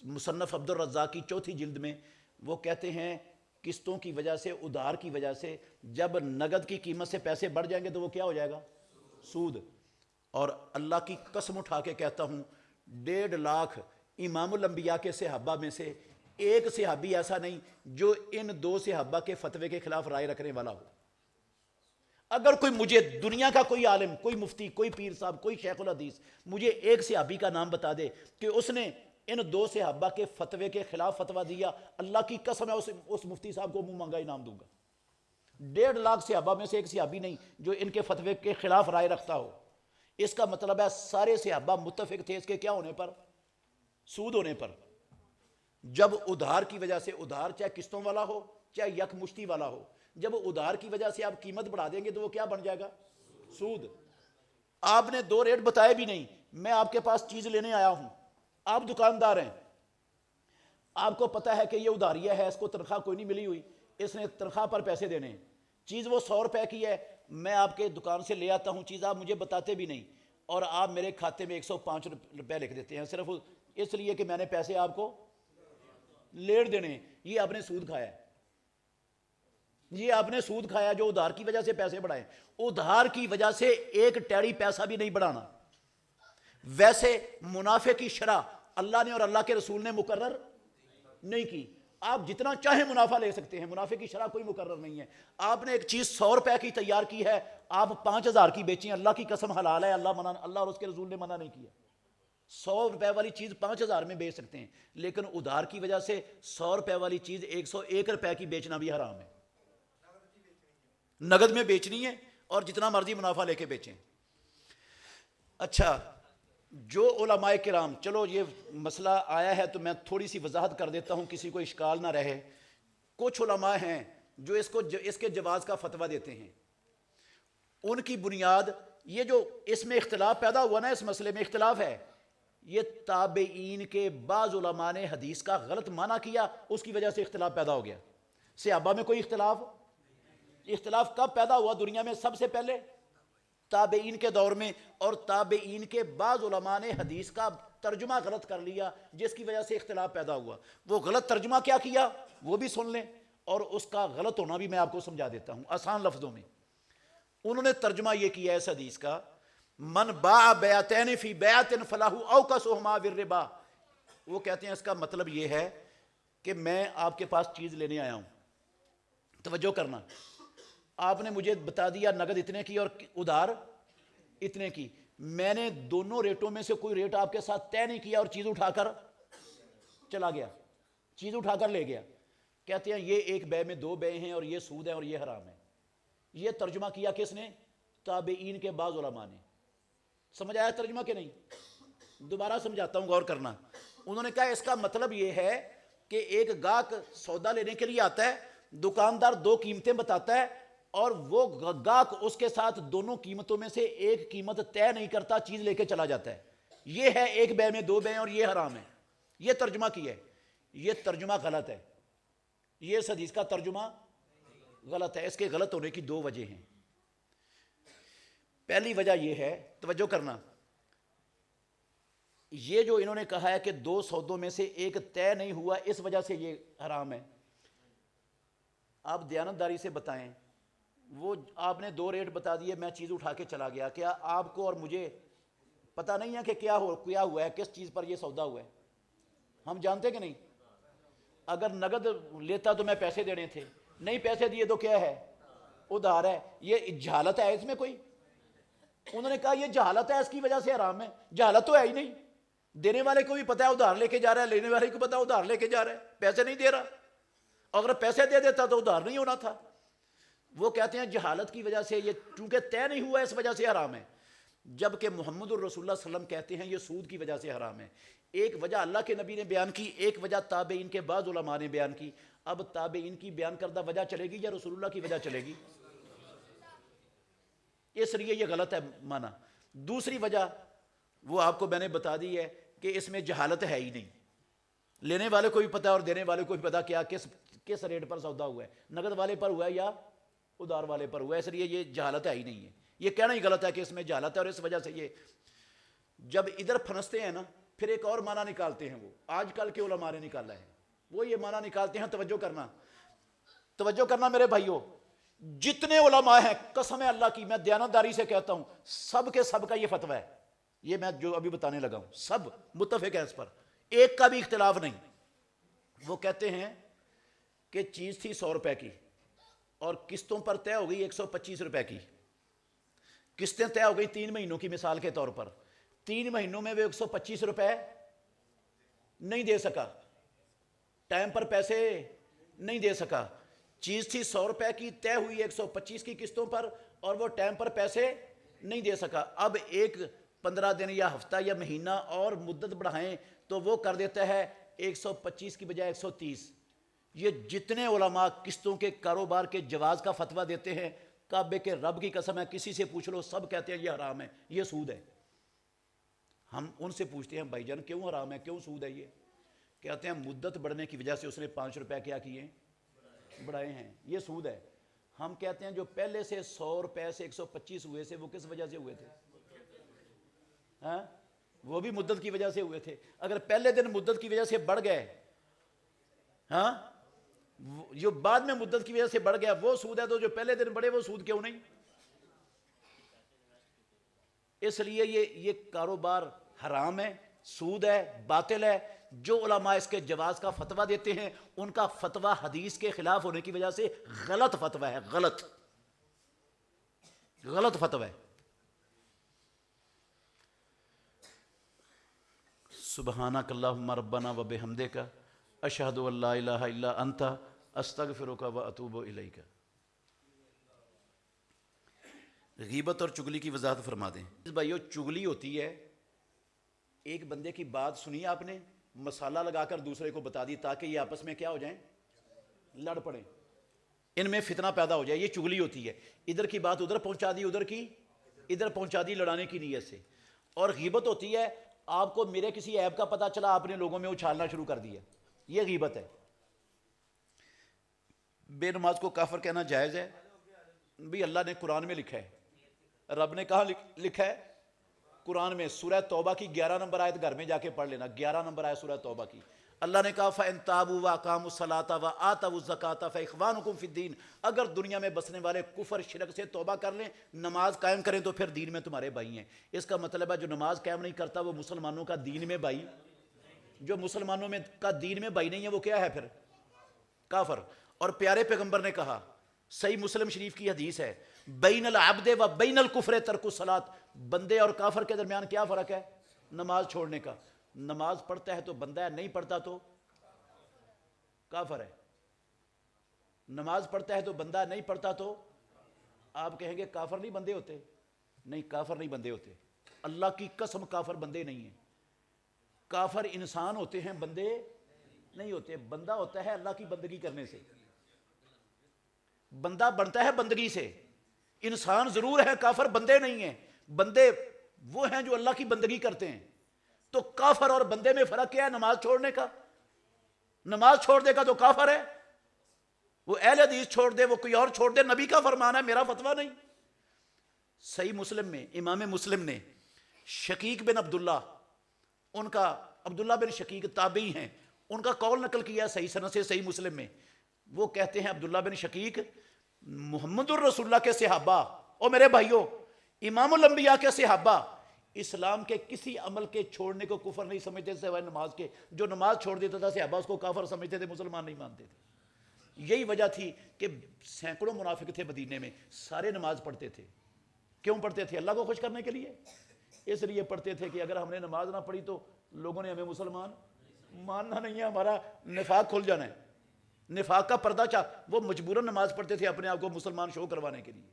مصنف عبد الرزاق کی 4 جلد میں۔ وہ کہتے ہیں قسطوں کی وجہ سے، ادھار کی وجہ سے جب نقد کی قیمت سے پیسے بڑھ جائیں گے تو وہ کیا ہو جائے گا؟ سود۔ اور اللہ کی قسم اٹھا کے کہتا ہوں 1.5 لاکھ امام الانبیاء کے صحابہ میں سے ایک صحابی ایسا نہیں جو ان 2 صحابہ کے فتوے کے خلاف رائے رکھنے والا ہو۔ اگر کوئی مجھے دنیا کا کوئی عالم، کوئی مفتی، کوئی پیر صاحب، کوئی شیخ الحدیث مجھے ایک صحابی کا نام بتا دے کہ اس نے ان 2 صحابہ کے فتوے کے خلاف فتویٰ دیا، اللہ کی قسم ہے اس مفتی صاحب کو منہ مانگا انعام دوں گا۔ 1.5 لاکھ صحابہ میں سے ایک صحابی نہیں جو ان کے فتوے کے خلاف رائے رکھتا ہو۔ اس کا مطلب ہے سارے صحابہ متفق تھے اس کے کیا ہونے پر؟ سود ہونے پر۔ جب ادھار کی وجہ سے، ادھار چاہے قسطوں والا ہو چاہے یک مشتی والا ہو، جب ادھار کی وجہ سے آپ قیمت بڑھا دیں گے تو وہ کیا بن جائے گا؟ سود۔ آپ نے 2 ریٹ بتائے بھی نہیں، میں آپ کے پاس چیز لینے آیا ہوں، آپ دکاندار ہیں، آپ کو پتہ ہے کہ یہ ادھاریہ ہے، اس کو تنخواہ کوئی نہیں ملی ہوئی، اس نے تنخواہ پر پیسے دینے ہیں، چیز وہ 100 روپے کی ہے، میں آپ کے دکان سے لے آتا ہوں چیز، آپ مجھے بتاتے بھی نہیں اور آپ میرے کھاتے میں 105 روپے لکھ دیتے ہیں صرف اس لیے کہ میں نے پیسے آپ کو لیٹ دینے ہیں۔ یہ آپ نے سود کھایا ہے، یہ آپ نے سود کھایا جو ادھار کی وجہ سے پیسے بڑھائے۔ ادھار کی وجہ سے ایک ٹیڑی پیسہ بھی نہیں بڑھانا۔ ویسے منافع کی شرح اللہ نے اور اللہ کے رسول نے مقرر نہیں کی، آپ جتنا چاہیں منافع لے سکتے ہیں، منافع کی شرح کوئی مقرر نہیں ہے۔ آپ نے ایک چیز 100 روپے کی تیار کی ہے، آپ 5000 کی بیچیں، اللہ کی قسم حلال ہے، اللہ اور اس کے رسول نے منع نہیں کیا۔ 100 روپے والی چیز 5000 میں بیچ سکتے ہیں، لیکن ادھار کی وجہ سے 100 روپے والی چیز 101 روپے کی بیچنا بھی حرام ہے۔ نقد میں بیچنی ہے اور جتنا مرضی منافع لے کے بیچیں۔ اچھا، جو علماء کرام، چلو یہ مسئلہ آیا ہے تو میں تھوڑی سی وضاحت کر دیتا ہوں کسی کو اشکال نہ رہے. کچھ علماء ہیں جو اس کے جواز کا فتویٰ دیتے ہیں. ان کی بنیاد یہ جو اس میں اختلاف پیدا ہوا نا، اس مسئلے میں اختلاف ہے، یہ تابعین کے بعض علماء نے حدیث کا غلط معنی کیا، اس کی وجہ سے اختلاف پیدا ہو گیا. صحابہ میں کوئی اختلاف کب پیدا ہوا دنیا میں؟ سب سے پہلے تابعین کے دور میں. اور تابعین کے بعض علماء نے حدیث کا ترجمہ غلط کر لیا جس کی وجہ سے اختلاف پیدا ہوا. وہ غلط ترجمہ کیا کیا وہ بھی سن لیں، اور اس کا غلط ہونا بھی میں آپ کو سمجھا دیتا ہوں آسان لفظوں میں. انہوں نے ترجمہ یہ کیا ہے اس حدیث کا، من باع بیعتین فی بیعت فلہ اوکسہما بالربا. وہ کہتے ہیں اس کا مطلب یہ ہے کہ میں آپ کے پاس چیز لینے آیا ہوں، توجہ کرنا، آپ نے مجھے بتا دیا نقد اتنے کی اور ادھار اتنے کی، میں نے دونوں ریٹوں میں سے کوئی ریٹ آپ کے ساتھ طے نہیں کیا اور چیز اٹھا کر چلا گیا، چیز اٹھا کر لے گیا. کہتے ہیں یہ ایک بے میں دو بے ہیں اور یہ سود ہے اور یہ حرام ہے. یہ ترجمہ کیا کس نے؟ تابعین کے بعض علماء نے. سمجھ آیا ترجمہ کہ نہیں؟ دوبارہ سمجھاتا ہوں، غور کرنا. انہوں نے کہا اس کا مطلب یہ ہے کہ ایک گاہک سودا لینے کے لیے آتا ہے، دکاندار دو قیمتیں بتاتا ہے اور وہ گاہک اس کے ساتھ دونوں قیمتوں میں سے ایک قیمت طے نہیں کرتا، چیز لے کے چلا جاتا ہے. یہ ہے ایک بے میں دو بے اور یہ حرام ہے. یہ ترجمہ کیا ہے. یہ ترجمہ غلط ہے. یہ اس حدیث کا ترجمہ غلط ہے. اس کے غلط ہونے کی دو وجہ ہیں. پہلی وجہ یہ ہے، توجہ کرنا، یہ جو انہوں نے کہا ہے کہ دو سودوں میں سے ایک طے نہیں ہوا اس وجہ سے یہ حرام ہے. آپ دیانتداری سے بتائیں، وہ آپ نے دو ریٹ بتا دیے، میں چیز اٹھا کے چلا گیا، کیا آپ کو اور مجھے پتہ نہیں ہے کہ کیا ہوا ہے، کس چیز پر یہ سودا ہوا ہے؟ ہم جانتے کہ نہیں؟ اگر نقد لیتا تو میں پیسے دینے تھے، نہیں پیسے دیے تو کیا ہے؟ ادھار ہے. یہ جہالت ہے اس میں کوئی؟ انہوں نے کہا یہ جہالت ہے، اس کی وجہ سے حرام ہے. جہالت تو ہے ہی نہیں. دینے والے کو بھی پتا ہے ادھار لے کے جا رہا ہے، لینے والے کو پتا ہے ادھار لے کے جا رہا ہے، پیسے نہیں دے رہا. اگر پیسے دے دیتا تو ادھار نہیں ہونا تھا. وہ کہتے ہیں جہالت کی وجہ سے یہ چونکہ طے نہیں ہوا اس وجہ سے حرام ہے. جبکہ محمد الرسول اللہ صلی اللہ علیہ وسلم کہتے ہیں یہ سود کی وجہ سے حرام ہے. ایک وجہ اللہ کے نبی نے بیان کی، ایک وجہ تابعین کے بعض علماء نے بیان کی. اب تابعین کی بیان کردہ وجہ چلے گی یا رسول اللہ کی وجہ چلے گی؟ اس لیے یہ غلط ہے مانا. دوسری وجہ وہ آپ کو میں نے بتا دی ہے کہ اس میں جہالت ہے ہی نہیں. لینے والے کو بھی پتا ہے اور دینے والے کو بھی پتا کیا کس ریٹ پر سودا ہوا ہے، نقد والے پر ہوا ہے یا ادھار والے پر ہوا ہے. اس لیے یہ جہالت ہے ہی نہیں ہے. یہ کہنا ہی غلط ہے کہ اس میں جہالت ہے، اور اس وجہ سے یہ جب ادھر پھنستے ہیں نا پھر ایک اور معنی نکالتے ہیں. وہ آج کل کے علماء نے نکالا ہے، وہ یہ معنی نکالتے ہیں. توجہ کرنا میرے بھائیوں، جتنے علماء ہیں قسم اللہ کی میں دیانتداری سے کہتا ہوں سب کے سب کا یہ فتویٰ ہے. یہ میں جو ابھی بتانے لگا ہوں سب متفق ہیں اس پر، ایک کا بھی اختلاف نہیں. وہ کہتے ہیں کہ چیز تھی 100 روپے کی اور قسطوں پر طے ہو گئی 125 روپے کی. قسطیں طے ہو گئی 3 مہینوں کی مثال کے طور پر. 3 مہینوں میں وہ 125 روپے نہیں دے سکا، ٹائم پر پیسے نہیں دے سکا. چیز تھی 100 روپے کی، طے ہوئی 125 کی قسطوں پر، اور وہ ٹائم پر پیسے نہیں دے سکا. اب ایک 15 دن یا ہفتہ یا مہینہ اور مدت بڑھائیں تو وہ کر دیتا ہے 125 کی بجائے 130. یہ جتنے علماء قسطوں کے کاروبار کے جواز کا فتویٰ دیتے ہیں، کعبے کے رب کی قسم ہے کسی سے پوچھ لو سب کہتے ہیں یہ حرام ہے، یہ سود ہے. ہم ان سے پوچھتے ہیں بھائی جان کیوں حرام ہے، کیوں سود ہے؟ یہ کہتے ہیں مدت بڑھنے کی وجہ سے اس نے 5 روپے کیا کیے، بڑھائے ہیں، یہ سود ہے. ہم کہتے ہیں جو پہلے سے 100 روپے سے 125 ہوئے تھے وہ کس وجہ سے ہوئے تھے؟ ہاں وہ بھی مدت کی وجہ سے ہوئے تھے. اگر پہلے دن مدت کی وجہ سے بڑھ گئے، ہاں جو بعد میں مدت کی وجہ سے بڑھ گیا وہ سود ہے، تو جو پہلے دن بڑھے وہ سود کیوں نہیں؟ اس لیے یہ کاروبار حرام ہے، سود ہے، باطل ہے. جو علماء اس کے جواز کا فتویٰ دیتے ہیں ان کا فتویٰ حدیث کے خلاف ہونے کی وجہ سے غلط فتویٰ ہے، غلط فتویٰ ہے. سبحانک اللہم ربنا و بحمدک اشہد ان لا الہ الا انت استغفرک و اتوب الیک. غیبت اور چغلی کی وضاحت فرما دیں. بھائیو چغلی ہوتی ہے ایک بندے کی بات سنی آپ نے, مسالہ لگا کر دوسرے کو بتا دی تاکہ یہ آپس میں کیا ہو جائیں, لڑ پڑیں, ان میں فتنہ پیدا ہو جائے. یہ چغلی ہوتی ہے, ادھر کی بات ادھر پہنچا دی, ادھر کی ادھر پہنچا دی لڑانے کی نیت سے. اور غیبت ہوتی ہے, آپ کو میرے کسی عیب کا پتہ چلا, آپ نے لوگوں میں اچھالنا شروع کر دیا, یہ غیبت ہے. بے نماز کو کافر کہنا جائز ہے؟ بھی اللہ نے قرآن میں لکھا ہے, رب نے کہاں لکھا ہے؟ قرآن میں. سورہ توبہ کی 11 نمبر آیت گھر میں جا کے پڑھ لینا, 11 نمبر آیت سورہ توبہ کی. اللہ نے کہا فَإِن تَابُوا وَأَقَامُوا الصَّلَاةَ وَآتَوُا الزَّكَاةَ فَإِخْوَانُكُمْ فِي الدِّينِ. اگر دنیا میں بسنے والے کفر شرک سے توبہ کر لیں, نماز قائم کریں, تو پھر دین میں تمہارے بھائی ہیں. اس کا مطلب ہے جو نماز قائم نہیں کرتا وہ مسلمانوں کا دین میں بھائی, جو مسلمانوں میں کا دین میں بھائی نہیں ہے وہ کیا ہے پھر؟ کافر. اور پیارے پیغمبر نے کہا, صحیح مسلم شریف کی حدیث ہے, بین العبد و بین الکفر ترک الصلاۃ. بندے اور کافر کے درمیان کیا فرق ہے؟ نماز چھوڑنے کا. نماز پڑھتا ہے تو بندہ ہے, نہیں پڑھتا تو کافر ہے. نماز پڑھتا ہے تو بندہ ہے, نہیں پڑھتا تو. آپ کہیں گے کافر نہیں بندے ہوتے؟ نہیں, کافر نہیں بندے ہوتے. اللہ کی قسم کافر بندے نہیں ہیں. کافر انسان ہوتے ہیں, بندے نہیں ہوتے. بندہ ہوتا ہے اللہ کی بندگی کرنے سے, بندہ بنتا ہے بندگی سے. انسان ضرور ہے, کافر بندے نہیں ہیں. بندے وہ ہیں جو اللہ کی بندگی کرتے ہیں. تو کافر اور بندے میں فرق کیا ہے؟ نماز چھوڑنے کا. نماز چھوڑ دے گا تو کافر ہے. وہ اہل حدیث چھوڑ دے, وہ کوئی اور چھوڑ دے, نبی کا فرمان ہے, میرا فتویٰ نہیں. صحیح مسلم میں امام مسلم نے شقیق بن عبداللہ, ان کا عبداللہ بن شقیق تابعی ہیں, ان کا قول نقل کیا صحیح سند سے صحیح مسلم میں. وہ کہتے ہیں عبداللہ بن شقیق, محمد الرسول اللہ کے صحابہ, اور میرے بھائیوں امام الانبیاء کے صحابہ اسلام کے کسی عمل کے چھوڑنے کو کفر نہیں سمجھتے سوائے نماز کے. جو نماز چھوڑ دیتا تھا صحابہ اس کو کافر سمجھتے تھے, مسلمان نہیں مانتے تھے. یہی وجہ تھی کہ سینکڑوں منافق تھے مدینے میں, سارے نماز پڑھتے تھے. کیوں پڑھتے تھے؟ اللہ کو خوش کرنے کے لیے. اس لیے پڑھتے تھے کہ اگر ہم نے نماز نہ پڑھی تو لوگوں نے ہمیں مسلمان ماننا نہیں ہے, ہمارا نفاق کھل جانا ہے, نفاق کا پردہ چاہ. وہ مجبوراً نماز پڑھتے تھے اپنے آپ کو مسلمان شو کروانے کے لیے.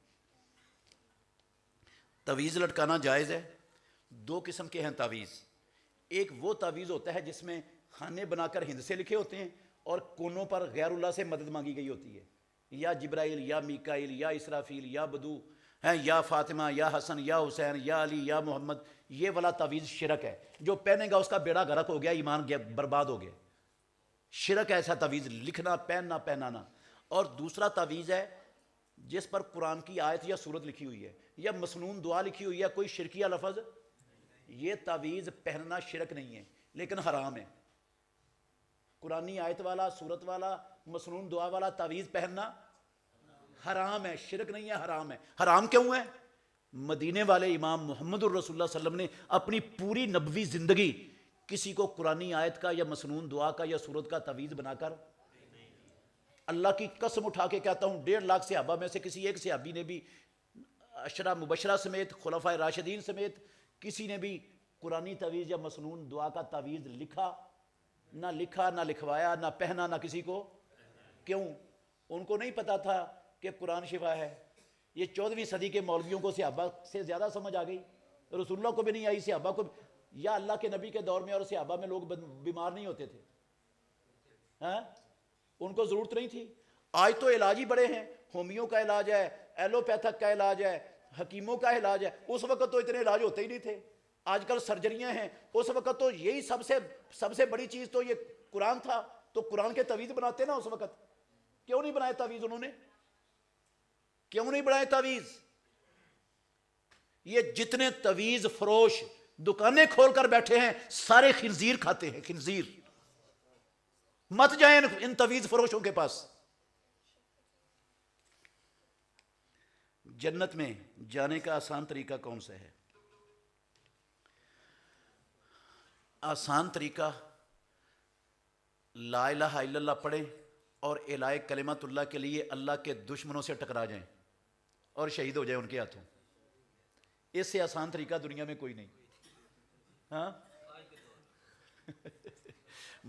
تعویذ لٹکانا جائز ہے؟ 2 قسم کے ہیں تعویذ. ایک وہ تعویذ ہوتا ہے جس میں خانے بنا کر ہند سے لکھے ہوتے ہیں اور کونوں پر غیر اللہ سے مدد مانگی گئی ہوتی ہے, یا جبرائیل یا میکائیل یا اسرافیل یا بدو ہیں, یا فاطمہ یا حسن یا حسین یا علی یا محمد. یہ والا تعویذ شرک ہے. جو پہنے گا اس کا بیڑا غرق ہو گیا, ایمان گیا, برباد ہو گیا. شرک ہے ایسا تعویذ لکھنا, پہننا, پہنانا. اور دوسرا تعویذ ہے جس پر قرآن کی آیت یا سورت لکھی ہوئی ہے یا مسنون دعا لکھی ہوئی ہے, کوئی شرکیہ لفظ. یہ تعویذ پہننا شرک نہیں ہے لیکن حرام ہے. قرآنی آیت والا, سورت والا, مسنون دعا والا تعویذ پہننا حرام ہے, شرک نہیں ہے, حرام ہے. حرام کیوں ہے؟ مدینے والے امام محمد الرسول اللہ صلی اللہ علیہ وسلم نے اپنی پوری نبوی زندگی کسی کو قرآنی آیت کا یا مسنون دعا کا یا سورت کا تعویذ بنا کر, اللہ کی قسم اٹھا کے کہتا ہوں 1.5 لاکھ صحابہ میں سے کسی ایک صحابی نے بھی, عشرہ مبشرہ سمیت, خلفائے راشدین سمیت, کسی نے بھی قرآنی تعویذ یا مسنون دعا کا تعویذ لکھا نہ لکھوایا, نہ پہنا, نہ کسی کو. کیوں؟ ان کو نہیں پتا تھا کہ قرآن شفا ہے. یہ 14ویں صدی کے مولویوں کو صحابہ سے زیادہ سمجھ آ گئی, رسول اللہ کو بھی نہیں آئی, صحابہ کو. یا اللہ کے نبی کے دور میں اور صحابہ میں لوگ بیمار نہیں ہوتے تھے, ہاں, ان کو ضرورت نہیں تھی. آج تو علاج ہی بڑے ہیں, ہومیو کا علاج ہے, ایلوپیتھک کا علاج ہے, حکیموں کا علاج ہے. اس وقت تو اتنے علاج ہوتے ہی نہیں تھے. آج کل سرجریاں ہیں, اس وقت تو یہی سب سے بڑی چیز تو یہ قرآن تھا. تو قرآن کے تعویذ بناتے نا اس وقت. کیوں نہیں بنائے تعویذ انہوں نے؟ کیوں نہیں بنائے تعویذ؟ یہ جتنے تعویذ فروش دکانیں کھول کر بیٹھے ہیں سارے خنزیر کھاتے ہیں, خنزیر. مت جائیں ان تعویذ فروشوں کے پاس. جنت میں جانے کا آسان طریقہ کون سا ہے؟ آسان طریقہ لا الہ الا اللہ پڑھیں اور اعلاء کلمت اللہ کے لیے اللہ کے دشمنوں سے ٹکرا جائیں اور شہید ہو جائیں ان کے ہاتھوں. اس سے آسان طریقہ دنیا میں کوئی نہیں. ہاں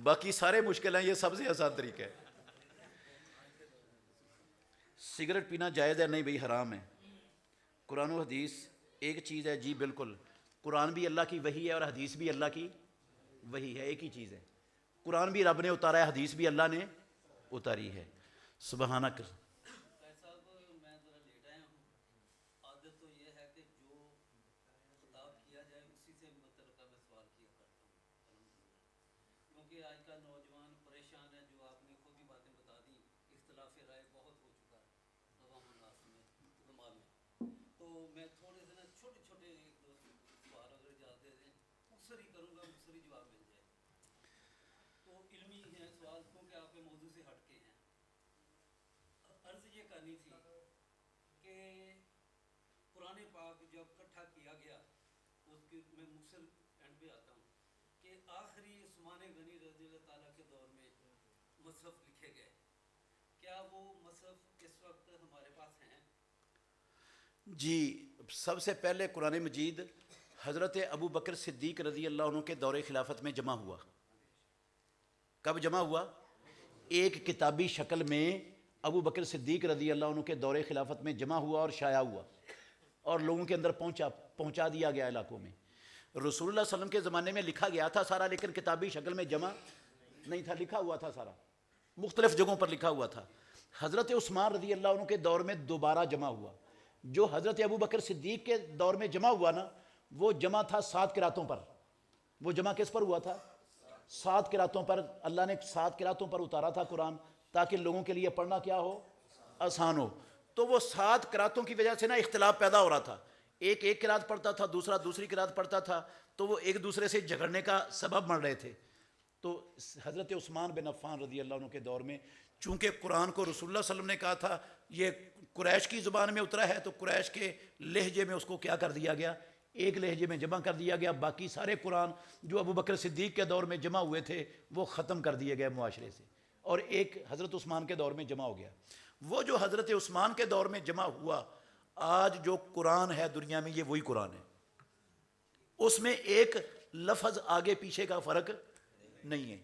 باقی سارے مشکل ہیں, یہ سب سے آسان طریقہ ہے. سگریٹ پینا جائز ہے؟ نہیں بھائی, حرام ہے. قرآن و حدیث ایک چیز ہے, جی بالکل. قرآن بھی اللہ کی وحی ہے اور حدیث بھی اللہ کی وحی ہے، ایک ہی چیز ہے. قرآن بھی رب نے اتارا ہے، حدیث بھی اللہ نے اتاری ہے. سبحانک. جی سب سے پہلے قرآن مجید حضرت ابو بکر صدیق رضی اللہ عنہ کے دور خلافت میں جمع ہوا. کب جمع ہوا؟ ایک کتابی شکل میں ابو بکر صدیق رضی اللہ عنہ کے دور خلافت میں جمع ہوا اور شائع ہوا اور لوگوں کے اندر پہنچا دیا گیا علاقوں میں. رسول اللہ صلی اللہ علیہ وسلم کے زمانے میں لکھا گیا تھا سارا، لیکن کتابی شکل میں جمع نہیں تھا، لکھا ہوا تھا سارا، مختلف جگہوں پر لکھا ہوا تھا. حضرت عثمان رضی اللہ عنہ کے دور میں دوبارہ جمع ہوا. جو حضرت ابو بکر صدیق کے دور میں جمع ہوا نا، وہ جمع تھا 7 قراتوں پر. وہ جمع کس پر ہوا تھا؟ 7 قراتوں پر. اللہ نے 7 قراتوں پر اتارا تھا قرآن تاکہ لوگوں کے لیے پڑھنا کیا ہو؟ آسان ہو. تو وہ 7 قراتوں کی وجہ سے نا اختلاف پیدا ہو رہا تھا. ایک قرات پڑھتا تھا، دوسرا دوسری قرات پڑھتا تھا، تو وہ ایک دوسرے سے جھگڑنے کا سبب بن رہے تھے. تو حضرت عثمان بن عفان رضی اللہ عنہ کے دور میں چونکہ قرآن کو رسول اللہ صلی اللہ علیہ وسلم نے کہا تھا یہ قریش کی زبان میں اترا ہے، تو قریش کے لہجے میں اس کو کیا کر دیا گیا؟ ایک لہجے میں جمع کر دیا گیا. باقی سارے قرآن جو ابو بکر صدیق کے دور میں جمع ہوئے تھے وہ ختم کر دیے گئے معاشرے سے، اور ایک حضرت عثمان کے دور میں جمع ہو گیا. وہ جو حضرت عثمان کے دور میں جمع ہوا، آج جو قرآن ہے دنیا میں یہ وہی قرآن ہے. اس میں ایک لفظ آگے پیچھے کا فرق نہیں ہے.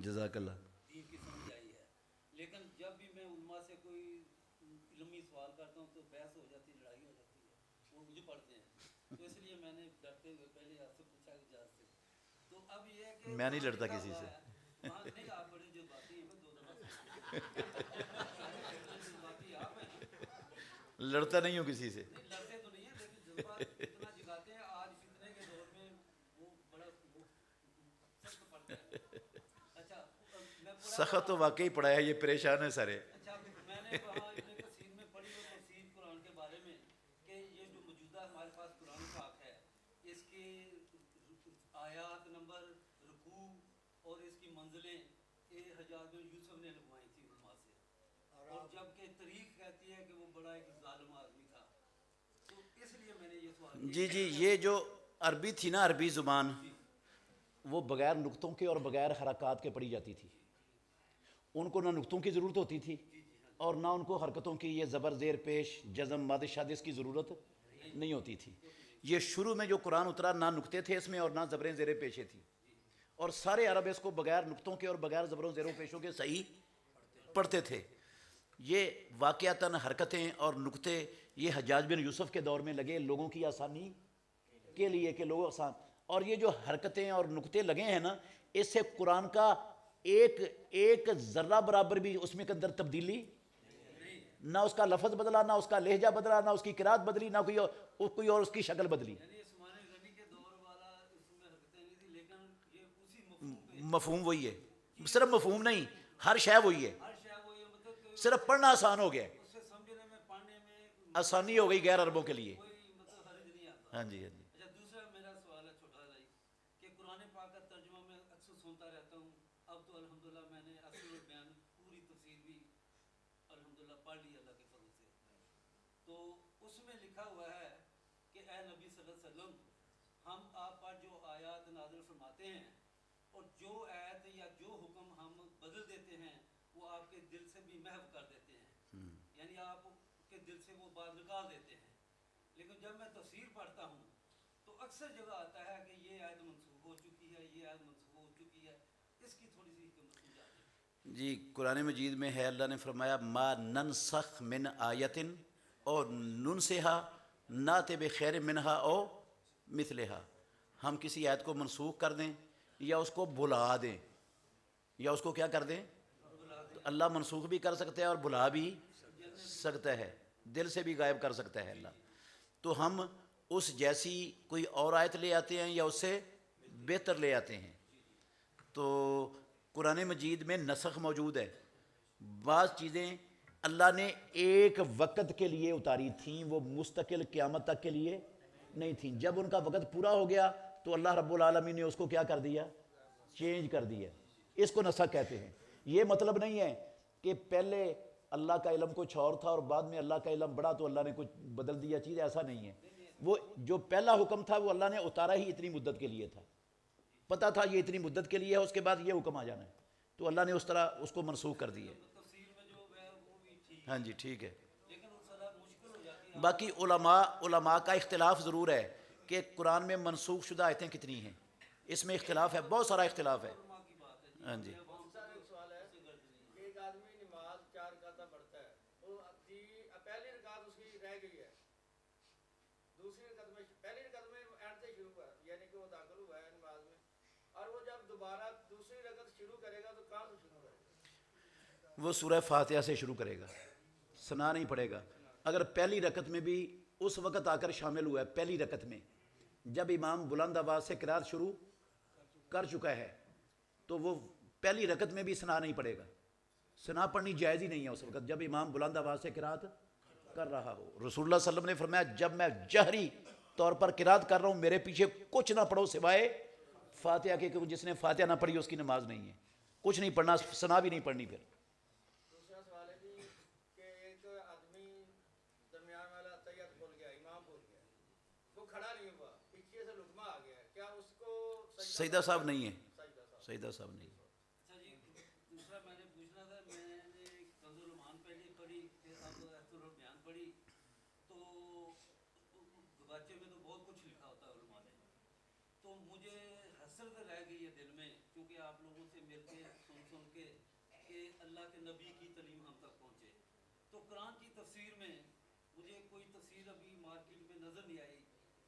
جزاک اللہ. لیکن جب بھی میں علماء سے کوئی علمی سوال کرتا ہوں تو بحث ہو جاتی ہے، لڑائی ہو جاتی ہے، وہ مجھے پڑھتے ہیں. تو اس لیے میں نے ڈرتے ہوئے پہلے آپ سے پوچھا اجازت سے. تو اب یہ ہے کہ میں نہیں لڑتا کسی سے. نہیں آپ بڑے جذباتی ہیں، 2 جذباتی آپ ہیں. لڑتا نہیں ہوں کسی سے. لڑتے تو نہیں ہیں لیکن جذبات اتنا جگاتے ہیں. آج فتنے کے دور میں وہ بڑا سخت پڑتا ہے. اچھا سخت تو واقعی پڑا ہے، یہ پریشان ہے سارے. اچھا میں نے وہاں ابن کثیر میں پڑھی وہ تفسیر قرآن کے بارے میں کہ یہ جو موجودہ ہمارے پاس قرآن پاک ہے، اس کی آیات نمبر، رکوع اور اس کی منزلیں یہ حجاج بن یوسف نے لگوائی تھی علماء سے. اور جبکہ تاریخ کہتی ہے کہ وہ بڑا ایک ظالم آدمی تھا. تو اس لیے میں نے یہ سوال کیا. جی یہ جو عربی تھی نا، عربی زبان، وہ بغیر نقطوں کے اور بغیر حرکات کے پڑھی جاتی تھی. ان کو نہ نقطوں کی ضرورت ہوتی تھی اور نہ ان کو حرکتوں کی، یہ زبر زیر پیش جزم ماد شاد اس کی ضرورت نہیں ہوتی تھی. یہ شروع میں جو قرآن اترا نہ نقطے تھے اس میں اور نہ زبریں زیر پیشیں تھی، اور سارے عرب اس کو بغیر نقطوں کے اور بغیر زبروں زیر پیشوں کے صحیح پڑھتے تھے. یہ واقعتاً حرکتیں اور نقطے یہ حجاج بن یوسف کے دور میں لگے لوگوں کی آسانی کے لیے کہ لوگ آسان. اور یہ جو حرکتیں اور نقطے لگے ہیں نا، اس سے قرآن کا ایک ذرہ برابر بھی اس میں کے اندر تبدیلی، نہ اس کا لفظ بدلا، نہ اس کا لہجہ بدلا، نہ اس کی قرات بدلی، نہ کوئی اور اس کی شکل بدلی. مفہوم وہی ہے، صرف مفہوم نہیں، ہر شے وہی ہے، صرف پڑھنا آسان ہو گیا، آسانی ہو گئی غیر عربوں کے لیے. ہاں جی ہاں جی. دوسرا میرا سوال ہے چھوٹا سا کہ قرآن پاک کا ترجمہ میں اکثر سنتا رہتا ہوں. اب تو الحمدللہ میں نے اصل بیان پوری تفسیر بھی الحمدللہ پڑھ لی اللہ کے فضل سے. تو اس میں لکھا ہوا ہے کہ اے نبی صلی اللہ علیہ وسلم، ہم آپ پر جو آیات نازل فرماتے ہیں اور جو آیت یا جو حکم ہم بدل دیتے ہیں وہ آپ کے دل سے بھی محو کر دیتے ہیں، یعنی آپ کے دل سے وہ بات نکال دیتے ہیں. لیکن جب میں تفسیر پڑھتا ہوں تو اکثر جگہ آتا ہے کہ یہ آیت منسوخ ہو چکی ہے، اس کی تھوڑی سی سمجھا دیں۔ جی قرآن مجید میں ہے، اللہ نے فرمایا ما ننسخ من آیتن اور ننسہا نات بخیر منہا او مثلہا، ہم کسی آیت کو منسوخ کر دیں یا اس کو بلا دیں، یا اس کو کیا کر دیں، تو اللہ منسوخ بھی کر سکتا ہے اور بلا بھی سکتا ہے، دل سے بھی غائب کر سکتا ہے اللہ، تو ہم اس جیسی کوئی اور آیت لے آتے ہیں یا اس سے بہتر لے آتے ہیں۔ تو قرآن مجید میں نسخ موجود ہے، بعض چیزیں اللہ نے ایک وقت کے لیے اتاری تھیں، وہ مستقل قیامت تک کے لیے نہیں تھیں، جب ان کا وقت پورا ہو گیا تو اللہ رب العالمین نے اس کو کیا کر دیا، چینج کر دیا، اس کو نسخ کہتے ہیں۔ یہ مطلب نہیں ہے کہ پہلے اللہ کا علم کچھ اور تھا اور بعد میں اللہ کا علم بڑھا تو اللہ نے کچھ بدل دیا چیز، ایسا نہیں ہے، وہ جو پہلا حکم تھا وہ اللہ نے اتارا ہی اتنی مدت کے لیے تھا، پتہ تھا یہ اتنی مدت کے لیے ہے، اس کے بعد یہ حکم آ جانا ہے، تو اللہ نے اس طرح اس کو منسوخ کر دیا ہے۔ تفسیر میں جو ہے وہ بھی ٹھیک ہاں جی ٹھیک ہے۔ لیکن وہ ذرا مشکل ہو جاتی ہے۔ باقی علماء کا اختلاف ضرور ہے کہ قرآن میں منسوخ شدہ آیتیں کتنی ہیں، اس میں اختلاف ہے، بہت سارا اختلاف ہے۔ علماء کی بات ہے ہاں جی سر ایک سوال ہے کہ ایک آدمی نماز 4 رکعتیں پڑھتا ہے، وہ پہلی رکعت اس کی رہ گئی ہے، دوسری رکعت میں پہلی رکعت میں اینڈ سے شروع ہوا یعنی کہ وہ داخل ہوا ہے نماز میں، اور وہ جب دوبارہ دوسری رکعت شروع کرے گا تو کہاں سے شروع کرے گا؟ وہ سورہ فاتحہ سے شروع کرے گا، ثنا نہیں پڑھے گا۔ اگر پہلی رکعت میں بھی اس وقت آ کر شامل ہوا ہے، پہلی رکعت میں جب امام بلند آواز سے قرات شروع کر چکا ہے تو وہ پہلی رکعت میں بھی ثنا نہیں پڑھے گا، ثنا پڑھنی جائز ہی نہیں ہے اس وقت جب امام بلند آواز سے قرات کر رہا ہو۔ رسول اللہ صلی اللہ علیہ وسلم نے فرمایا جب میں جہری طور پر قرات کر رہا ہوں میرے پیچھے کچھ نہ پڑھو سوائے فاتحہ کے، کہ جس نے فاتحہ نہ پڑھی اس کی نماز نہیں ہے، کچھ نہیں پڑھنا، ثنا بھی نہیں پڑھنی۔ پھر دوسرا سوال ہے جی کہ ایک آدمی درمیان والا تحیت بھول گیا، امام بھول گیا، وہ کھڑا نہیں ہوا، پیچھے سے لقمہ آ گیا، کیا اس کو سجدہ صاحب نہیں ہے، سجدہ صاحب؟ سجدہ صاحب نہیں ہے۔ اچھا جی، دوسرا میں نے پوچھنا تھا، میں نے کنز الایمان پہلے پڑھی، پھر اب ایت البیان پڑھی، تو گواچے میں تو بہت کچھ لکھا ہوتا ہے علماء نے، تو مجھے حسرت رہ گئی ہے دل میں، کیونکہ آپ لوگوں سے مل کے سن کے کہ اللہ کے نبی کی تعلیم ہم تک پہنچے، تو قرآن کی تفسیر میں مجھے کوئی تفسیر ابھی مارکیٹ میں نظر نہیں آئی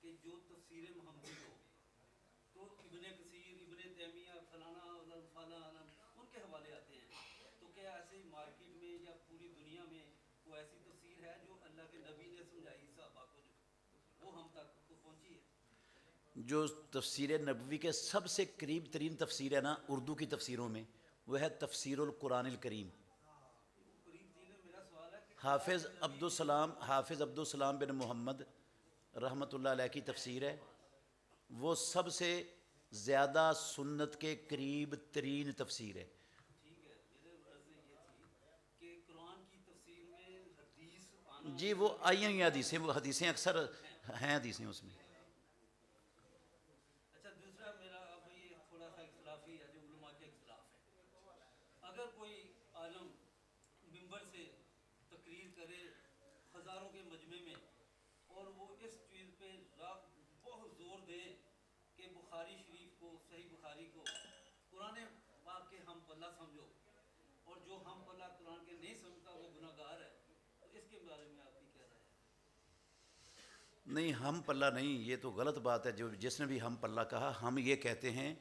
کہ جو تفسیر محمدی ہو، تو ابن کثیر، ابن تیمیہ، فلانا فلانا ان کے حوالے آتے ہیں، تو کیا ایسے مارکیٹ میں یا پوری دنیا میں کوئی ایسی تفسیر ہے جو اللہ کے نبی نے سمجھائی صحابہ کو، جو وہ ہم تک پہنچی ہے؟ جو تفسیر نبوی کے سب سے قریب ترین تفسیر ہے نا اردو کی تفسیروں میں، وہ ہے تفسیر القرآن الکریم۔ قریب دین میں میرا سوال ہے کہ حافظ عبدالسلام بن محمد رحمۃ اللہ علیہ کی تفسیر ہے، وہ سب سے زیادہ سنت کے قریب ترین تفسیر ہے۔ ٹھیک ہے، میرے عرض یہ تھی کہ قرآن کی تفسیر میں حدیث آنا، جی وہ آئی ہیں حدیثیں، وہ حدیثیں اکثر ہیں حدیثیں اس میں۔ اچھا دوسرا میرا اب یہ تھوڑا سا اختلافی ہے، جو علماء کے اختلاف ہے، اگر کوئی عالم ممبر سے تقریر کرے ہزاروں کے مجمع میں اور وہ اس چیز پہ بہت زور دے کہ بخاری شریف کو، صحیح بخاری کو قرآن پاک کے ہم پلہ سمجھو، اور جو ہم پلہ قرآن کے نہیں سمجھتا وہ گناہ گار ہے، تو اس کے بارے میں آپ کی کیا رائے ہے؟ نہیں ہم پلہ نہیں، یہ تو غلط بات ہے، جو جس نے بھی ہم پلہ کہا، ہم یہ کہتے ہیں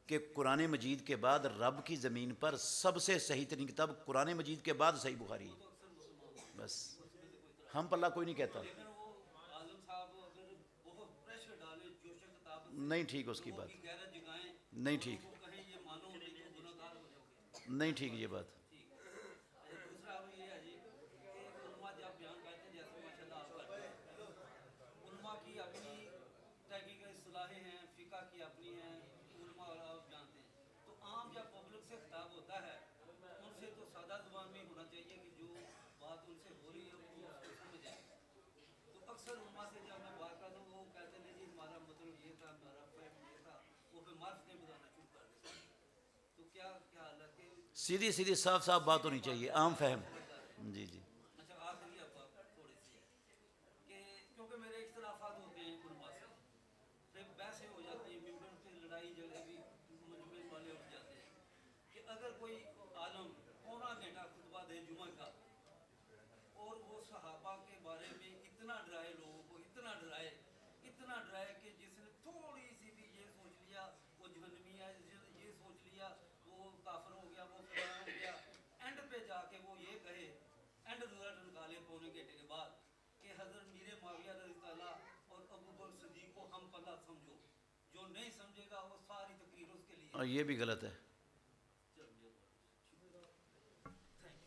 کہ قرآن مجید کے بعد رب کی زمین پر سب سے صحیح ترین کتاب قرآن مجید کے بعد صحیح بخاری وہ تو ہے، اکثر مسلمان ہیں، بس اس میں تو کوئی طرح ہم پلہ کوئی نہیں کہتا۔ لیکن وہ عالم صاحب اگر بہت پریشر ڈالیں جوش کتاب نہیں ٹھیک اس کی لوگوں بات، کی غیرت جگائیں نہیں اور ان ٹھیک، کو کہیں یہ مانو نہیں تو گناہ گار ہو جاؤ گے، نہیں ٹھیک یہ بات۔ ٹھیک ہے۔ اچھا دوسرا اب یہ ہے جی کہ علماء جب بیان کرتے ہیں جیسے ماشاء اللہ آپ کرتے ہیں، علماء کی اپنی تحقیق اصطلاحیں ہیں، فقہ کی اپنی ہیں، علماء اور آپ جانتے ہیں، تو عام جب پبلک سے خطاب ہوتا ہے تو ان سے تو سادہ زبان میں ہونا چاہیے کہ جو بات ان سے ہو رہی ہے وہ اس کو سمجھ آئے، تو اکثر علماء سے جب میں بات کرتا ہوں وہ کہتے ہیں جی ہمارا مطلب یہ تھا، ہمارا فہم یہ تھا، وہ پھر معرفتیں بتانا شروع کر دیتے ہیں، تو کیا حال ہے کہ سیدھی سیدھی صاف صاف بات ہونی چاہیے، عام فہم۔ جی جی اچھا آخری اب آپ تھوڑی سی ہے کہ کیونکہ میرے اختلافات ہوتے ہیں علماء سے، پھر بحثیں ہو جاتی ہیں، ممبر پہ لڑائی جھگڑے بھی مجمع والے اٹھ جاتے ہیں، کوئی عالم پورا گھنٹہ خطبہ دے جمعہ کا اور وہ صحابہ کے بارے میں اتنا ڈرائے لوگوں کو، اتنا ڈرائے کہ جس نے تھوڑی سی بھی یہ سوچ لیا وہ جہنمی ہے، یہ سوچ لیا وہ کافر ہو گیا، وہ فلاں ہو گیا، اینڈ پہ جا کے وہ یہ کہے، اینڈ رزلٹ نکالے پونے گھنٹے کے بعد کہ حضرت میر معاویہ رضی اللہ اور ابو بکر صدیق کو ہم پلہ سمجھو، جو نہیں سمجھے گا وہ ساری تقریر اس کے لیے۔ یہ بھی غلط ہے۔